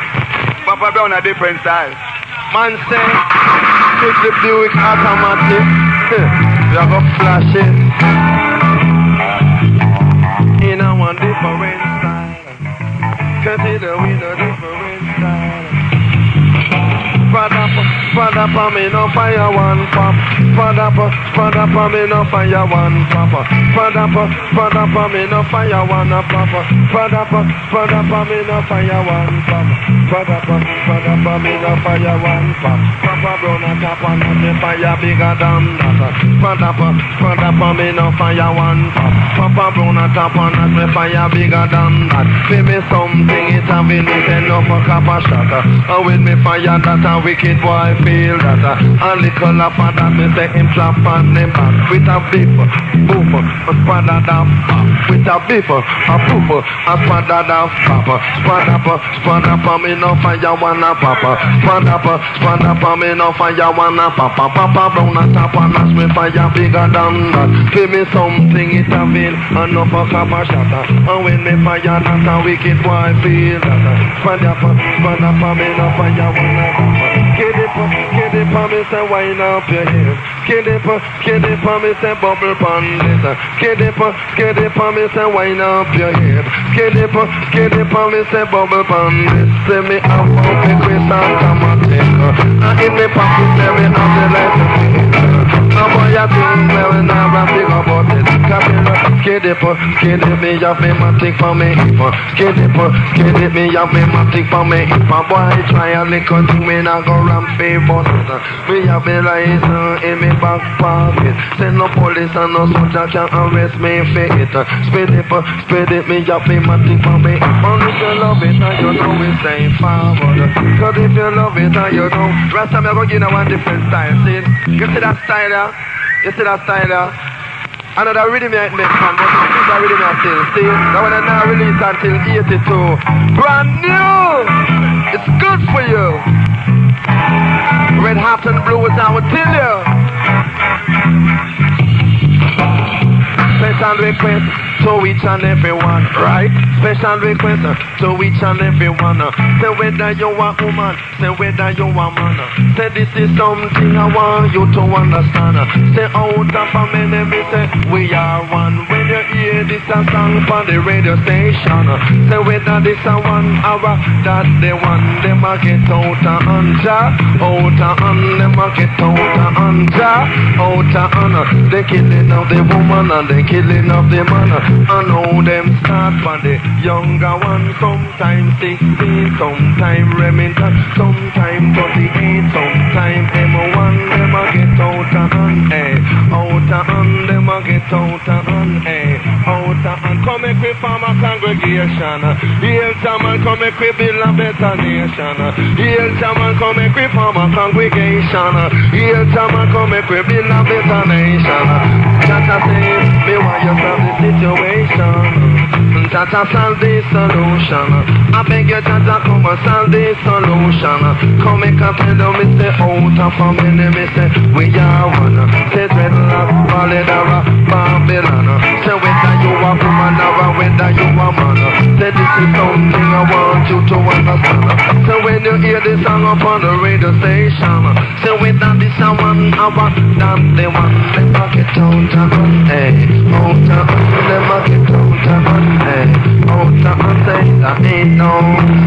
Papa Brown a different style. Man say, fix the Buick automatic. We have a flash it. In a one different style. Consider we no different style. Father for me no fire one pop. Father for me no fire one pop. Father for me no fire one pop. Father for me no fire one pop. Father for me no fire one pop. Papa Brown a tap on me fire bigger than that. Father for me no fire one pop. Papa Brown a tap on me fire bigger than that. Give me something it have been enough for copper shot. And with me fire that a wicked boy feel that a little up and that me say him slap on him back with a beef, boom, a spada da pop. With a beef, a poof, a spada da pop. Spada for me no fire one a papa. Spada for me no fire one a papa. Papa Brown a tap and that's me fire bigger than that. Give me something it a feel enough for copper shot. And when me fire that a wicked boy feel that spada for me no fire one a papa. Get it for me, say wind up your hips. Get it for me, say bubble pon this. Get it for me, say wind up your hips. Get it for me, say bubble pon this. Say me have out the Chris and Tomatic. And in me pocket, say me have the light. No boy a thing, well never think about it. Get it, me have me matic for me. Get it, me have me matic for me. Boy try a little thing, me not go ram favor. Me have me license in me back pocket. Send no police and no soldier can arrest me for it. Spit it, me have me matic for me. Only if you love it and you know it's stay forward. Cause if you love it and you know, rest time I'm gonna give you one different style. See, you see that style there? You see that style there? Another rhythm I make man, but this is a rhythm I still see. That one I now release until 82. Brand new! It's good for you. Red hot and blue is I will tell you. Special request to each and everyone, right? Special request to each and everyone. Say whether you a woman, say whether you a man. Say this is something I want you to understand. Say out of a minute, me say we are one. When you hear this a song from the radio station, say whether this a 1 hour, that the one them a get out of under, them a get out of under, the killing of the woman and the killing of the man. I know them start for the younger one. Sometimes 16, sometimes Remington, sometimes 38, sometimes M1. Them a get out of hand, them a get out of hand, Come make we form a congregation. Hail Jaman, come make we build a better nation. Hail Jaman, come make we form a congregation. Hail Jaman, come make we build a better nation. Tata say, me want you solve the situation. Tata solve the solution. I beg you, Tata, come and solve the solution. Come make a tell them, me say, out of a minute, me say, we are one. Say, dreadlock, Validara, Babylon. Say, whether you are woman or whether you are man. Say, this is something I want you to understand. So when you hear this song up on the radio station, say, whether this a 1 hour, that the one, they pocket out of hey, out of them a get out of hey, mountain say there ain't no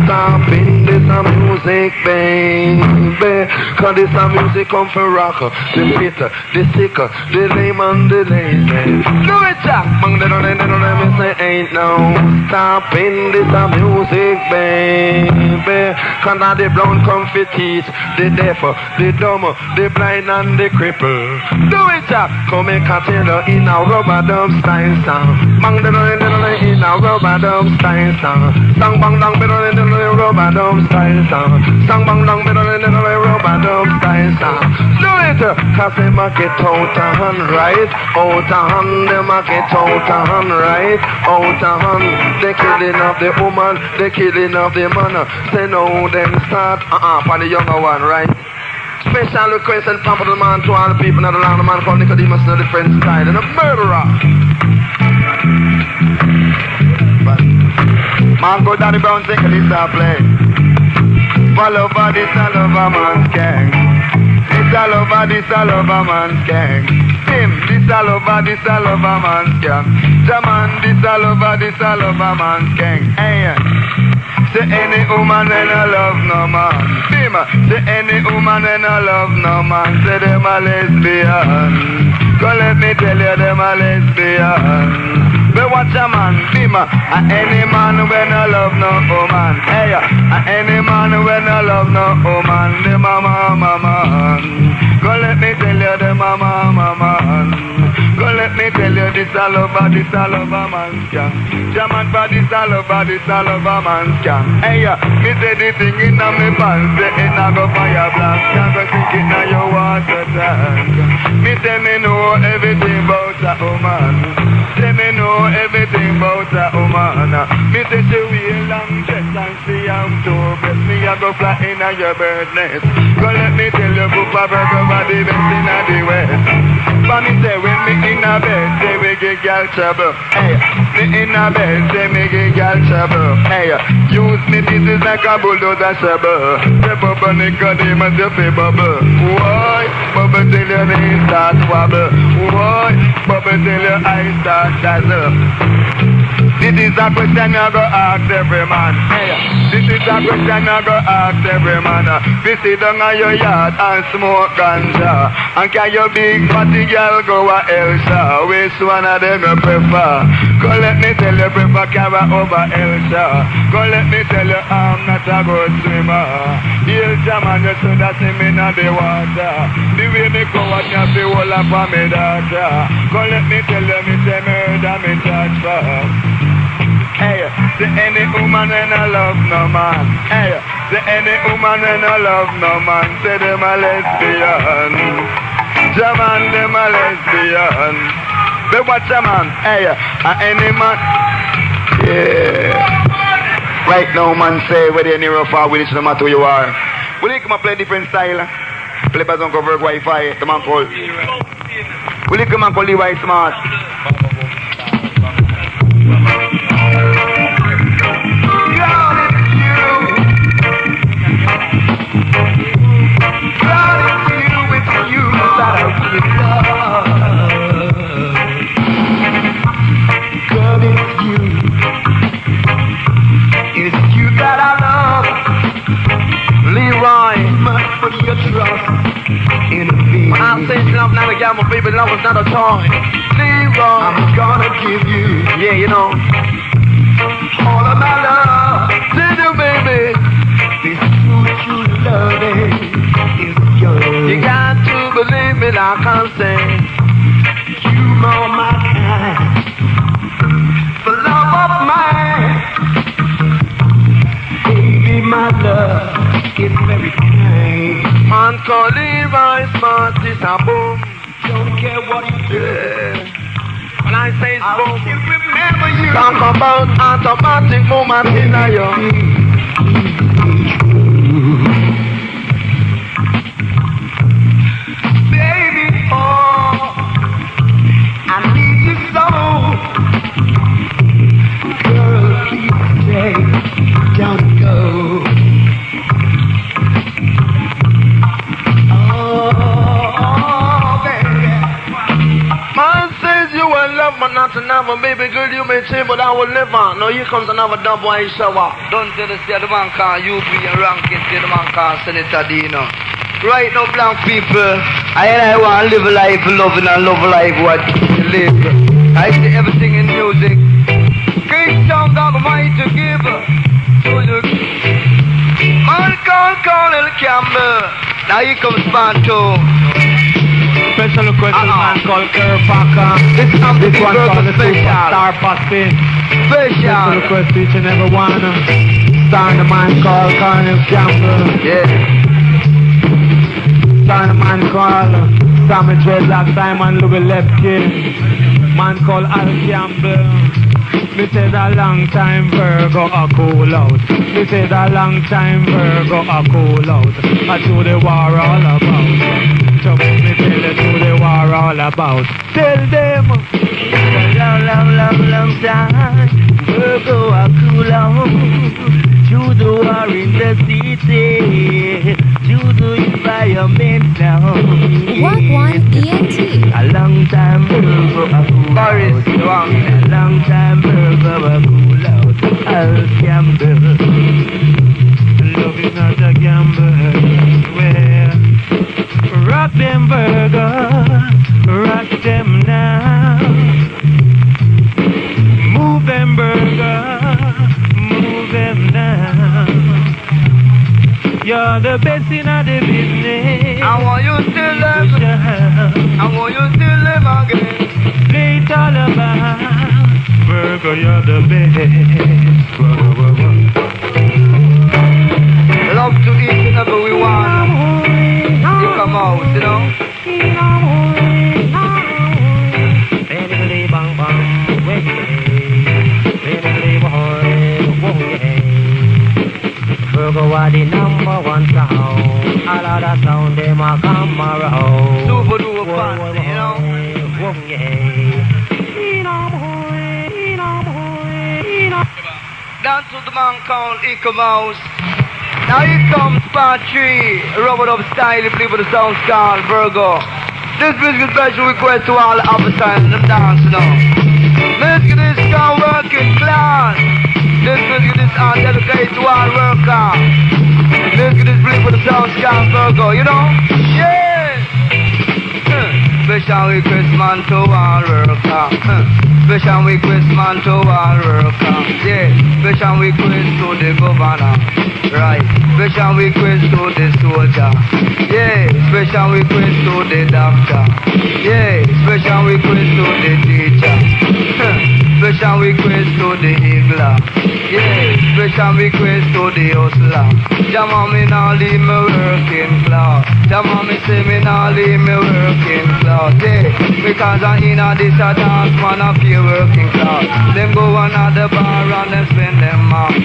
stopping this a music, baby. Cause this a music come for rock, the bitter, the sicker, the lame and the lazy. Do it, Jack! Bang, me say ain't no stopping this a music, baby. Cause now the brown come for teach, the deaf, the dumb, the blind and the cripple. Do it, Jack! Come and tell in a rubber dub style song. Bang, in a rubber dub style song. Song bang dang in a rubber dub style song. Song bang dang in a rubber dub style song. Do it! Cause them a get out of hand, right? Out of hand, them a get out of hand, right? Out of hand, the killing of the woman, the killing of the man. Say no, them start, for the younger one, right? Special request and pamper the man to all the people in the land, a man called Nicodemus in a different style, and a murderer. Man go Danny Brown think this a play. Follow over this all over man's gang. This all over man's gang. Him, this all over man's gang. Jaman, this all over man's gang. Hey, say any woman when I love no man. Him, say any woman when I love no man. Say them a lesbian. Go let me tell you them a lesbian. But watch a man, bima, any man when I love no woman. Hey, any man when I love no woman. The mama, man. Go let me tell you the mama, man. Go let me tell you this all over man's can. Jaman for this all over man's can. Hey, me say the thing in a me pants, say it a go fire blast. Can't go sink it in your water tank. Me say me know everything about a woman. Say me know everything about a woman. Me say she wear long dress and she am too breast. Me a go fly in a your bird nest. Go let me tell you, Papa Virgo for the best in the west. But me say when me in a bed, say we get girl trouble. Hey, me in a bed, say me get girl trouble. Hey, use me this is like a bulldozer trouble. Say Papa Nicodemus, you feel bubble. Why? Papa tell your name start wobble. Why? Papa tell your eyes start dazzle. This is a question I go ask every man. Hey, this is a question I go ask every man. We sit down on your yard and smoke ganja. And can your big fatty girl go a Elsa? Which one of them you prefer? Go let me tell you, prefer Cara over Elsa. Go let me tell you, I'm not a good swimmer. Elsa man, you should have seen me in the water. The way me go out, you feel all up on me daughter. Go let me tell you, me say murder, me charge for. Hey, say any woman when I love no man. Hey, say any woman when I love no man. Say them a lesbian. Jaman them a lesbian. But watch a man. Hey, any man. Yeah. Right now man say whether you're near or far with it, no matter who you are. Will you come and play different style? Play by Uncle Virgo Wi-Fi. The man called. Will you come and call Levi Smart? Love not a gamble, baby, love is not a toy. Leroy, I'm gonna give you, yeah, you know, all of my love to you, baby. This true loving is yours. You got to believe me like I say. You know my kind, the love of mine. Baby, my love is very kind. Man call Levi Smart is a boom. Don't care what you do. When I say it's boom, remember you. Talk about automatic movement in a young. Baby, oh, I need you so. Girl, please stay, don't go. not another baby girl you may say, but I will never. Now here comes another double I shower. Don't tell us the man called UB and Rankin, the man called Senator Dino. Right now, black people, I want to live a life loving and love life what you live. I see everything in music. Great sound God Almighty give to you. Man called Colonel Campbell. Now here comes part 2. Special request to a man called Kerr Packer. This one called the special. Superstar Paspin. Special request to each and every one. Starring a man called Colonel Campbell. Yeah. Starring a man called Sammy Dreadlock, Simon Louis Lepkin. Man called Al Campbell. Me said a long time Virgo a cool out. Me said a long time Virgo a cool out. I do the war all about. So me tell you to the war all about. Tell them. Long time Virgo a cool out. To the war in the city. To the environment now. Wagwan ENT. A long time Virgo a cool out. A long time Virgo a cool out. Al Campbell. Love is not a gamble. Well, rock them Virgo. Rock them now. Move them Virgo. Move them now. You're the best in the business. I want you to live. I want you to live again. Play it all about Virgo, you're the best. Love to each and every one. You come out, you know. Virgo are the number one sound. All of the sound they ma come around. Super duper fun, you know. Down to the man called Nicodemus. Now here comes part 3. Rubber up style, you play with the sound called Virgo. This music is special request to all the officers in the dance, you know. Let's get this called working class. This music is dedicated to all workers. Let's get this play with the sound called Virgo, you know. Yeah. Special request man to all workers. Special request man to all workers. Yeah. Special request to the governor. Right. Special request to the soldier. Yeah. Special request to the doctor. Yeah. Special request to the teacher. Special request to the higgler. Yeah. Special request to the hustler. Jama me nah leave me working class. Jama me say me nah leave me working class. Yeah. Because I inna this a dance man a few working class. Them go another bar and them spend them off.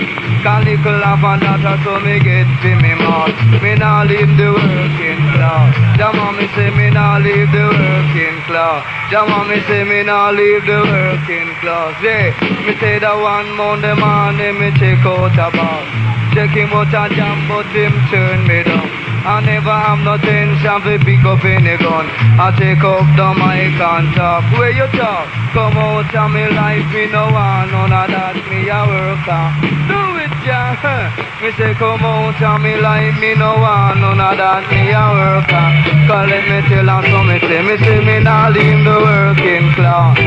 Can little laugh and that so me get for me mouth. Me nah leave the working class. Jama me say me nah leave the working class. Jama me say me nah leave the working class. Yeah. Me say that one Monday morning me check out a bar. Check him out a jam but him turn me down. I never have no tension to pick up any gun. I take up the mic and talk. Where you talk? Come out of me life, me no want none of that. Me a worker. Do it, yeah. Me say come out of me life, me no want none of that. Me a worker. Cause let me tell her so me say me nah leave the working class.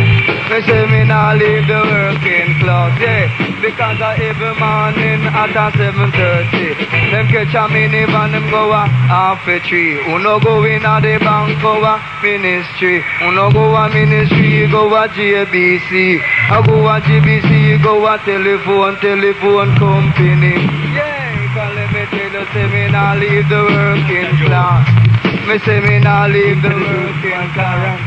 Me say me nah leave the working class, yeah. Because every morning at 7:30, them catch a minivan, them go a half a tree. Uno go in a the bank, go a ministry. Uno go a ministry, go a JBC. I go a GBC, go a telephone company. Yeah, cause let me tell you, say me nah leave the working class. Me say me nah leave the working class.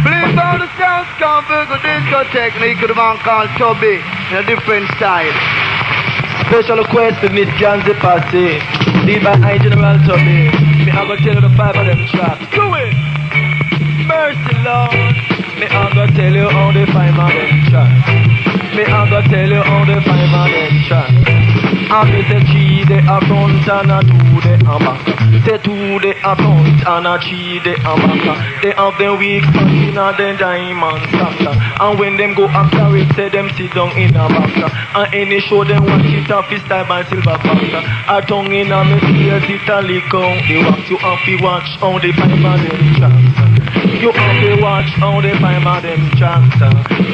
Play by the sounds called Virgo disco technique with a man called Tubby in a different style. Special request to Miss Ganzi Party. Lead by I General Tubby. Me I'm gonna tell you the 5 of them tracks. Do it! Mercy Lord. Me I'm gonna tell you how they 5 of them tracks. Me I go tell you how the 5 of them chant. And me say 3 they a front and a 2 they a back. Say 2 they a front and a 3 they a back. They have them weak spots in a them diamond socks. And when them go up carry, say them sit down in a box. And any show them watch it off his type and silver box. A tongue in a me ears it a lick out. They wax you have to watch how the 5 of them chants. You have to watch how the 5 of them chants.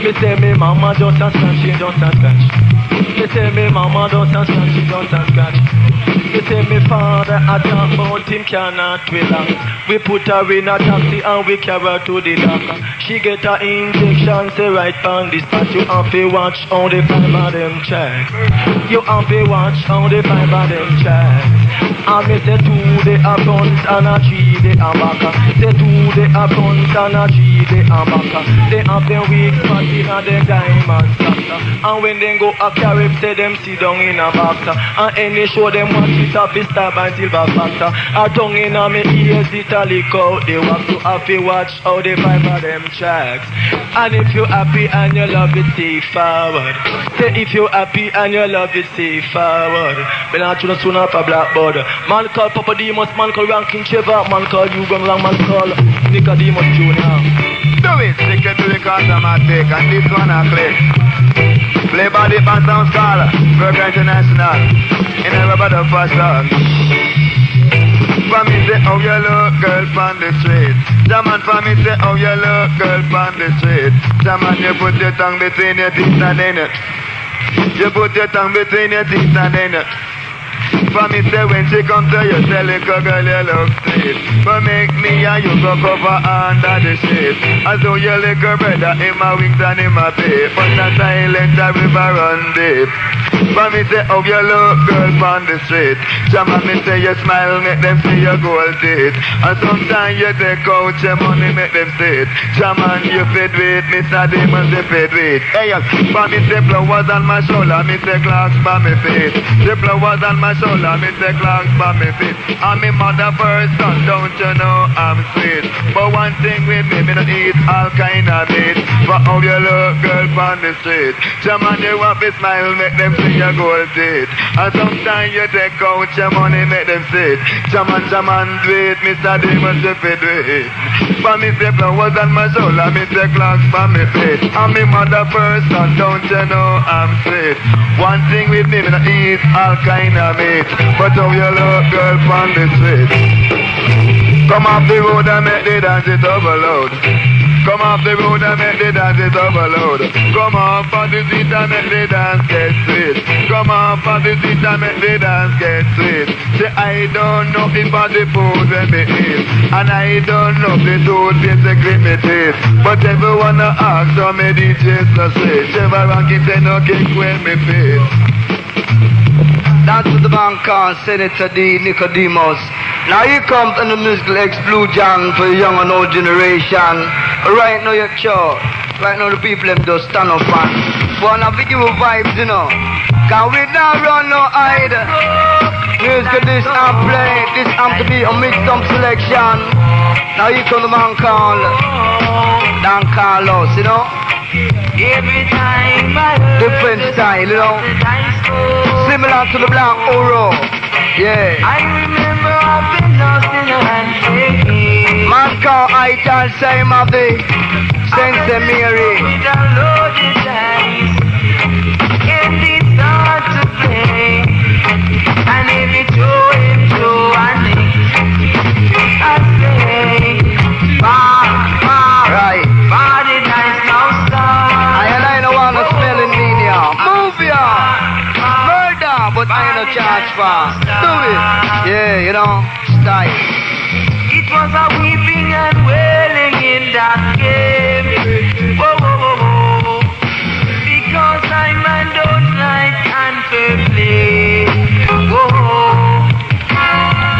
Me say me mama just a scratch, she just a scratch. Me say me mama just a scratch, she just a scratch. Me say me father a talk about him cannot relax. We put her in a taxi and we carry her to the doctor. She get her injection, say right on the spot. You have to watch how the 5 of them check. You have to watch how the 5 of them check. And me say 2 they a front and a 3 they a back. Say 2 they a front and a 3 they a back. They have them weak spots in a them diamond socks. And when they go a carry, say them sit down in a box. And any show them watch it up is stab and silver factor. A tongue in a me ears it a lick out. They want to have to watch how they 5 of them tracks. And if you happy and you love it, stay forward. Say if you happy and you love it, stay forward. Me not tryna soon up a blackboard. Man call Nicodemus, man call Ranking Trevor, man call you Gang Lang, man call Nicodemus Junior. Do it, stick it to the automatic, and this one a click. Play body band sound scholar, Virgo International, in a rubber the first song. For me say, oh you look girl on the street. Jaman for me say, oh you look girl on the street. Jaman you put your tongue between your teeth and in it. You put your tongue between your teeth and in it. For me say when she come to you, say little girl you look sweet. But make me and you go cover under the shade. As though you little brother in my wings and in my bed. But not silent a river run deep. For me say oh you look girl on the street. Jama me say you smile make them see your gold teeth. And sometimes you take out your money make them see it. Jama you fed with Mr. Demons they fed with. Hey for me say flowers on my shoulder, me say clocks by me feet. The flowers on my shoulder, me say clocks by me feet. I'm me mother first son, don't you know I'm sweet. But one thing with me don't eat all kind of meat. For how you look girl on the street. Jama you want to smile make them see your gold teeth. And sometimes you take out your money make them sit. Jaman do it, Mr. Demons if it do it. For me say flowers on my shoulder, me say clocks by me feet. I'm me mother first son, don't you know I'm sweet. One thing with me don't eat all kind of meat. But how you look girl on the street. Come off the road and make the dance it overload. Come off the road and make the dance it overload. Come off of the seat and make the dance get sweet. Come off of the seat and make the dance get sweet. Say I don't know if all the food when me eat. And I don't know if the toothpaste they grip me teeth. But everyone ask so me DJs no say. Trevor Rankin say no kick when me feet. That's what the man called Senator D. Nicodemus. Now here comes in the musical explosion for the young and old generation. Right now you're sure. Right now the people them just stand up and wanna give you vibes, you know. Cause we don't run no hide. Music this and play. This have to be a mixed-up selection. Now here comes the man called Dan Carlos, you know. Every time I different style, you know. Similar to the Black Oro. Yeah. I remember I've been lost in a handshake. Man called I tell same of the Saint Mary. With a loaded dice, and he start to play. And if you throw him through a nick, I say, right. Body dice now start. I don't want to smell in media. Move ya. Murder, but I ain't no charge for. Do it. Yeah, you know, style. It was a weeping and wailing in that game. Whoa, whoa, whoa, whoa. Because I man don't like unfair play. Whoa,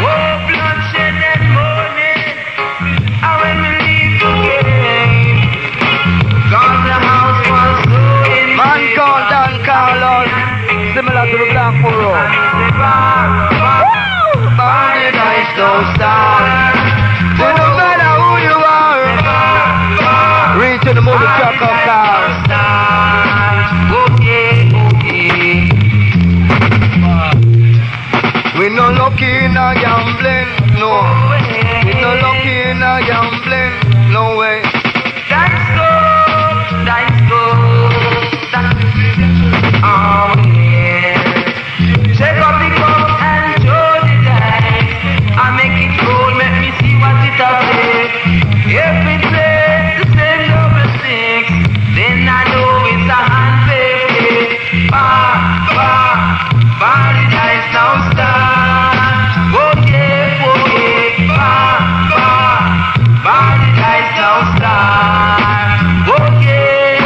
whoa, bloodshed and mourning. And when we leave the game, cause the house was so in. Man called Dan Carlos, similar to the Black Oro. Body dice don't start. So no matter who you are, reach in the motor truck of cars. a gambling, no way. That's go. Oh yeah. Take up the cup and show the dice. I make it roll, make me see what it does. If it plays the same number 6, then I know it's a hand baby. Bar the dice now start. Okay. Bar the dice now start. Okay.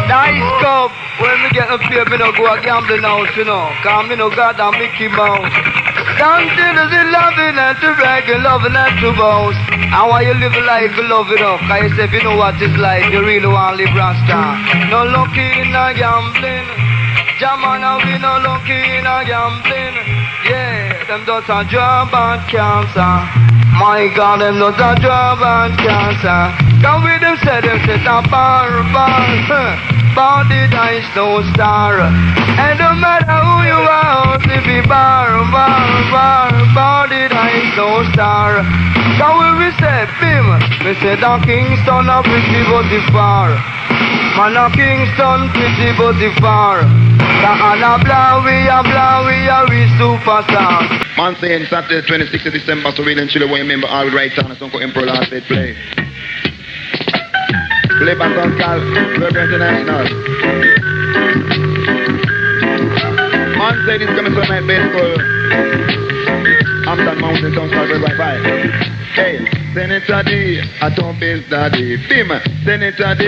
Dice cup. When me get a play, me no go a gambling house, you know. Cause me no got a Mickey Mouse. Dancing is in loving and to reggae, loving and to bounce. And why you live a life you love it up? Cause you say if you know what it's like, you really want to live Rasta. No lucky in a gambling. Jaman and we no lucky in a gambling. Yeah, them does a job and cancer. My God, them does a job and cancer. Come with them say a bar. Body dice no star. And no matter who you are, if you bar. Body dice no star. Come when we say bim, we say the Kingston a pretty but the far. Man a Kingston pretty but the far. The Anna we are superstar. Man saying Saturday 26th of December, so really and chilly when you remember all right on a song called Emperor Last Day play. Play back on Cal, Virgo International. Man saying it's coming to a night baseball. Hampton Mountain Sound Salvador by 5. Hey, Senator D, I don't base daddy. Bim, Senator D,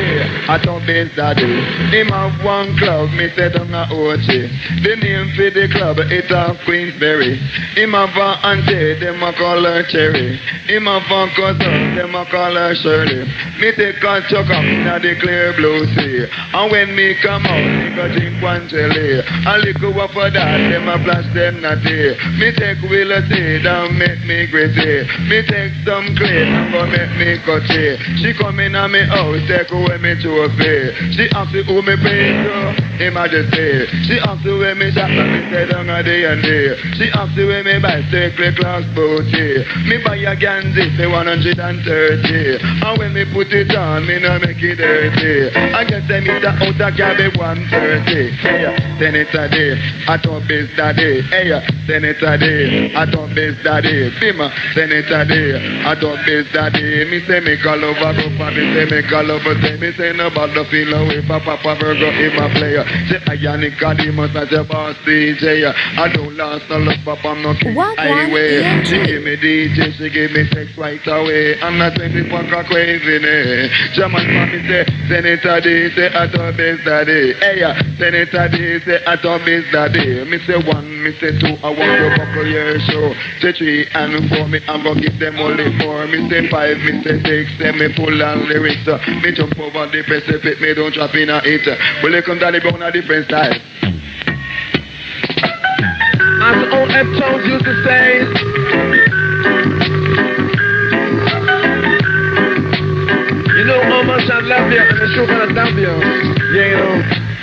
I don't base daddy. Him have one club, me say down a Ochi. The name for the club, it a Queensberry. Him have a auntie, them a call her Cherry. Him have a cousin, them a call her Shirley. Me take a chuck up in the clear blue sea. And when me come out, me go drink one jelly. A little what for that, them a flash them natty. Me take Willow tea, don't make me gritty. Me take some clay, and go make me cutty. She come in on me house, take away me trophy. She ask me who me pay to, Him Majesty. She ask me where me shop, and me say down a day and day. She ask me where me buy sacred class booty. Me buy a Ganzi, say 130. And when me put it on, me no make it dirty. I guess them it out a cabby 130. Hey, then it's a day, I don't biz daddy. Hey, then it's a day, I don't biz daddy. Bima, then it's a day, I don't biz daddy. Me say me call over group, and me say me call over say me say no about the feel away. Papa Virgo in my player. Say I am Nicodemus as your boss DJ. I don't last no love, Papa no king highway. She give me DJ, she give me sex right away. I'm not 24 crazy. German mommy say, Senator D, say I don't biz daddy. Hey, Senator D, say I don't biz daddy. Me say 1, me say 2, I want to buckle your show. Say 3 and 4, me I'm gonna give them only 4. Me say 5, me say 6, say me full and lyrics. Me jump over the Pacific, me don't drop in a hit. Well, they come down the brown a different style. As the old F-Tones used to say, you know how much I love you, and the show gonna dump you. Yeah,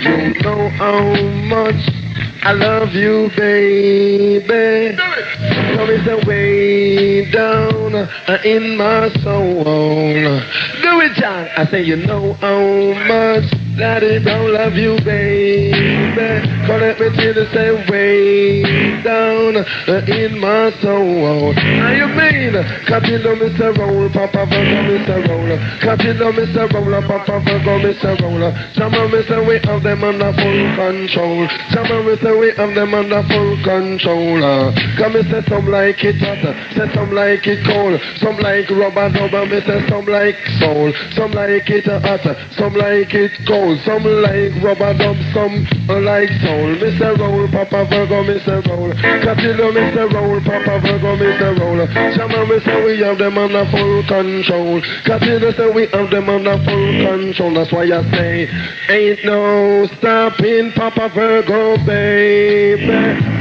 you know how much I love you, baby. Come is way down in my soul. Do it, John. I say you know how much Daddy don't love you, baby. Call it me till the same way down in my soul. How you mean? Copy no Mr. Roll, Papa Virgo, Mr. Roller. Copy no Mr. Roller, Papa Virgo, Mr. Roller. Some of me say we have them under full control. Some of me say we have them under full control. Come me say some like it hot, say some like it cold. Some like rubber dubber, me say some like soul. Some like it hot, some like it cold. Some like rubber dub, some like soul. Mr. Roll, Papa Virgo, Mr. Roll. Capillo, Mr. Roll, Papa Virgo, Mr. Roll. Shama, we say we have them under full control. Capillo say we have them under full control. That's why I say, ain't no stopping Papa Virgo, baby.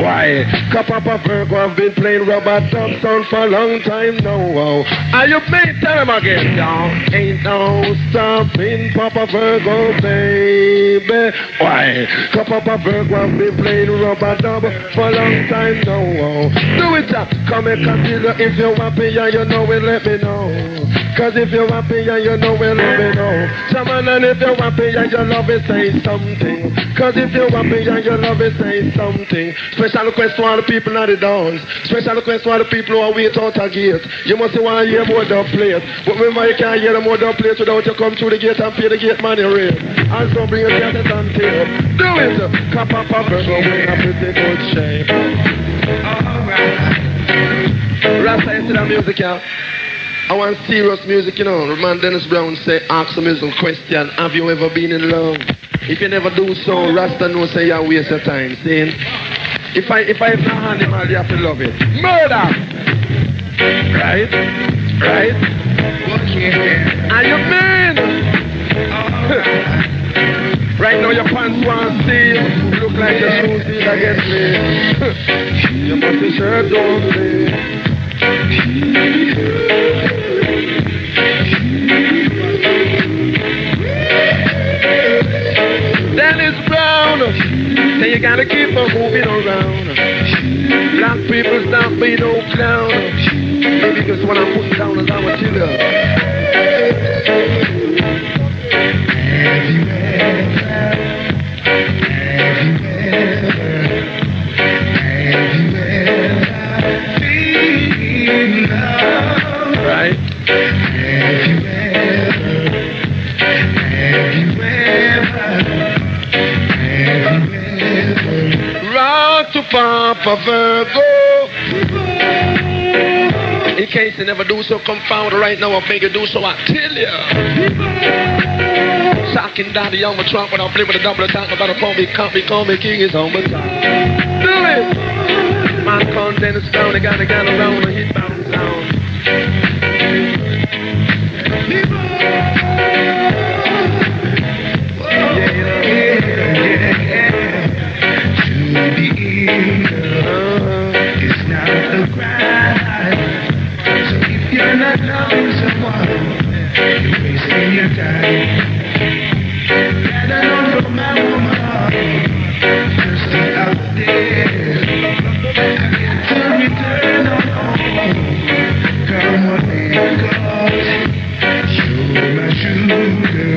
Why? Cause Papa Virgo have been playing rubber dub sound for a long time now. Are you playing? Tell him again, y'all. Ain't no stopping Papa Virgo, baby. baby. Why? Papa Virgo have been playing rubber dub for a long time now. Do it up, come and consider if you're happy and you know it, let me know. Cause if you're happy and you know it, let me know. Someone and if you're happy and you love it, say something. Cause if you're happy and you love it, say something. Special request to all the people at the dance. Special request to all the people who are waiting out a gate. You must want to hear more dub players. But remember you can't hear the more dub players without you come through the gate and pay the gate money rate. Also bring your cassette and tape. Do it! Come up up and go in a pretty good shape. Alright. Rasta into the music, yeah. I want serious music, you know. Man Dennis Brown say, ask a musical question. Have you ever been in love? If you never do so, Rasta no say you waste your time. See? If I have no animal, you have to love it. Murder! Right? Right? Okay. And you mean? Right now your pants want to see. You look like your shoes is against me. You must be sure don't play. Dennis Brown, then you gotta keep on moving around. Black people stop being no clown. Maybe because what I'm putting down is our chiller. Right? Rock to Papa Virgo. In case you never do so, come found right now. I make you do so. I tell ya. Shocking daddy on my trunk when I play with a double attack. About a call me king is on my side. Do it. My content is down. They got around the hit bound sound. It's not the grind. So if you're not loving someone, you're wasting your time. Gotta know from my woman, thirsty out there. I got to return on home. Come on, niggas, you're my sugar.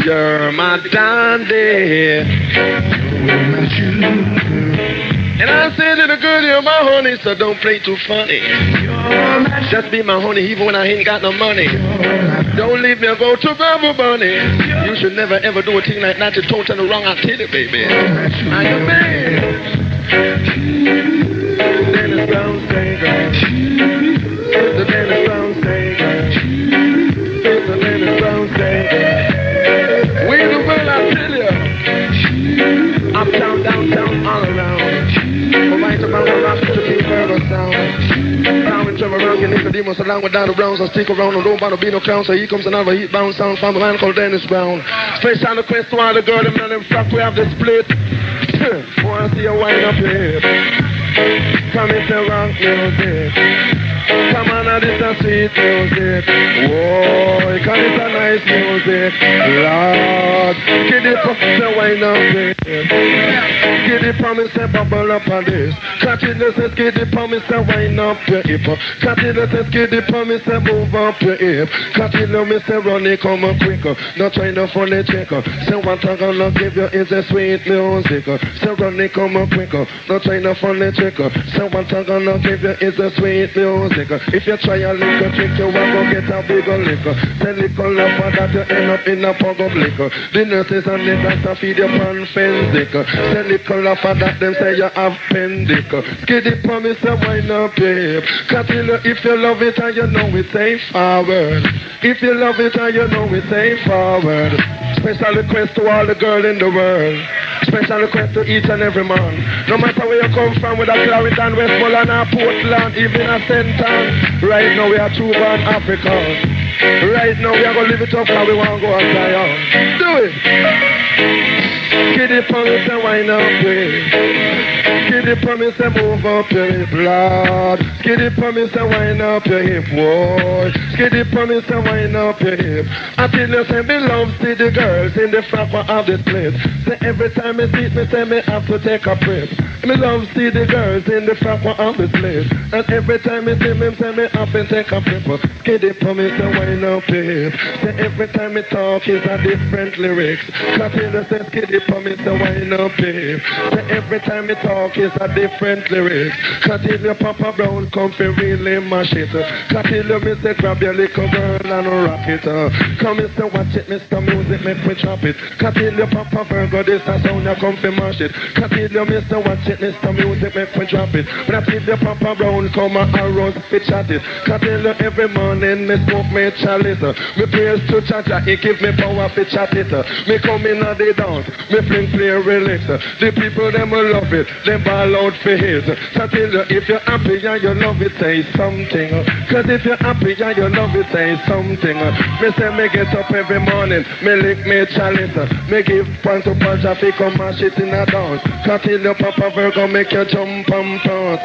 You're my dandy. You're my sugar. And I said to the girl, you're my honey, so don't play too funny. Just be my honey even when I ain't got no money. Don't leave me or go to Bravo Bunny. You should never ever do a thing like that. You don't turn the wrong, I'll tell you, baby. I'm your man. Dennis Brown say, girl. It's the Dennis Brown say, girl. It's the Dennis Brown say, girl. We the world, I tell you. Uptown, downtown, all around. From right about the rock to the Virgo sound. Now with Trevor, Nicodemus, along with Donna Brown, so stick around and don't bother be no clown. So here comes another heat bound sound from a man called Dennis Brown. Special request to all the girls, them and them flock, we have the split. Wanna see you wind up your head. Come into rock music. Come on, this a sweet music. Whoa, come it's a nice music. Lord, get it from the wind up here. Get it from me, say bubble up on this. Catch it, says get it from me, say wind up your hip. Catch it, says get it from me, say move up your hip. Catch it, me say run it, come on quicker. Not trying to funny checker. Say what I'm gonna give you is a sweet music. Say run it, come on quicker. Not trying to funny checker. Say what I'm gonna give you is a sweet music. If you try a little trick, you want to get a bigger liquor. Say little love for that you end up in a pug of liquor. The nurses and the doctor feed you pan fendic. Say little love for that them say you have pendic. Skiddy promise and wind up, babe. Cause if you love it and you know it, say forward. If you love it and you know it, say forward. Special request to all the girls in the world. Special request to each and every man. No matter where you come from, whether Clarendon, Westmoreland or Portland, even a Centon. Right now we are true born Africans. Right now we are going to live it up and we want to go and Zion. Do it! Skiddy promise and wine up way. Skiddy promise and move up your hip, Lord. Skiddy promise and wine up your hip, boy. Skiddy promise and wine up your hip. I tell you, say me love see the girls in the front of this place. Say every time I see it, me say me have to take a breath. Me love see the girls in the front of this place. And every time I see me, say me have to take a breath. Skiddy promise and wine up your hip. Say every time I talk is a different lyrics. Continue say skiddy promise and wine up your hip. Say every time I talk is a different lyrics. Continue Papa Brown come for really mash it. Continue me say grab your little girl and rock it. Come and say watch it, Mr. Music, make me chop it. Continue Papa Virgo, this a sound you come for mash it. Continue me say watch it, Mr. Music, make me drop it. But I see the Papa Brown come and arrows fi chat it. Continue every morning me smoke me chalice. Me praise to Chacha, he give me power fi chat it. Me come in and they dance, me fling play relax. The people them will love it, them ball out for his. Continue if you're happy and you love it, say something. Cause if you're happy and you love it, say something. Me say me get up every morning, me lick me chalice. Me give point to punch, I fi come and shit in a dance. Continue Papa Virgo make you jump and prance.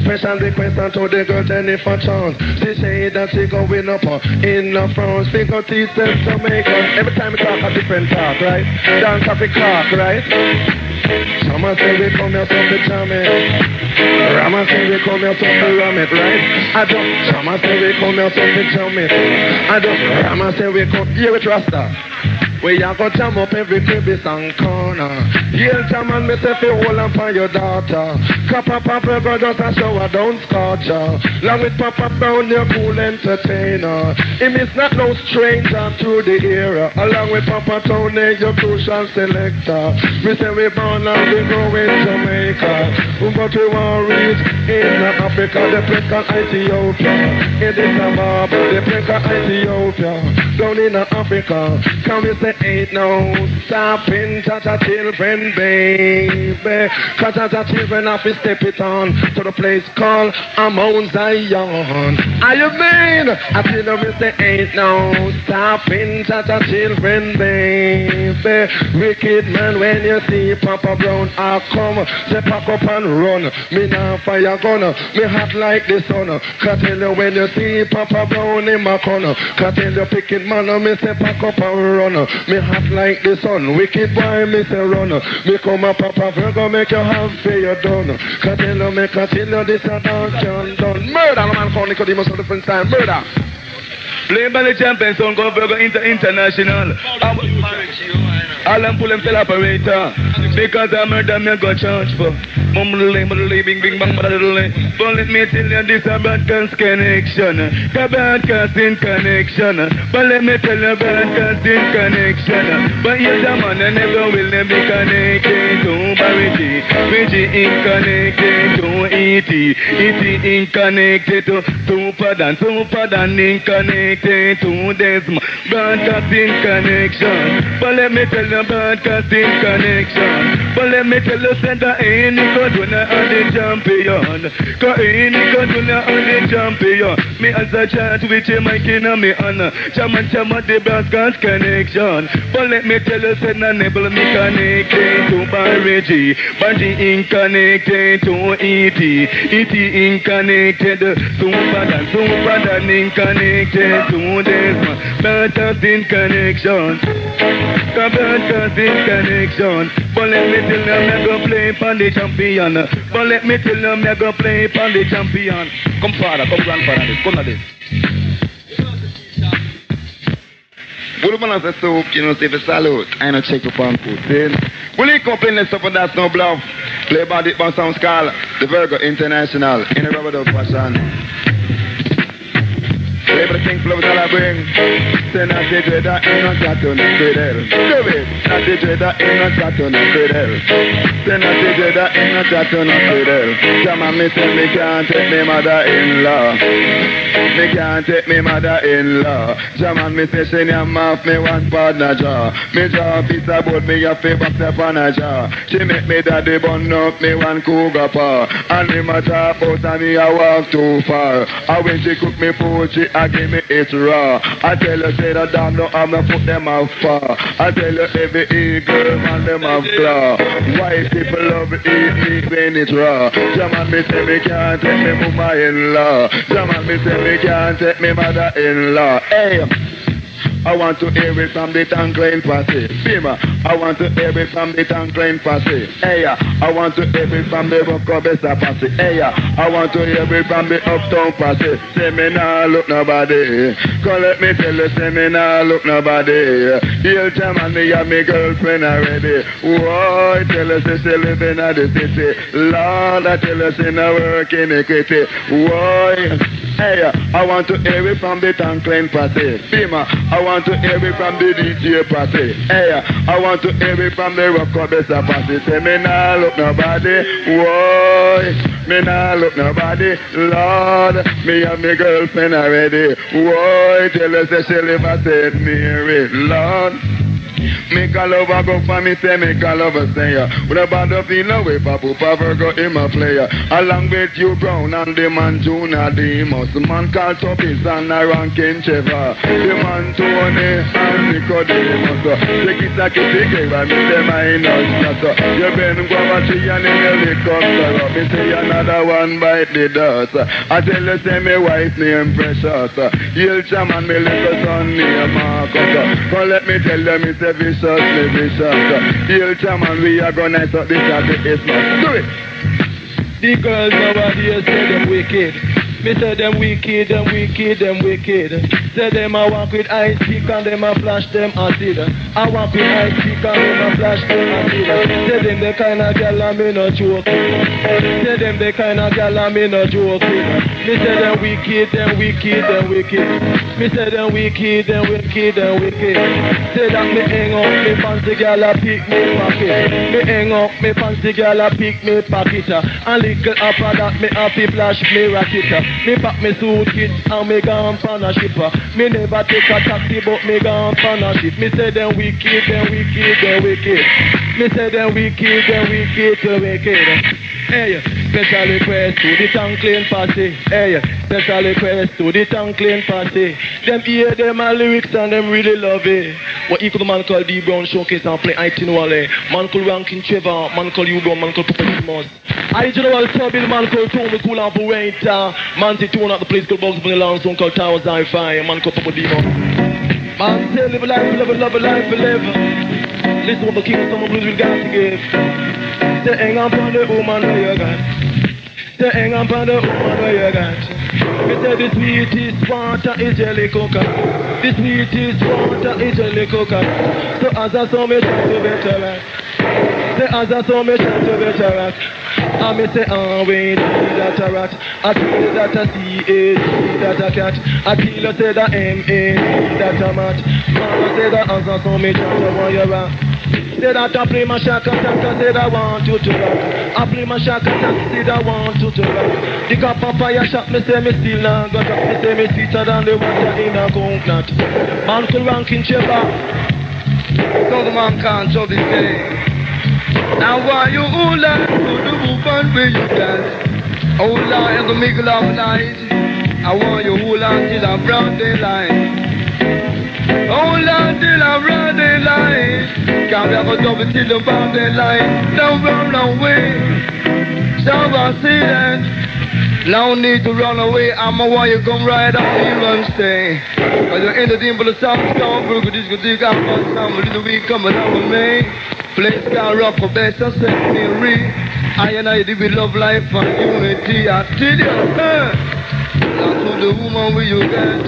Pressure the question to the girl Jennifer Chance. She say that she going up in France. She go teach them Jamaica. Every time we talk a different talk, right? Dance off the clock, right? Some say we come here from the jamming. Rama say we come here from the ram it, right? I don't. Some say we come here from the jamming. I don't. Rama say we come here with Rasta. We a go jam up every crevice and corner. Yell jam and me say fi hold on for your daughter. Cause Papa Virgo just a shower down scorcher. Long with Papa Brown, your cool entertainer. Him is not no stranger through the era. Along with Papa Tony, your crucial selector. We say we born and we grow in Jamaica. But we want reach in Africa. They play called Ethiopia. In this Zimbabwe, they play called Ethiopia. Down in Africa, come we say ain't no stopping, cha-cha children, baby. Cause cha-cha children have to step it on to the place called Mount Zion. Are you mean? I tell them we say ain't no stopping, cha-cha children, baby. Wicked man, when you see Papa Brown, I come, say pack up and run. Me now fire gunner, me hot like the sun. Cause tell you when you see Papa Brown in my corner. Cause tell you picking man, me say pack up and run. Me hot like the sun, wicked boy, me say run. Me come up, Papa Virgo, make you have for your done. Continue, make a tell you this a dance can done. Murder, no man called Nicodemus on the different time. Murder. Playing by the champion, son, go Virgo International. All them pull them tell operator. Because I murder me go charge for. Mumbling, bing, bing, bang, but let me tell you this a broadcast connection. The broadcasting connection. But let me tell you broadcasting connection. But yes, a man I never will be connected to Barity. Reggae ain't connected to E.T. E.T. ain't connected to Padan ain't connected to Desmond. Broadcasting connection. But let me tell you broadcasting connection. But let me tell you that ain't Nico Junior on the champion. Cause ain't Nico Junior on the champion. Me as a chant with Jamaican on me honor. Chama the broadcast connection. But let me tell you that I never me connected to Barigi. Barigi ain't connected to E.T. E.T. ain't connected to Padan ain't connected to Desmond. Broadcasting connection. Broadcasting connection. But let me tell you, I'm gonna play for the champion. But let me tell you, I'm gonna play for the champion. Come father, come grandfather, come to this. Good man as a soap, you know, say the salute. I know check up on food. Will you come in the stuff and that's no bluff? Play by the sound called the Virgo International in a rubber dub fashion. Play for the King Flow that I bring. Say not the dreader in a Saturn Cradle. Do it. Not the dreader in a Saturn Cradle. Say not the dreader in a Saturn Cradle. Come on, me say me can't take me mother-in-law. Me can't take me mother-in-law. Jaman me say she name off me one partner jaw. Me jaw a piece of board, me a fi box up on a jaw. She make me daddy bun up me one cougar paw. And me ma talk out and me a walk too far. And when she cook me food, she a give me it raw. raw. I tell you, say the dog don't have no put them out far. I tell you, every eagle man them have claw. White people love eat meat when it's raw. Jaman me say me can't take me mama-in-law. Jaman me say me can't take me mother-in-law. Hey, I want to hear it from the Tanklane Posse. Bima, I want to hear it from the Tanklane Posse. Hey, I want to hear it from the Bokobesa Posse. Hey, I want to hear it from the Uptown Posse. Say me nah look nobody. Come let me tell you, say me nah look nobody. He'll tell me and me girlfriend already. Whoa, tell us she living at the city. Lord, I tell us she no work in the kitty. Whoa. Hey, I want to hear it from the Tanklane Posse. Bima, I want to hear it from the DJ Posse. Hey, I want to hear it from the Rockabessa Posse. Say me nah look nobody. Whoa, me nah look nobody. Lord, me and me girlfriend already. Whoa, tell us she live at St. Mary. Lord, make a lover go for me, say make a lover say with a band of feel away, Papa Virgo in my player. Along with you Brown and the man Nicodemus. The man called Tubby and a ranking Trevor. The man Tony and Nicodemus. The kiss a kitty by me say my nuts. You been go over tree and in helicopter. Me say another one bite the dust. I tell you say me wife name Precious. You'll chairman me little son name Marcus. Come let me tell you me say vicious, me vicious. You'll chairman we are gonna start this at the Christmas. Do it! The girls nowadays say them wicked. Me say them wicked, them wicked, them wicked. Say them I walk with ice pick and them I flash them acid. I walk with ice pick and them I flash them acid. Say them the kind of girl and me no joke. Say them the kind of girl and me no joke. Me say them wicked, them wicked, them wicked. Me say them wicked, them wicked, them wicked. Say that me hang up me fancy girl a pick me pocket. Me hang up me fancy girl a pick me pocket. And little after that me happy flash me rocket. Me pack me suitcase and me gone on a ship. Me never take a taxi but me gone on a ship. Me say them wicked, them wicked, them wicked. Me say them wicked, them wicked, them wicked. Hey, special request to the Tanklane Posse. Hey, special request to the Tanklane Posse. Them hear them my lyrics and them really love it. What equal man called D Brown showcase and play itinerary. Man called Ranking Trevor, man called you Brown, man called Purposefully. I general Tubby, man called Tommy Cool and Puerta. Man say tune out the place called Bugs Bunny Long song called Towers I Fire. Man called Purposefully. Man say live a life, live a love a life, live. Listen what the king of summer blues will got to give. Say hang on for the woman where you got. Say hang on for the woman where you got. Me say the sweetest water is jelly coca. The sweetest water is jelly coca. So as I saw me try to better right. Say as I saw me try to better right. I me say wait, that a rat. I tell you that a C-A, that a cat. I tell you say that M-A, that a mat. Mama say that as I saw me try to want you rap. Say that I play my shaka taka, say that I want you to rock. I play my shaka taka, say that I want you to rock. The cup of fire shot, me say me still not got up. Me say me sweeter than the water in a coconut. Man could ranking Trevor. So the man can't show this day. Now why you hold on to the woman where you dance? Hold on in the middle of night. I want you hold on till a broad daylight. Hold on till a broad daylight. Can't be a double till the broad daylight. Don't run away. So I see that. No need to run away. I'm a why you come right out here and stay. Cause you're in the dimple of sound, stone, Virgo, disco, dig out for some little week coming out with me. Place can rock for best and set me free. I and I did with love, life and unity. I tell you, now to the woman where you get.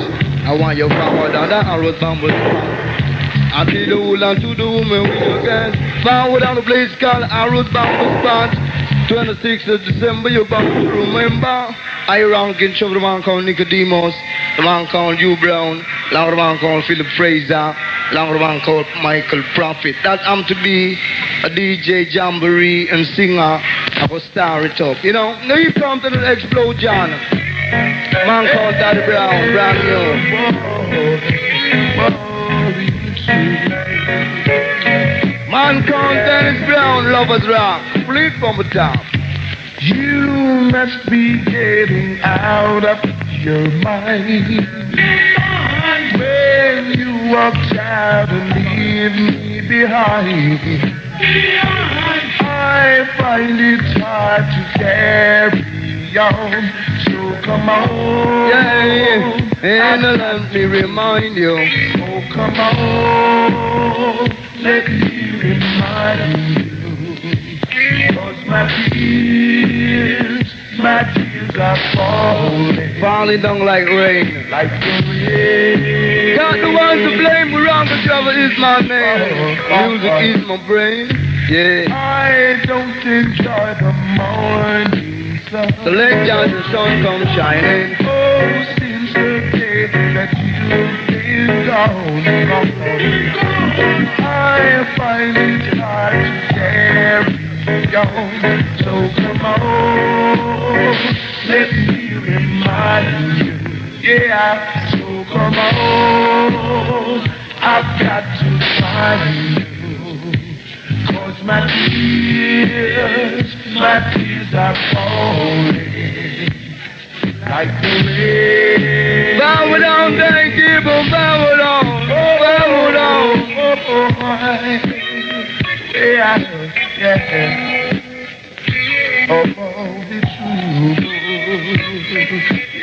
I want your forward and that arrow bamboo. I tell you, and to the woman where you get. Forward on the place called arrow bamboo spot. 26th of December, you're bound to remember. I ranking Trevor, the man called Nicodemus, the man called you Brown, the man called Philip Fraser, the man called Michael Prophet. That I'm to be a DJ, jamboree, and singer. I will star it up. You know, now you come to the explosion. Man called Daddy Brown, brand new. Man called Dennis Brown, Lovers Rock. Fleet from the top. You must be getting out of your mind. When you walk out and leave me behind, I find it hard to carry on. So come on, and let me remind you. Oh, come on, let me remind you. 'Cause my tears are falling down like rain. Like the rain. Got the ones to blame, we're wrong, but Trevor is my name. Music is my brain, yeah. I don't enjoy the morning sun. So let down the sun come shining. Oh, since the day that you've been gone, I find it hard to carry on. So come on, let me remind you. Yeah, so come on, I've got to find you. 'Cause my tears are falling like the rain. Bow down, thank you, bow down, bow down. Yeah, yeah. Oh, it's true.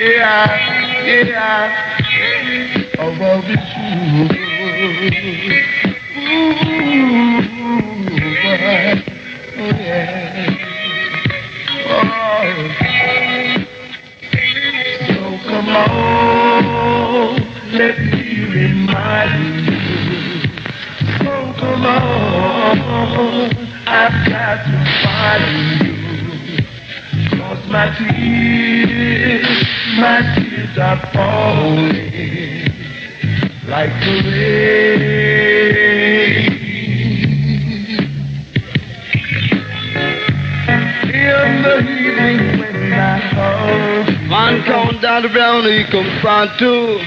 Yeah, yeah. Oh, it's true. Ooh, oh, yeah. Oh. So come on, let me remind you. So come on, I've got to find you. 'Cause my tears are falling like the rain. In the evening when I heard Man count down the brown, he comes front too.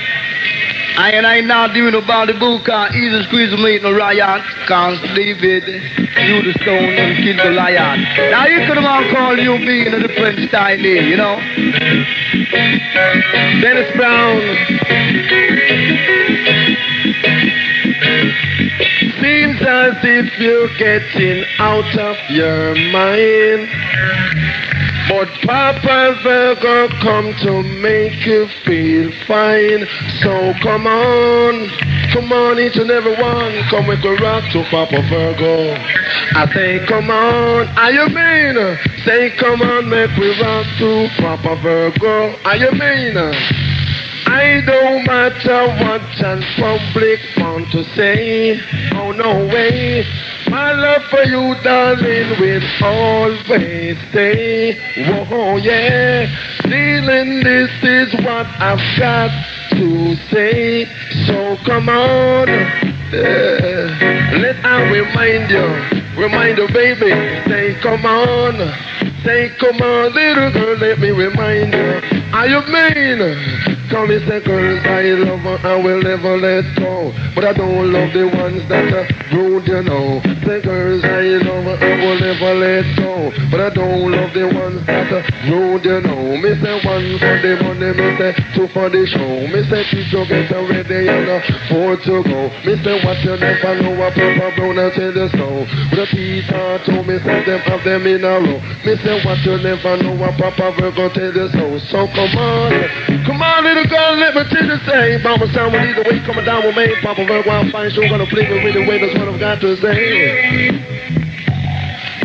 I not doing about the book, easy squeeze me no riot, can't sleep it. You the stone and kill Goliath. Now you could have call you me in a different style, you know. Dennis Brown. Seems as if you're getting out of your mind. But Papa Virgo come to make you feel fine. So come on each and every one, come we go rock to Papa Virgo. I say come on, are you mean? Say come on, make we rock to Papa Virgo. Are you mean? I don't matter what and public want to say. Oh no way. My love for you, darling, will always stay. Whoa, yeah. Feeling this is what I've got to say. So come on, let I remind you, baby. Say come on, little girl, let me remind you. Are you mean? Come and say, girls, I love her, I will never let go. But I don't love the ones that are rude, you know. Say, girls, I love her, I will never let go. But I don't love the ones that are rude, you know. Me say one for the money, me say two for the show. Me say three to get ready and four to go. Me say what you never know, a proper brown and tell you so. But the Peter told me, say them have them in a row. Me say what you never know, a proper Virgo tell you so. So come on, little girl, let me tell you say. Mama sound will either way coming down with me. Papa Virgo, I'm fine, sure gonna play me with the way, that's what I've got to say.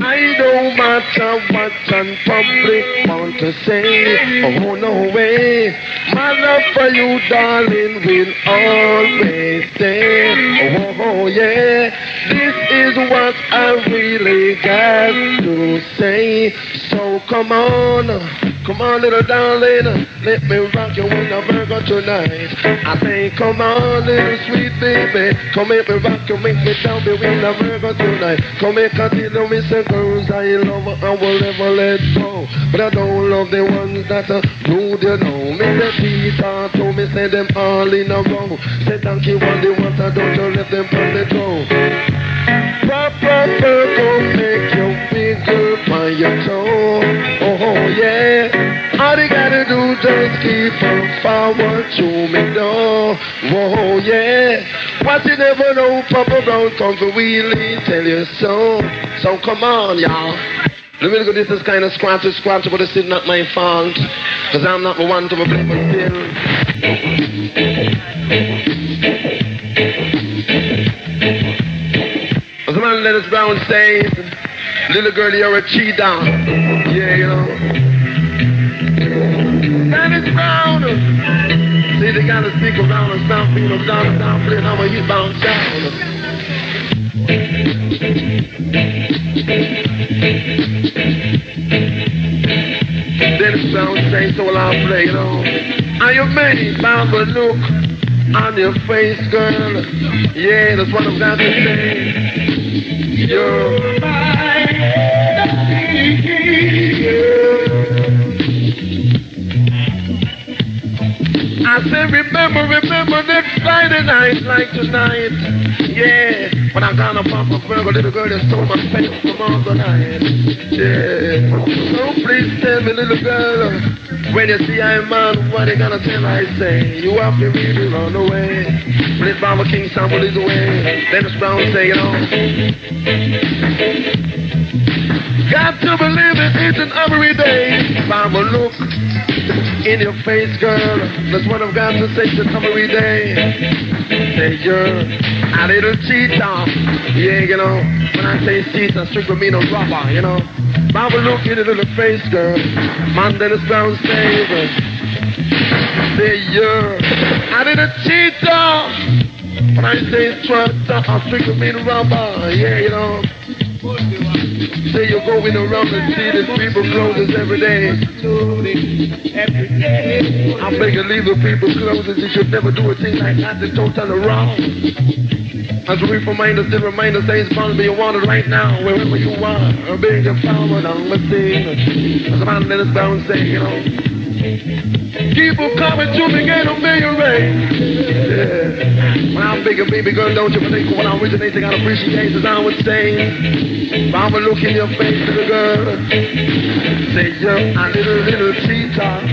I don't matter what and public want to say. Oh no way. My love for you, darling, will always stay. Oh yeah. This is what I really got to say. So come on, little darling, let me rock you in a Virgo tonight. I say, come on, little sweet baby, come make me rock you, make me down, be in a Virgo tonight. Come make a deal with some girls I love her, I will never let go. But I don't love the ones that are rude, you know. Me say Peter told me, say them all in a row. Say thank you on the water, don't you let them on the toe. Papa Virgo make you wiggle by your toe. Oh yeah. All they gotta do just keep on forward to me, though. Whoa, yeah. What you never know, Papa Brown come for wheelie, tell you so. So come on, y'all. The music this is kind of scratchy, but it's still not my fault. Cause I'm not the one to be blamed, but still. As a man Dennis Brown says, little girl, you're a cheetah. Yeah, you know. Dennis Brown. See, they gotta stick around and stop being them down, playing on my hit bounce down. Dennis Brown says, so I'll play, you know. Are you many bound to look on your face, girl? Yeah, that's what I'm got to say. You're my I said, remember next Friday night like tonight. Yeah, when I'm gonna pop a Virgo, little girl that stole my face from all the night. Yeah, so please tell me, little girl, when you see I'm man, what you gonna tell I say? You have to really run away. Please, Baba King sample is away. Dennis Brown say, you know. Got to believe it each and every day. Baba, look in your face, girl. That's what I've got to say each and every day. Say you're a little cheetah. Yeah, you know. When I say cheetah, strictly mean a robber, you know. Baba, look in your little face, girl. Man, Dennis Brown says, say you're a little cheetah. When I say tractor, I strictly mean a robber. Yeah, you know. Say you're going around and see these people clothes every day. I beg you, leave the people clothes. You should never do a thing like that. It's totally wrong. As we reminder, still reminder, say it's bound to be a water right now, wherever you are. A big power down the scene. As a man that is bound, say, you know. Keep on coming to me, get on me, you're right. Yeah. When I'm big, baby girl, don't you think when I originate, I gotta appreciate, as I would say. If I'm a look in your face, little girl, say you're a little cheetah.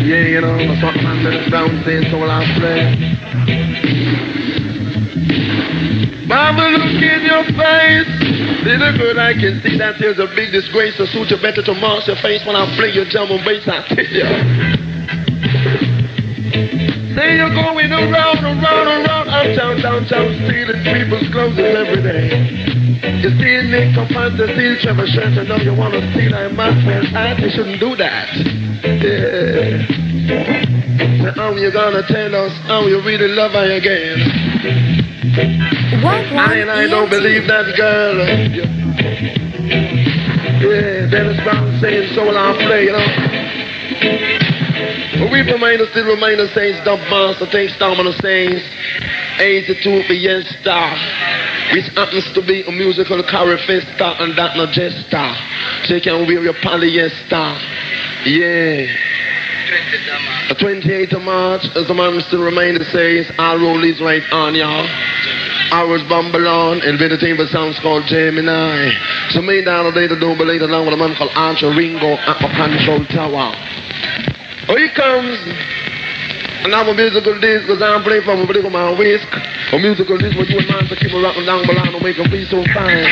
Yeah, you know, that's what my little brown says, so I'll play. Mama, look in your face. Little girl, I can see that there's a big disgrace. So suit you better to mask your face when I play your drum and bass, I tell you. Say you're going around, uptown, downtown, stealing people's clothes every day. You see Nico Junior, see Trevor, I know you want to steal that man's hat. You shouldn't do that. Yeah. Now, how you gonna tell us how you really love her again? I don't believe that girl. Yeah, Dennis Brown saying so I'll play, you know. But we still remind us saints, the master takes down on the saints. 82 Fiesta, which happens to be a musical carifesta and that not jester. So you can wear your polyester. Yeah. The 28th of March, as the man still reminder says, our roll is right on, y'all. Ours bumble on, and with the team of sounds called Gemini. So me down a day to do believe along with a man called Archer Ringo at the control tower. Oh, he comes. And I'm a musical disc, because I'm playing from a particular man whisk. A musical disc where you and man to keep a rocking down below and make them feel so fine.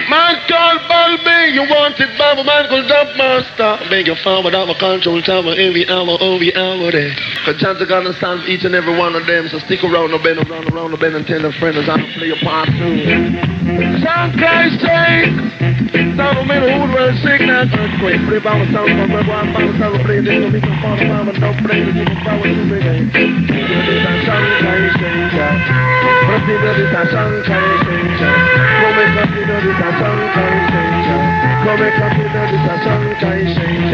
Man called Balby, you want it, Baba, man called Dub Master. Beg your father, have a control tower every hour there. Cause chance are gonna stand for each and every one of them. So stick around the bend, around the bend, and tell a friend as I play a part too. Sound guys take. Sound of me, the hood world sick, not earthquake. Flip out the sound from my one, pound sound of play. They don't make a fall of mama, don't play. They give a power to me, baby. This a sound guys change. But people, this a sound guys change. Come make up, you know, this a sound guys change. Come make up, you know, this a sound guys change.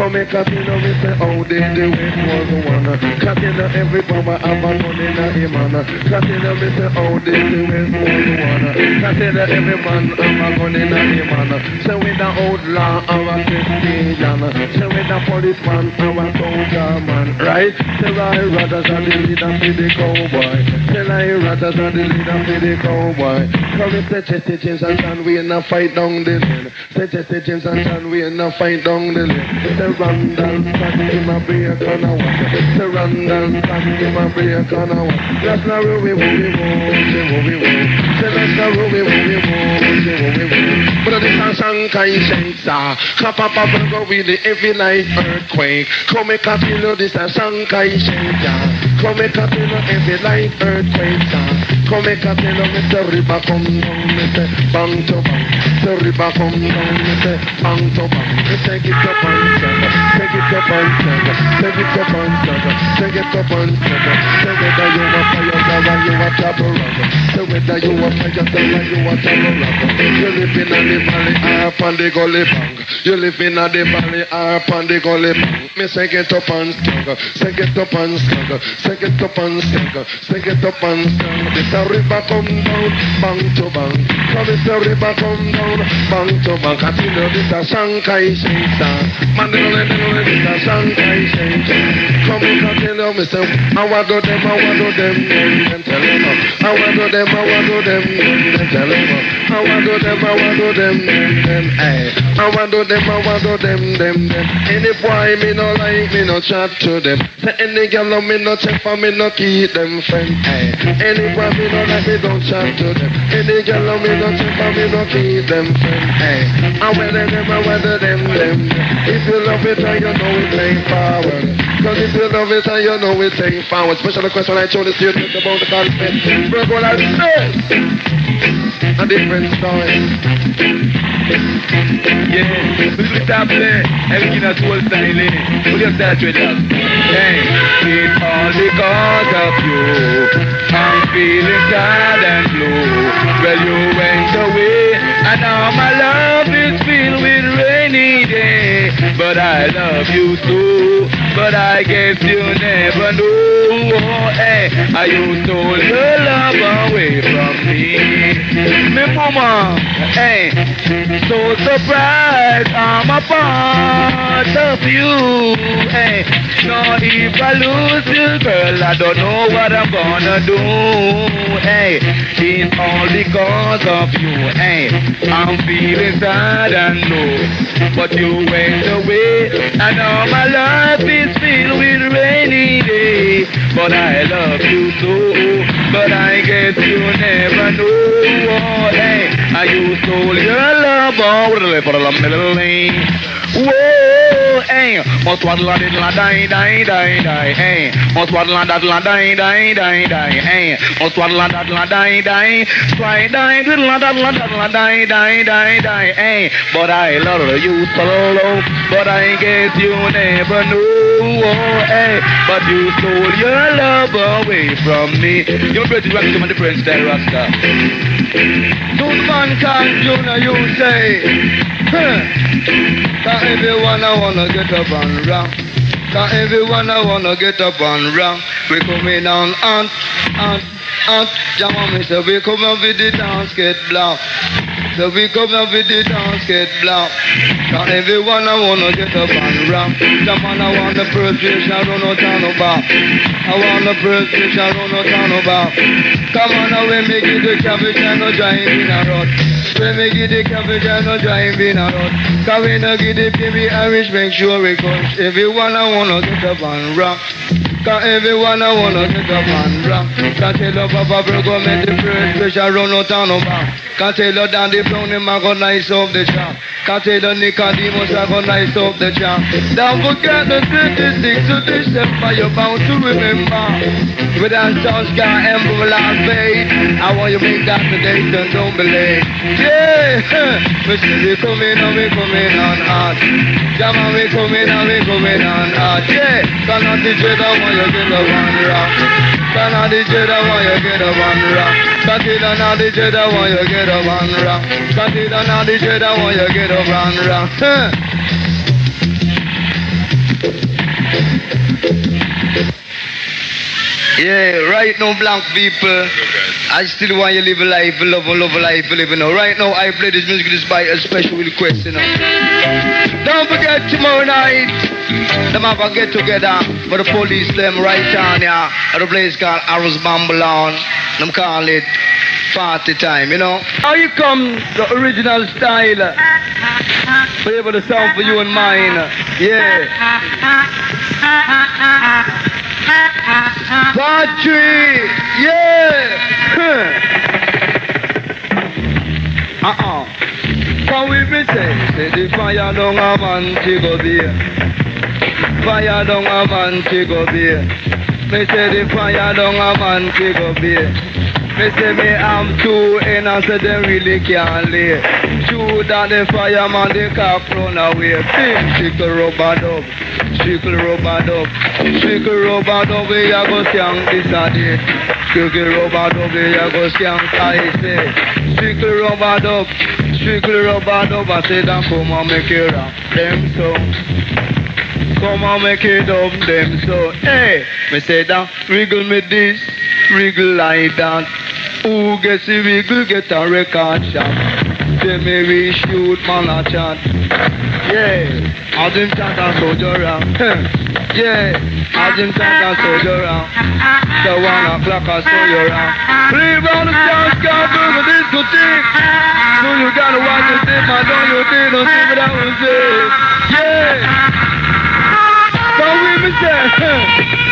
Come make a feel of me say how they do it was the one. Cause you know every power have a gun in a him man. Cause you know me say how they do it was the one. Cause you know every man have a gun in a him man. So with the outlaw or a Christian, so with the policeman or a soldier man, right? Tell I brothers are the leader for the cowboy. Tell I brothers are the leader for the cowboy. Come if the Jesse James and John we in a fight down the lane. Say Jesse James and John we in a fight down the lane. Say Randall stand him a break on a one. Say Randall stand him a break on a one. That's not who we want, say who we want. Say that's not who we want, say who we want. But this a Shanghai shakes Clap up and go with the heavy like earthquake. Come make a feel this a Shanghai shake Come make a feel heavy like earthquake Come make a feel Mr. River come down, Mr. Bang to bang. The river come down, Mr. Bang to bang. Take it up and take it up and take it up and take it up and say whether you a fire or you a trouble rock. Say whether you a fire or you a trouble rock. You live in the valley up on the gully bang. You live in the valley up on the gully bang. Me say get up and say get up and say get up and say get up and this a river come down, bang to bang. Come this a river come down, bang to bang. Cause you know this a Shanghai shake Man, they know this a Shanghai shake Come in and tell you, me say I want to them, then tell them I want to them, then tell them I want to them, then hey I want to them, then any boy me no like, me no chat to them. Say any girl no me no check for me no keep them friend. Hey, any boy me no like, me don't chat to them. Any girl no me no check for me no keep them friend. Hey, I weather them. If you love it and you know it ain't forward. Cause if you love it and you know it ain't forward. Special question I told the students about the concept. Virgo like this. A different story. Yeah, we stop there. Everything that's all styling. Put your start with us. Hey, it's all because of you. I'm feeling sad and blue. Well, you went away, and now my love is filled with rainy day. But I love you too. But I guess you never knew. Oh, hey, you stole your love away from me. Me mama, hey, so surprised I'm a part of you. Hey, now if I lose you, girl, I don't know what I'm gonna do. Hey, it's all because of you. Hey, I'm feeling sad and low, but you went away, and now my life is filled with rainy day. But I love you so, but I guess you never know. Oh, hey, you stole your love away for the middle lane. Whoa, hey, must waddle a diddle a die, hey, must waddle a daddle a die, hey, must waddle a daddle a die, try die, diddle a daddle a die, hey, but I love you so, but I guess you never knew, oh, hey, but you stole your love away from me. You're ready to rock some of the French style Rasta. Good man called Junior, you say, cause everyone I wanna get up and rock. Cause everyone I wanna get up and rock. We coming on and Jama me say we come up with the dance get block. So we come up with the dance get block. Cause everyone I wanna get up and rock. Jama I want the first fish, I don't know turn about. I want the first fish, I don't know turn about. Come on now, when me get the cabbage, I no drive in a rut. When me get the cabbage, I no drive in a rut. Cause we no get the baby Irish, make sure we coach. Everyone I wanna get up and rock. Cause everyone I wanna get up and rock. Cause tell her Papa Virgo make the first fish, I run out on about. Cause tell her Dandy Brown, him I go nice off the chop. Cause tell her Nicodemus, I go nice off the chop. Don't forget the 26th of December, you're bound to remember. With that South Sky Emblem last fade, I want you make that the date and don't be late. Yeah, we say we coming on hard. Jama we coming on hard. Yeah, cause not the jet I want you get up and rock. Cause not the jet I want you get up and rock. Cause it not the jet I want you get up and rock. Cause it not the jet I want you get up and rock. Yeah, right now, black people, I still want you to live a life, love a life, live, you know. Right now, I play this music just by a special request, you know. Don't forget tomorrow night, them have a get together for the police, them right on here, at a place called Arrows Bambalon. Them call it party time, you know. How you come, the original style, flavor the sound for you and mine, yeah. Poetry, yeah. Can we be say the fire down a man to go there. Fire down a man to go there. Me say the fire down a man to go there. Me say me am too and I say they really can't lay. True that the fireman the cock run away. Bim, trickle rubber dub. Trickle rubber dub. Trickle rubber dub, we a go skank this a day. Trickle rubber dub, we a go skank, I say. Trickle rubber dub. Trickle rubber dub, I say that come and make it rap them so. Come and make it up them so. Hey, me say that, wriggle me this, wriggle like that. Who gets the wiggle get a record shot. Tell me we shoot man a chat. Yeah, I didn't chat a soldier around. Yeah, I didn't chat a soldier around. The 1 o'clock I saw you around. Leave on the chance, can't do the discotheque. So you gotta watch it, if I know you did, don't see what I was saying. Yeah. So we me say,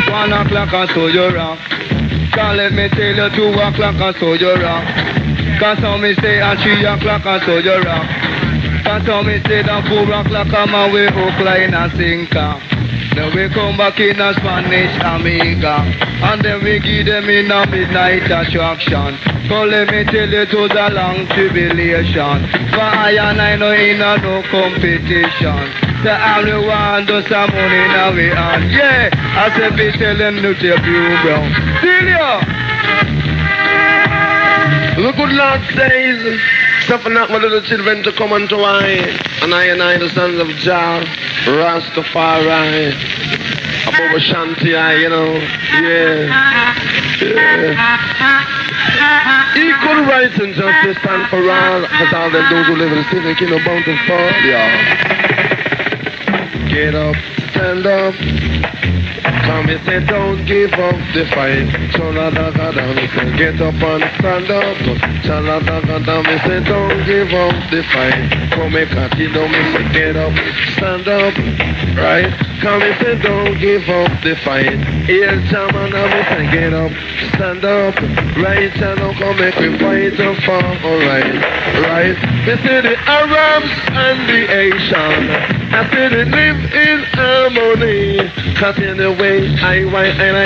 1 o'clock I saw you around. Can't let me tell you 2 o'clock I saw you around. Cause some me say at 3 o'clock I saw you around. Cause some me say that 4 o'clock I'm away hook line and sinker. Then we come back in a Spanish Amiga. And then we give them in a midnight attraction. So let me tell you to the long tribulation. For I and I know in a no competition. The only one does some money now we on. Yeah, I said be telling you to you brown. Celia! The good Lord says, suffer not my little children to come unto I, and I, the sons of Jah, Rastafari, above Shanti, you know, yeah. Equal rights and justice stand for all, as all them those who live in the city, kingdom bound to fall, yeah. Get up, stand up. Come and say don't give up the fight. Chala-da-ga-da, me say get up and stand up. Chala-da-ga-da, me say don't give up the fight. Come and cut it down, me say get up, stand up. Right? Come and say don't give up the fight. Here, Chaman, me say get up, stand up. Right? Channel, come make we fight up for alright. Right? Me say the Arabs and the Asian, I say they live in harmony. Cause in the way I,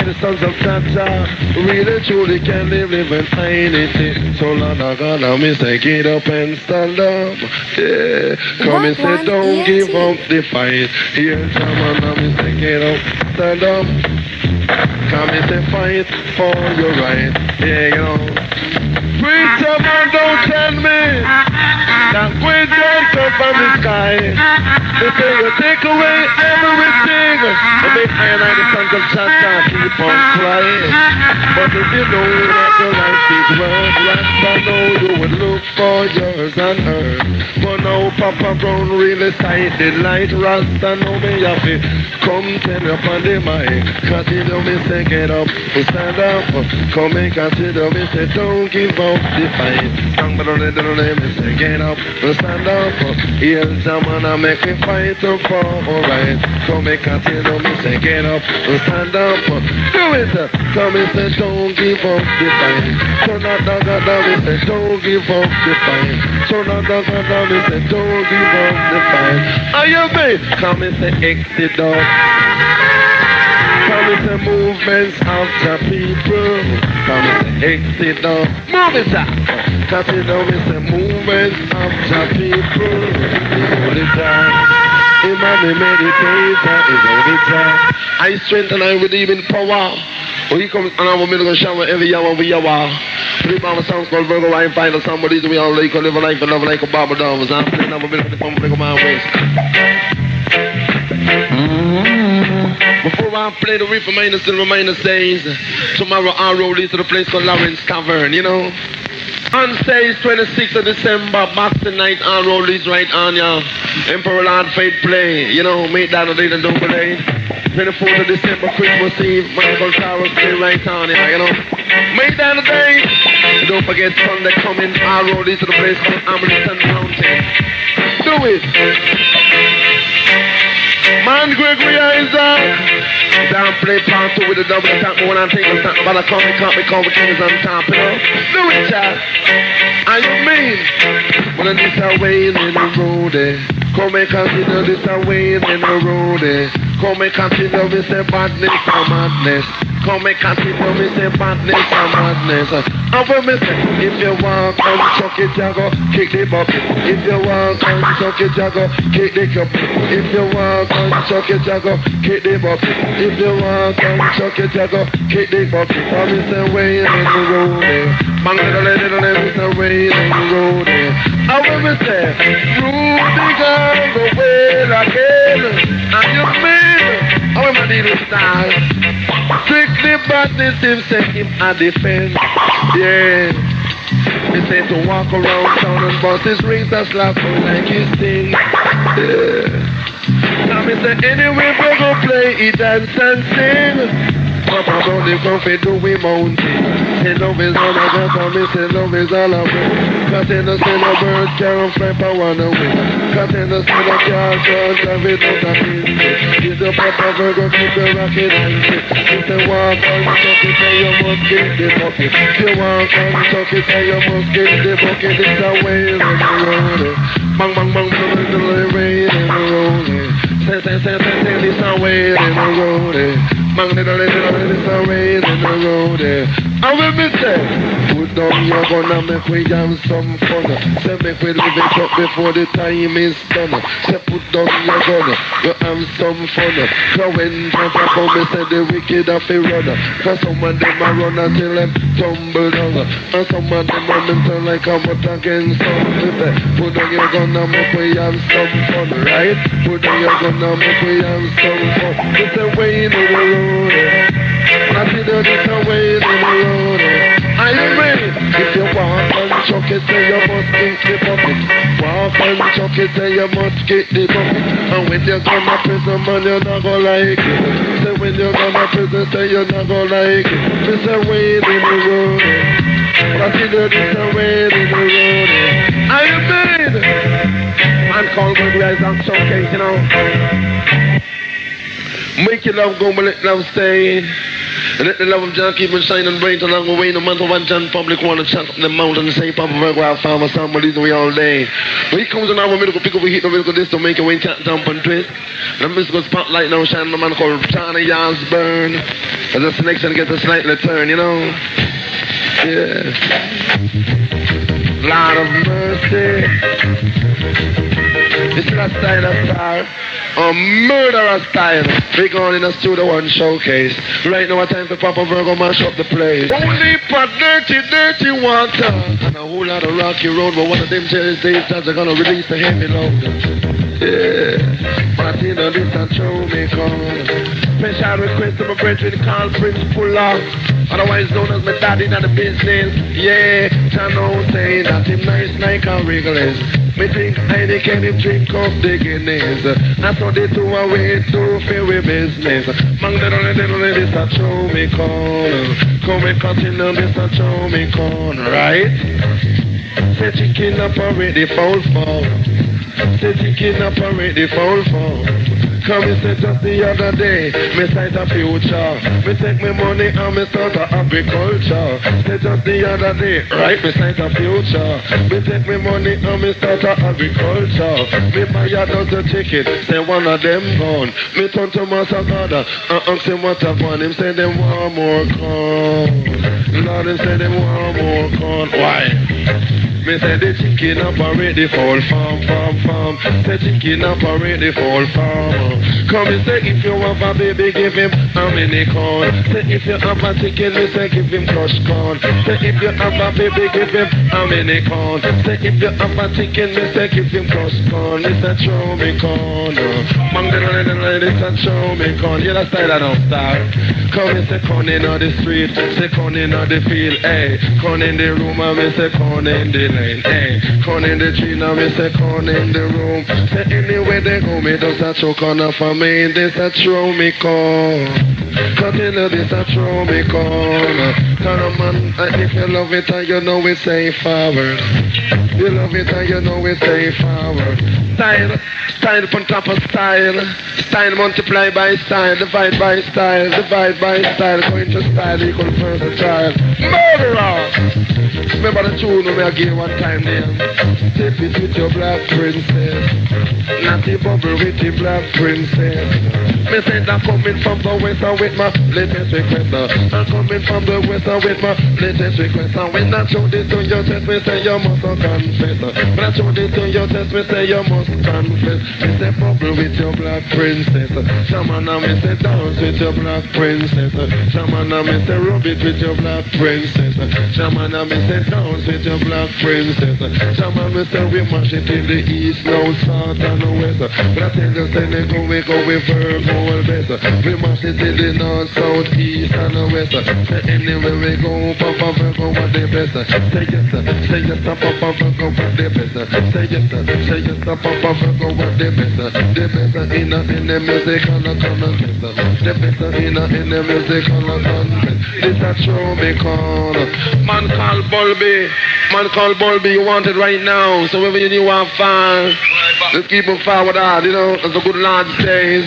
the sons of Tata, really truly can live in anything. So la me say get up and stand up. Yeah, come and say don't give up the fight. Here, Jamana, me say get up, stand up. Come and say fight for your right. Yeah, you know. Preacher man, don't tell me that we don't come from the sky. They say you take away everything and make I and the sons of Santa keep on flying. But if you know that your life is worth, Rasta know you would look for yours and hers. But now Papa Brown really sighted light. Rasta know me have it. Come tell you upon the mic. Consider me say get up, stand up. Come and consider me say don't give up the fight. Song but on the name me say get up, stand up. Here Jamana make me fight up for alright. Come and consider me say get up, stand up. Do it. Come and say don't give up the fight. So not me say don't give up the fight. So not me say don't give up the fight. Are you me? Come and say exit up. Come and say movements of the people. Come and say exit up. Move it up. Cause you know it's the movements of the people. All the time. Imam meditator is all the time. I strengthen and I redeem in power. When he comes and I'm a middle shower every hour we are. Three mama songs called Virgo, I find out somebody we all like, live a life and love like a Baba Dove. I'm playing up a bit of the phone, bring my waist. Before want to play the riff reminder, still reminder says tomorrow I'll roll this to the place called Lawrence Tavern, you know. On stage 26th of December, boxing night, I'll roll this right on ya. Emperor Lord Fate play, you know, make that a day and don't play. 24th of December, Christmas Eve, Michael Towers play right on ya, you know. Make that a day. Don't forget Sunday coming, I'll roll this to the place called Hamilton Mountain. Do it. Man, Gregory Isaac. Down play part 2 with the double attack. One and take a stop, but I can't be kings on top, you know. Do it, child. And you mean, when this a way in the road, come and consider this a way in the road, come and consider me say badness or madness. Come and consider me say badness or madness. And when me say, if you want come chuck it, you go kick the bucket. If you want come chuck it, you go kick the cup. If you want come chuck it, you go kick the bucket. If you want come chuck it, you go kick the bucket. Come and say way in the road, bang little it's a way in the road. And when me say, Rudy girl go well again, and you mean, how am I dealing with style? Strictly badness, him say him a defense. Yeah. He say to walk around town and bust his rings and slap him like his thing. Yeah. Now me say anyway we go play, he dance and sing. Papa Brownie come fi do we mountain. Say love is all I got, and me say love is all I want. Cause in the say no bird can't fly for one away. Cause in the say no can't drive it out of business. He's the Papa Virgo, keep the rocket and sit. If you walk on the bucket, then you must get the bucket. If you walk on the bucket, then you must get the bucket. It's a way in the road. Bang, bang, bang, the rain in the road. Say, it's a way in the road. Bang, it's a rain in the road. And when me say, put down your gun and make we have some fun. Say make we live it up before the time is done. Say put down your gun, you have some fun. Cause when Trevor come, me say the wicked have to run. Cause some of them a run until them tumble down. And some of them a mental like a butt against something. Put down your gun and make we have some fun, right? Put down your gun and make we have some fun. It's a way in the road. I see that it's a way in the road. Are you ready? If you walk and chuck it, then you must get the bucket. Walk and chuck it, then you must get the bucket. And when you come to prison, man, you're not gonna like it. Say when you come to prison, say you're not gonna like it. It's a way in the road. I see that it's a way in the road. Are you ready? Man called good guys and showcase, you know. Make your love go, but let love stay. And let the love of John keep on shining bright along the way. No matter what John public want to chat up the mountain and say, Papa Virgo, I'll farm a somebody's way all day. When he comes in our middle, pick up a hit, the middle this to make a way, chat, jump and twist. And I'm just going to spotlight now, shine the man called Charlie Osborne. As the selection gets a slightly turn, you know. Yeah. Lord of mercy. It's not style of star. A murderer style. We going in a studio one showcase. Right now, time for Papa Virgo mash up the place. Only for dirty water. And a whole lot of rocky road. But one of them days that they're gonna release the heavy load. Yeah. But you know this a show me call. Special request to my brethren called Prince Fuller. Otherwise known as my daddy in the business. Yeah. Chano say that him nice like a Wrigley's. Me drink Heineken, him drink up the Guinness. That's how they do away to fair business. Mang little this a show me call. Come and continue this a show me call, right? Say chicken up already foul. Say chicken up already foul. Come and say just the other day, me sight a future. Me take me money and me start a agriculture. Say just the other day, right, me sight a future. Me take me money and me start a agriculture. Me buy a dozen chicken, say one of them gone. Me turn to Master God and ask him what I want. Him say them want more corn. Lord, him say them want more corn. Why? Me say the chicken up already fall farm. The chicken up already fall farm. Come and say if you have a baby, give him how many corn. Say if you have a chicken, me say give him crushed corn. Say if you have a baby, give him how many corn. Say if you have a chicken, me say give him crushed corn. It's a show me corn. Man, it's a show me corn. Yeah, that's style I don't start. Come and say corn in the street, say corn in the field, hey. Corn in the room, I me say corn in the lane, hey. Corn in the tree, now me say corn in the room. Say anywhere they go, me does a choke on for me. This a throw me corn. Continue this a throw me corn. Kind of man, if you love it and you know it's safe forward. You love it and you know it's safe forward. Style on top of style. Style multiply by style. Divide by style. Divide by style. Go into style equal versatile. Murderer! Remember the tune we I gave one time there. Tip it with your black princess. Natty bubble with your black princess. Me say I'm coming from the west and with my latest request. I'm coming from the west and with my latest request. And when I show this to your test, me say you must confess. When I show this to your test, me say you must confess. Me say bubble with your black princess. Shamana, me say dance with your black princess. Shamana, me say rub it with your black princess. Shamana, me say dance with your black princess. Shamana, me say we mash it in the east, now south and the west. But I tell you, say they go with Virgo all best. We mash it in the north, south, east and the west. Say anywhere we go, Papa Virgo what the best. Say yes, Papa Virgo what the best. Say yes, Papa Virgo what the best. The best in the music and the contest. The best in the music and the contest. This a show me call. Man called Bulby, you want it right now. So whenever you want fun, just keep on forward hard, you know, as the good Lord says.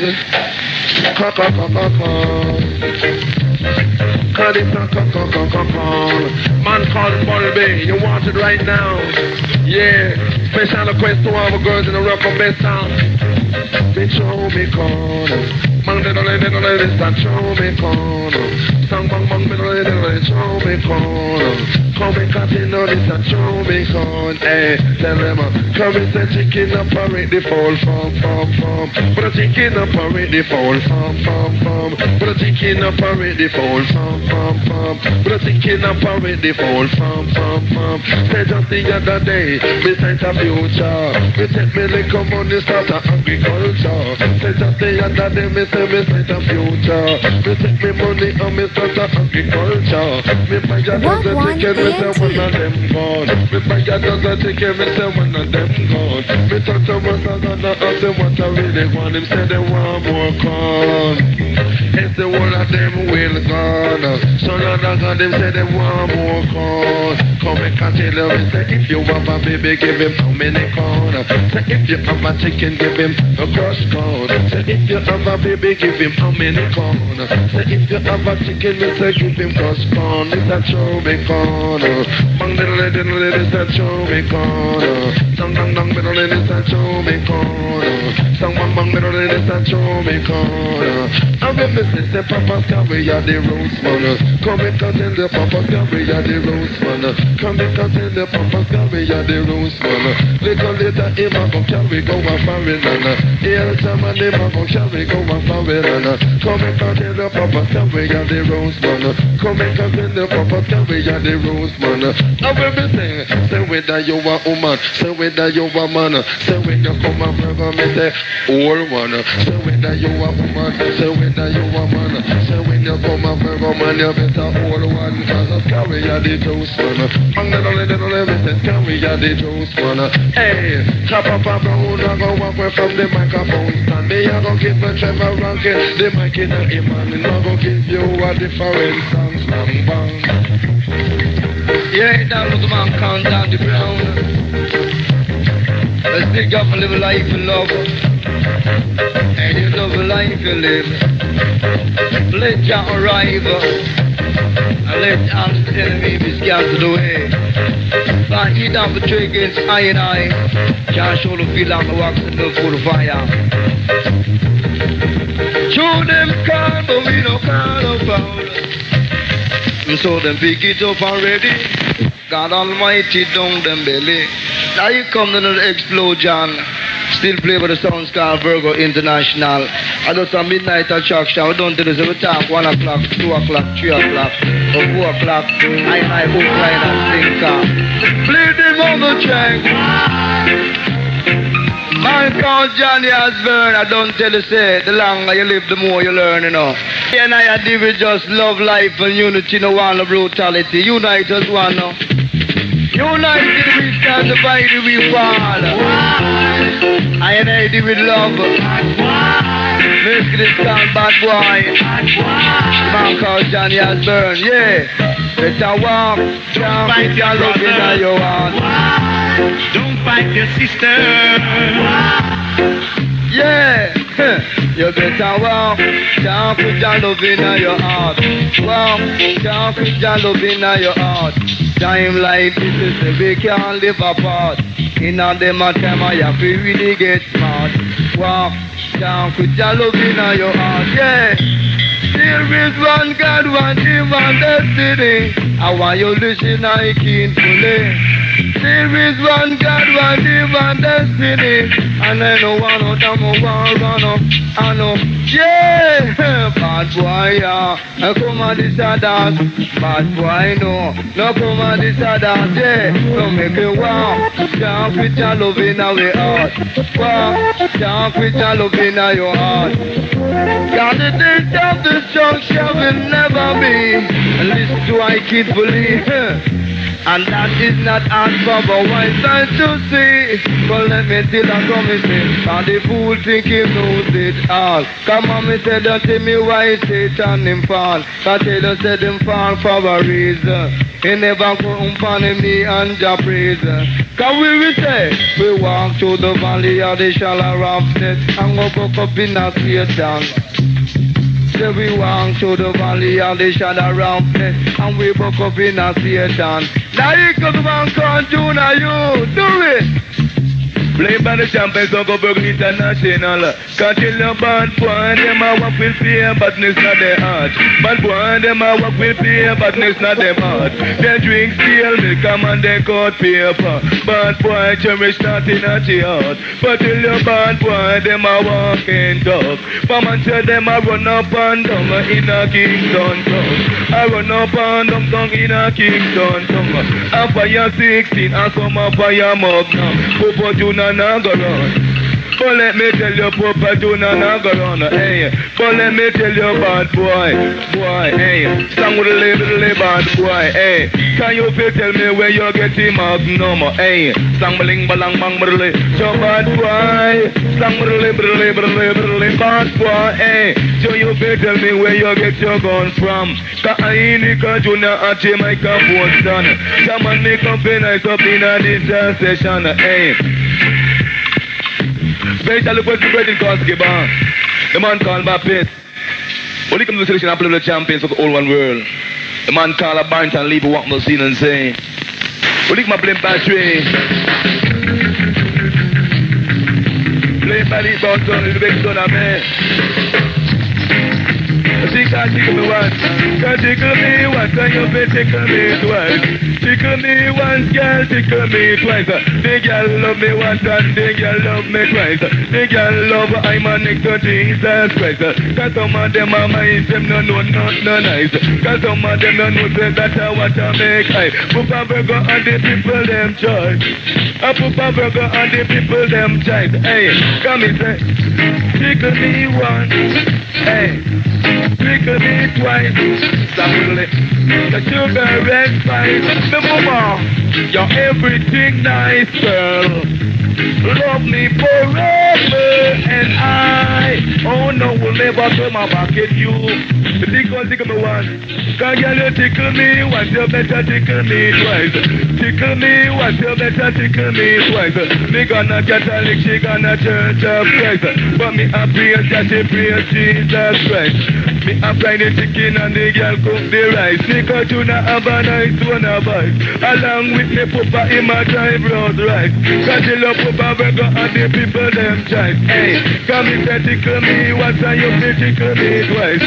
Man called Bulby, you want it right now. Yeah, special request to all the girls in the rock of best town. Bitch, show me corner. Man, they don't let it start, show me corner. Song bang bang, they don't let it show me corner. Come and continue this and show me corner. Hey, tell them, come and say chicken up already fall from. But a chicken up already fall from. But a chicken up already fall from. But a chicken up already fall from. Say just the other day, me sight a future. Me take me little money start a agriculture. Say just the other day, me say me sight a future. Me take me money and me start a agriculture. Me buy a dozen chicken, me say one of them gone. Me buy a dozen chicken, me say one of them gone. Me talk to my son and I ask him what I really want. Him say they want more corn. It's the whole of them will gone. So Lord of God, them say they want more corn. Come and continue, me say if you have a baby, give him how many corn. Say if you have a chicken, give him a crushed corn. Say if you have a baby, give him how many corn. Say if you have a chicken, me say give him crushed corn. It's a show me corn. Bang diddle it's a show me corn. Dang dang dang diddle it's a show me corn. Sang bang bang diddle it's a show me corn. And when me say Papa carry ya the roast man. Come and tell the Papa carry ya the roast man. Come and tell the Papa carry ya the roast man. Little later him a go carry go a foreigner. Here time and him a go carry go a foreigner. Come and tell the Papa carry ya the roast man. Come and tell the Papa carry ya the roast man. And when me say whether you a woman, say whether you a man, say when you come a Virgo, me say all one. Say whether you a woman, say whether you a man, say when you come a Virgo man, you better all one. Cause I carry ya the juice man. And then me say carry ya the juice man. Hey, chop up a brown, I go walk away from the microphone stand. Me I go give a Trevor ranking, the mic in a man, and I go give you a different song, slam bang. Yeah, that was the man count down the brown. Let's dig up a little life in love. And you love a life you live. Let Jah arrive. And let all the enemy be scattered away. But he down the tree against I and I. Jah show the feel like the wax and the full fire. Show them call, but we don't call about. We saw them pick it up already. God Almighty down them belly. Now you come to the explosion. Still play with the sounds called Virgo International. I do some midnight attraction. We don't do this every time. 1 o'clock, 2 o'clock, 3 o'clock, or 4 o'clock. I hook line and sinker. Play them on the track. Man called Johnny Osborne. I don't tell you say, the longer you live, the more you learn, you know. And I deal with just love, life, and unity, no one no brutality. Unite us one, no. United we stand, divided we fall. I deal with love. Make this sound bad boy. Man called Johnny Osborne, yeah. Better walk, don't fight your love in your heart. Don't fight your sister. Yeah, you better walk, don't put your love in your heart. Walk, don't put your love in your heart. Time like this is we can't live apart. In all them time I have to really get smart. Walk, don't put your love in your heart. Yeah. There is one God, one divine destiny. I want you to listen, I can't fully. There is one God, one divine destiny. And I know one of them will run up. I know, yeah, bad boy, yeah. I come on this a dance. Bad boy, no. No come on this a dance, yeah. No make it walk. Can't quit your love in our heart. Walk, can't quit your love in your heart. God, the day of destruction will never be. Listen to I carefully. And that is not hard for the wise side to see. But let me tell you come me say, and the fool think he knows it all. Come on me say, don't tell me why Satan him fall. I tell you said him fall for a reason. He never come upon him knee and ja praise. Cause we will say, we walk through the valley of the shadow of death and go buck up in a Satan. Say we walk through the valley of the shadow of death and we buck up in a Satan. Now you come on, come do now you do it. Play by the champions of Virgo International. Can't tell your bad boy, them a walk with fear, badness not their heart. Bad boy, them a walk with fear, badness not their heart. They drink steel milk and they cut paper. Bad boy, cherish nothing at your heart. But tell your bad boy, them a walk in dog. For man say them a run up and down in a Kingston town. I run up and down in a Kingston town. A fire 16 and some a fire Magnum. Papa Junior not go run. But let me tell you, Papa Junior not go run. Hey, but let me tell you, bad boy, hey, song with a little bad boy, hey. Can you feel tell me where you get the Magnum? Hey, song baling balang bang brule, so bad boy, song brule bad boy, hey. So you feel tell me where you get your gun from? Cause I Nico Junior at Jamaica, Boston. Come on, make up a nice up in a this session, hey. Special request to Brethren Koski Bar. The man called Baptist. When he comes to the selection, I play the champions of the whole one world. The man called a Barrington leave walk the scene and say, when he come play battery. Play by the bottom, the big son of man. She can't tickle me once, can't tickle me once, and you may tickle me twice. Tickle me once, girl, tickle me twice. The girl love me once and the girl love me twice. The girl love I'm a next to Jesus Christ. Cause some of them are minds, them no know not no nice. Cause some of them no know say that I want to make high. Papa Virgo and the people them choice. Papa Virgo and the people them choice. Hey, come and say, tickle me once, hey. Tickle me twice, Saturday. The sugar red spice, the mama, you're everything nice, girl. Love me forever, and I, oh no, will never turn my back at you. Tickle me once, can you tickle me once, you better tickle me twice. Tickle me once, you better tickle me twice. Me gonna Catholic, she gonna Church of Christ. But me a praise that she praise Jesus Christ. Me a fry the chicken and the girl cook the rice. Nico Junior have a nice one a bite. Along with me papa him a drive road right. Cause the love papa Virgo and the people them jive. Hey, come me say tickle me once and you say tickle me twice.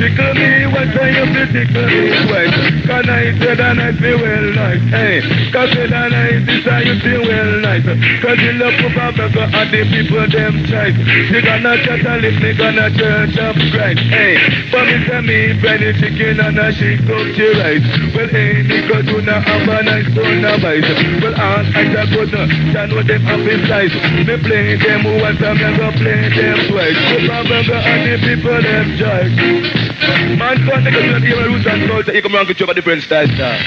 Tickle me once and you say tickle me twice. Cause I said and I feel well nice. Hey, cause said and I this and you feel well nice. Cause the love papa Virgo and the people them jive. They gonna chat a lip, they gonna church up Christ. Hey, but me say me fry the chicken and a she cook the rice. Well, hey, Nico Junior have a nice one a bite. Well, all eyes are good, I know them have been slice. Me play them once and me go play them twice. Papa Virgo and the people them jive. Man, God, Nico Junior hear my roots and culture. He come around with you a different style, star.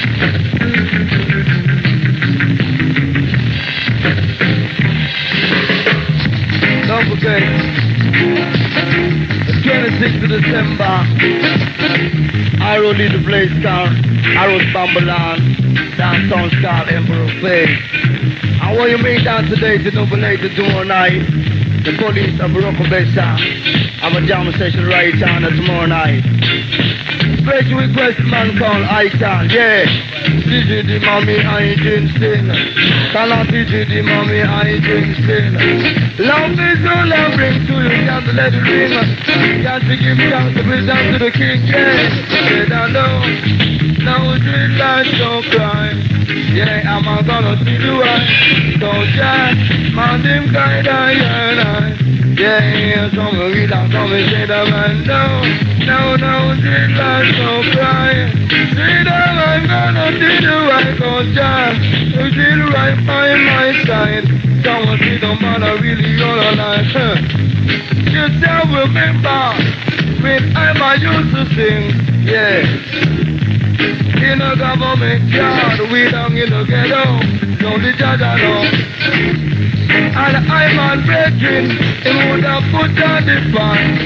Don't forget, the 26th of December, I will lead the place called Arrows Bambalan, downtown called Emperor Faith. And what you make down today to nominate the tomorrow night, the police of Morocco Bessa have a jam session right on tomorrow night. Special request man called Icon, yeah. DJ the mommy, I drink sin. Call out DJ the mommy, I drink sin. Love is all I bring to you, got to let it ring. Got to give thanks to be down to the king, yeah. Said I know, now drink like don't cry. Yeah, I'm gonna see the right. Don't jack, man, them kind I. Yeah, some read out, some say the man, no, drink like don't cry. See them, I'm gonna see the right, don't jack. You see the right by my side. Someone see the man, I really all alive. You still remember when I used to sing, yeah. In a government yard, we down in the ghetto, so the judge I know. And I'm on breaking, it would have put on the fire.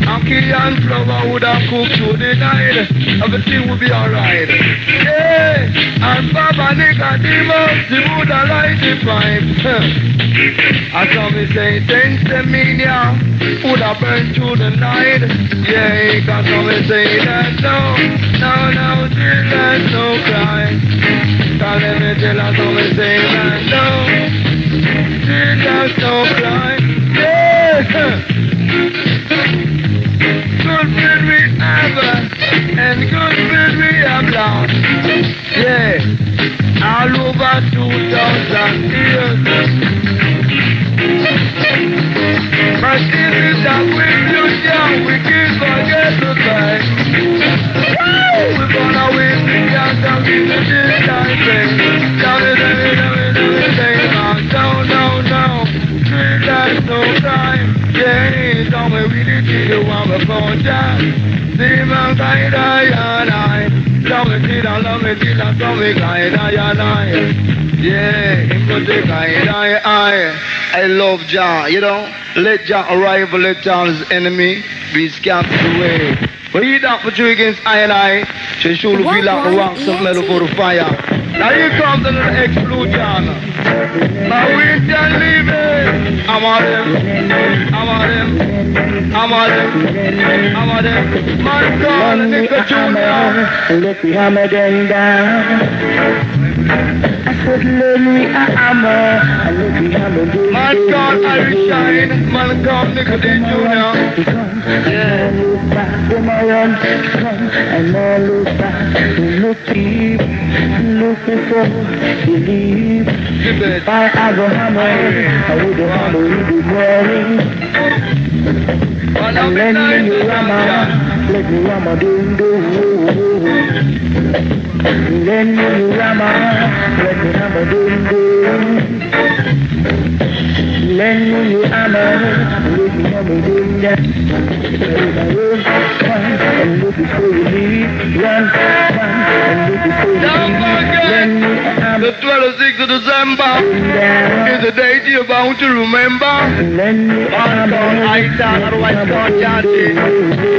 Aki and Trevor would have cooked through the night. Everything would be alright. Yeah, and Baba Nicodemus, he would have light the pipe. I saw me say, thanks to me now, would have burned through the night. Yeah, cause I me say that no, children, no cry. Cause let me tell us how me say that no, children, no cry. Yeah. Good friend we have, and good friend we have lost. Yeah, all over 2,000 years. But it is that when you're young, we can't forget the past. We're gonna win the gas and be the disciples. Down no, street life, no crime. Yeah, don't we really see the one before that? See my guide, I. Love me till I saw me guide, I. Yeah, him go take I love Jah, you know. Let Jah arrive, let Jah's enemy be scattered away. But he that for you against I, she should be like the wax of metal for the fire. Now here comes another explosion. Now we can leave it. I'm on them. My God, Nico Junior. Let me hammer them down. I said, let me hammer. Let me hammer them down. My God, I shine. My God, Nicodemus Junior. Yeah. Look back when I run, and I look back, look deep, look before, believe. If I have a hammer, I would have hammer in the morning. And let me hammer, doom doom. Let me hammer, doom doom. Let me hammer, doom doom. And look before you leave, run, and look before you leave. The 26th of December is the date you're bound to remember. Man called Isaac, otherwise called Jazzy.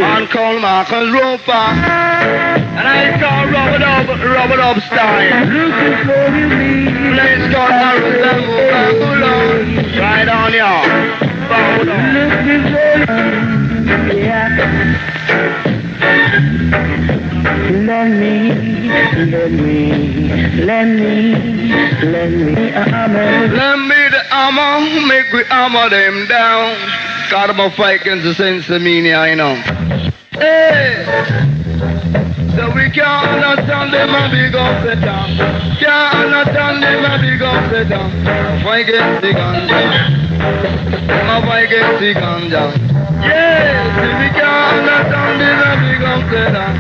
Man called Marcus Roper. And I called Robert Upstein. Place called Harrison Babylon. Right on, y'all. Babylon. lend me a hammer. Lend me the hammer, make we hammer them down. Got them a fight against the sense of meaning, I know. Hey! So we can't understand them and we gon' sit down. Can't understand them and we gon' sit down. Fight against the ganja. Fight against the ganja. Yeah, see we can't understand them and we gon' sit down.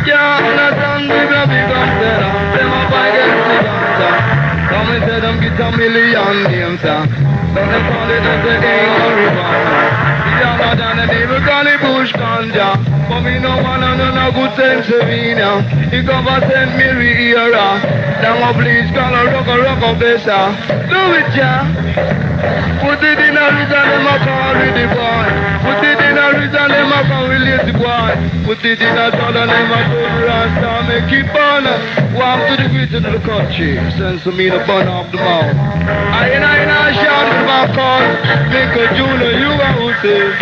Can't understand them and we gon' sit down. Them a fight against the ganja. Come and say them get a million names, sir. Don't they call it as they ain't no river. Younger than the devil call it bush ganja. But me no man and no good sense of me now. He come and send me re-era. Now I please call a rock of this. Do it, yeah. Put it in a reason, them a call with the boy. Put it in a reason, them a call with the boy. Put it in a soul and them a go rasta. Make it burn. Walk to the great to the country. Send some me to burn off the mouth. I shout with my call. Nico Junior, you are who say.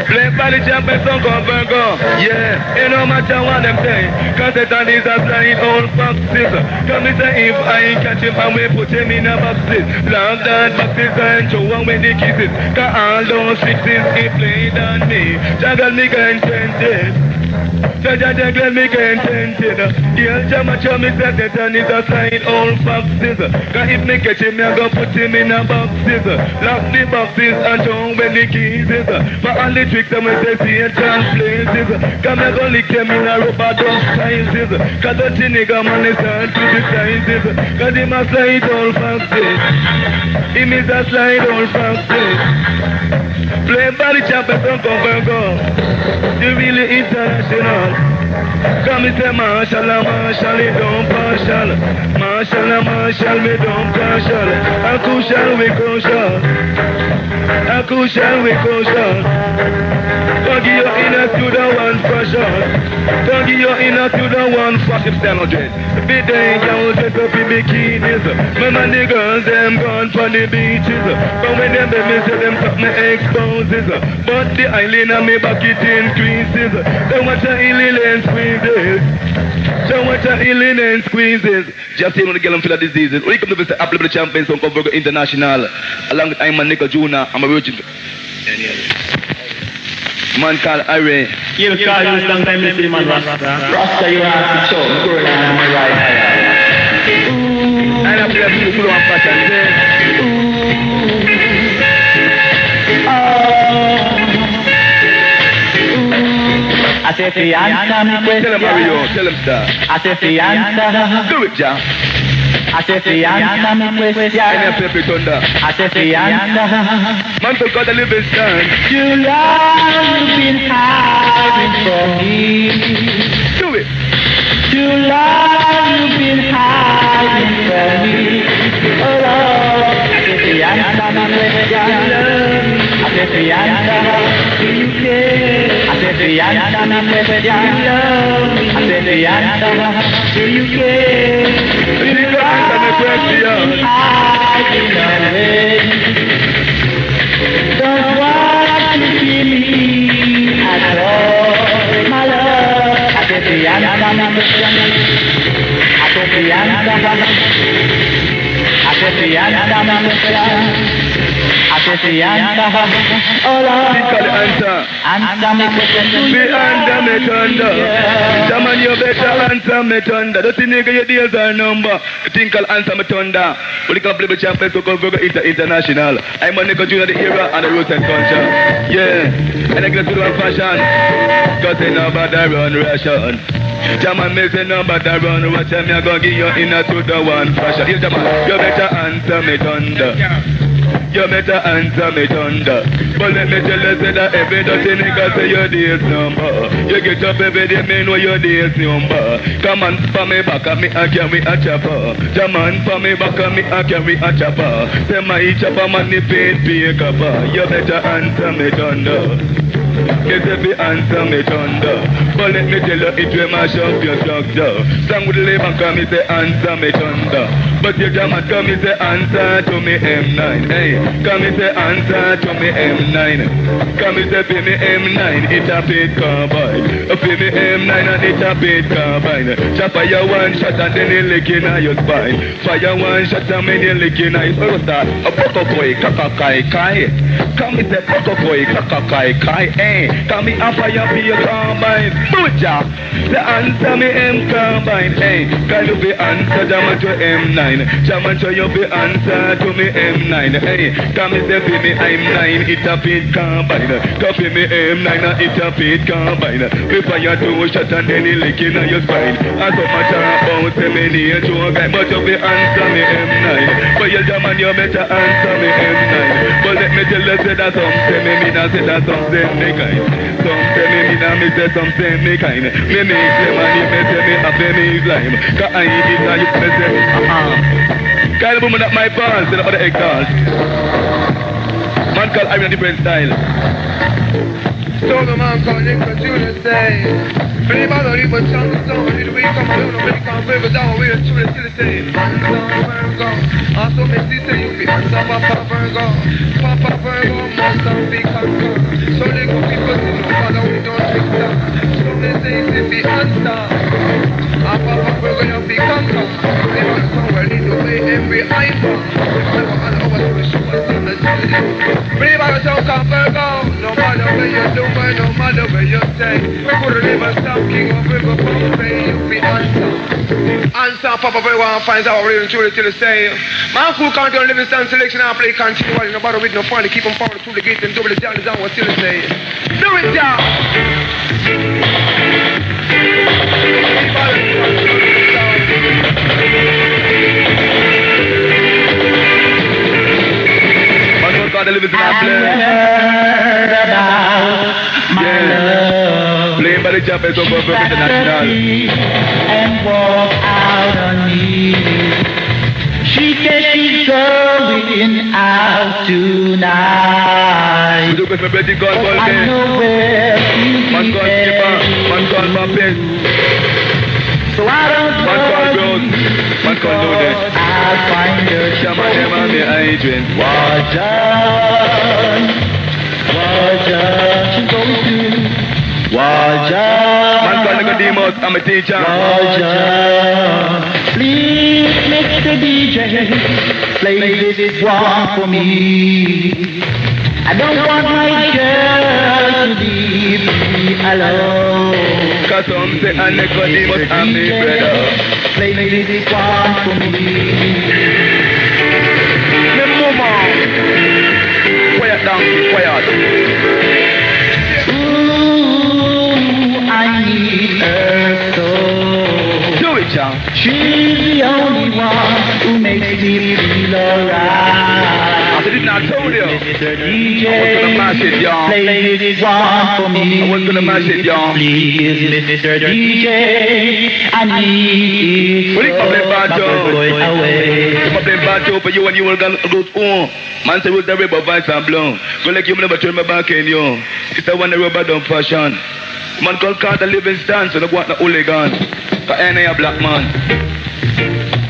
Play by the champion song called Virgo. Yeah, it no matter what them say. Cause Satan is a flying old foxes. Come and say if I ain't catch him, I will put him in a boxes. Lock that boxes and show one when they kisses. Cause all those fixes he played on me. Jaggle me contented. Jaggle me contented. Yeah, Jamacha me say Satan is a flying old foxes. Cause if me catch him, I go put him in a boxes. Lock the boxes and show when the kisses. But all the tricks I'm say Satan places. Come and go lick them in a rubber dog sizes. Cause the nigga man is hard to the sizes. Cause him a slide old foxes. Him is a slide old foxes. Play by the champion song called Virgo. You really international. Come and say Marshall, it don't partial. Marshall, me don't partial. A crucial, we crucial. A crucial, we crucial. Don't give your inner to the one fashion. Don't give your inner to the one fashion stand dress. Be dangerous, dress up in bikinis. Remember the girls, them gone for the beaches. But when them baby say them top me exposes. But the island of me back it increases. So watch a healing and squeezes. So watch a healing and squeezes. Just see when the girl feel the diseases. We come to visit Apple the champions on Virgo International. Along with I'm a Nico Junior. I'm a virgin. Man called Ire. You call you long time to see man Rasta you have to show. Go down my right. And I play a beautiful one fashion. I say the answer me question. Tell him Mario, tell him star. I say the answer. Do it, Jah. I say the answer me question. And I play thunder. I say the answer. Man to God the living stand. You love been hiding from me. Do it. You love been hiding from me. Oh Lord, I say the answer me question. I say the answer. Do you care? I say the answer me question. I say the answer. Do you care? Do you answer me question? Don't want to see me at all, my love. I said the answer, I said the answer, I said the answer, I said the answer. Oh Lord, answer me question. Be under me thunder. Jaman, you better answer me thunder. Don't you nigga your deals are number. You think I'll answer me thunder. But you can play the champions to go international. I'm a Nico Junior the era and the roots and culture. Yeah, and I get to one fashion. Cause they know about the run ration. Jaman, me say no about the run. Watch me, I gonna give you in a to the one fashion. Yeah, Jaman, you better answer me thunder. You better answer me thunder. But let me tell you say that every dirty nigga say your days number. You get up every day, me know your days number. Come on for me back and me I carry a chopper. Come on for me back and me I carry a chopper. Say my chopper man the paid pay cover. You better answer me thunder. Get if you answer me thunder. But let me tell you, it will mash up your structure. Song with the labor come, me say answer me thunder. But your jam come, me say answer to me M9. Hey, come me say answer to me M9. Come me say pay me M9, it a paid carbine. Pay me M9 and it a paid carbine. Just fire one shot and then you lick in your spine. Fire one shot and then you lick in your spine. A pokokoy, kakakai kai. Come me say pokokoy, kakakai kai. Hey, come me a fire for your carbine. Butcha, the answer me M carbine. Hey, can you be answer jam to M9? Jam to you be answer to me M9. Hey, come me say pay me M9, it a paid carbine. Come pay me M9 and it a paid carbine. We fire two shots and then you lick in your spine. And so much about say me need to a guy, but you be answer me M9. But you jam and you better answer me M9. But let me tell you say that some say me mean and say that some say me kind. Some say me mean and me say some say me kind. Me make them and you say me happy me slime. Cause I eat it and you say kind of woman at my pants and other exhaust. Man called Iron a different style. So the man called Nico Junior say, believe I don't even chant the song, did we come alone, we can't break it down, we're truly still say, Virgo, also me sister you be answer Papa Virgo, must not be conquered, so they go people to know, Father we don't take that, so they say if be answer, Papa Virgo you be conquered, they don't know where they do way every iPhone, and over to the show us on the city, believe I don't come Virgo, no matter where you do, no matter where you say, we couldn't even stop King of River from pay you be answer. Answer, Papa Virgo finds out really truly till say, man who can't do a living stand selection and play continually, no matter with no fun, keep on forward through the gate and double the down is what still say. Do it down! The living in our place. Yeah. Playing by the Japanese of Virgo International. And walk out on me. She said she's going out tonight. I know where she's headed. Man called Puppet. So I don't Man called Loaded. I'll find her. Shama them on the hydrant. Waja, she's going to Waja. Man called Nicodemus, I'm a teacher. Waja, please Mr. DJ, play this one for me. I don't want my girl to leave me alone. Cause some say a Nicodemus and me brother. Play this one for me. Me mama. Quiet down, quiet. Ooh, I need her so. Do it, John. She's the only one who makes me feel alright. I did not tell you. Mr. DJ, I was gonna mash it, y'all. play this one for me. I was gonna mash it, y'all. Please, Mr. DJ, I need What are you playing bad, going away. I'm playing bad for you and you will go home. Man say with the river vibes and blown. Go like you never turn my back in you. It's the one the rubber don't fashion. Man called Carter Livingston, so they want the hooligan. Cause I ain't a black man.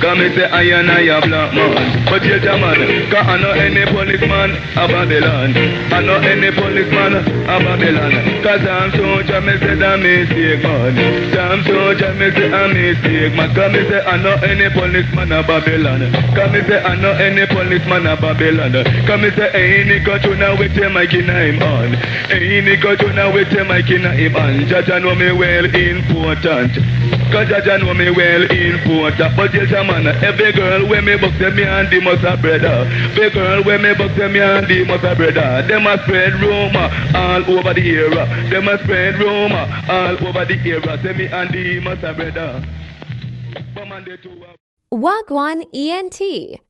Come and say I am a black man. But you're a man. Cause I know any policeman a Babylon. I know any policeman a Babylon. Cause I'm soldier, me say that mistake man. I'm soldier, me say a mistake man. Come and say I know any policeman a Babylon. Come and say I know any policeman a Babylon. Come and say hey Nico Junior with your mic in him on. Hey Nico Junior with your mic in him on. Jaja know me well important. Cause Jaja know me well important. But yes, man, every girl when me box them, me and the must a brother. Every girl when me box them, me and the must a brother. Them a spread rumor all over the area. Them a spread rumor all over the area. Say me and the must a brother. Wagwan ENT.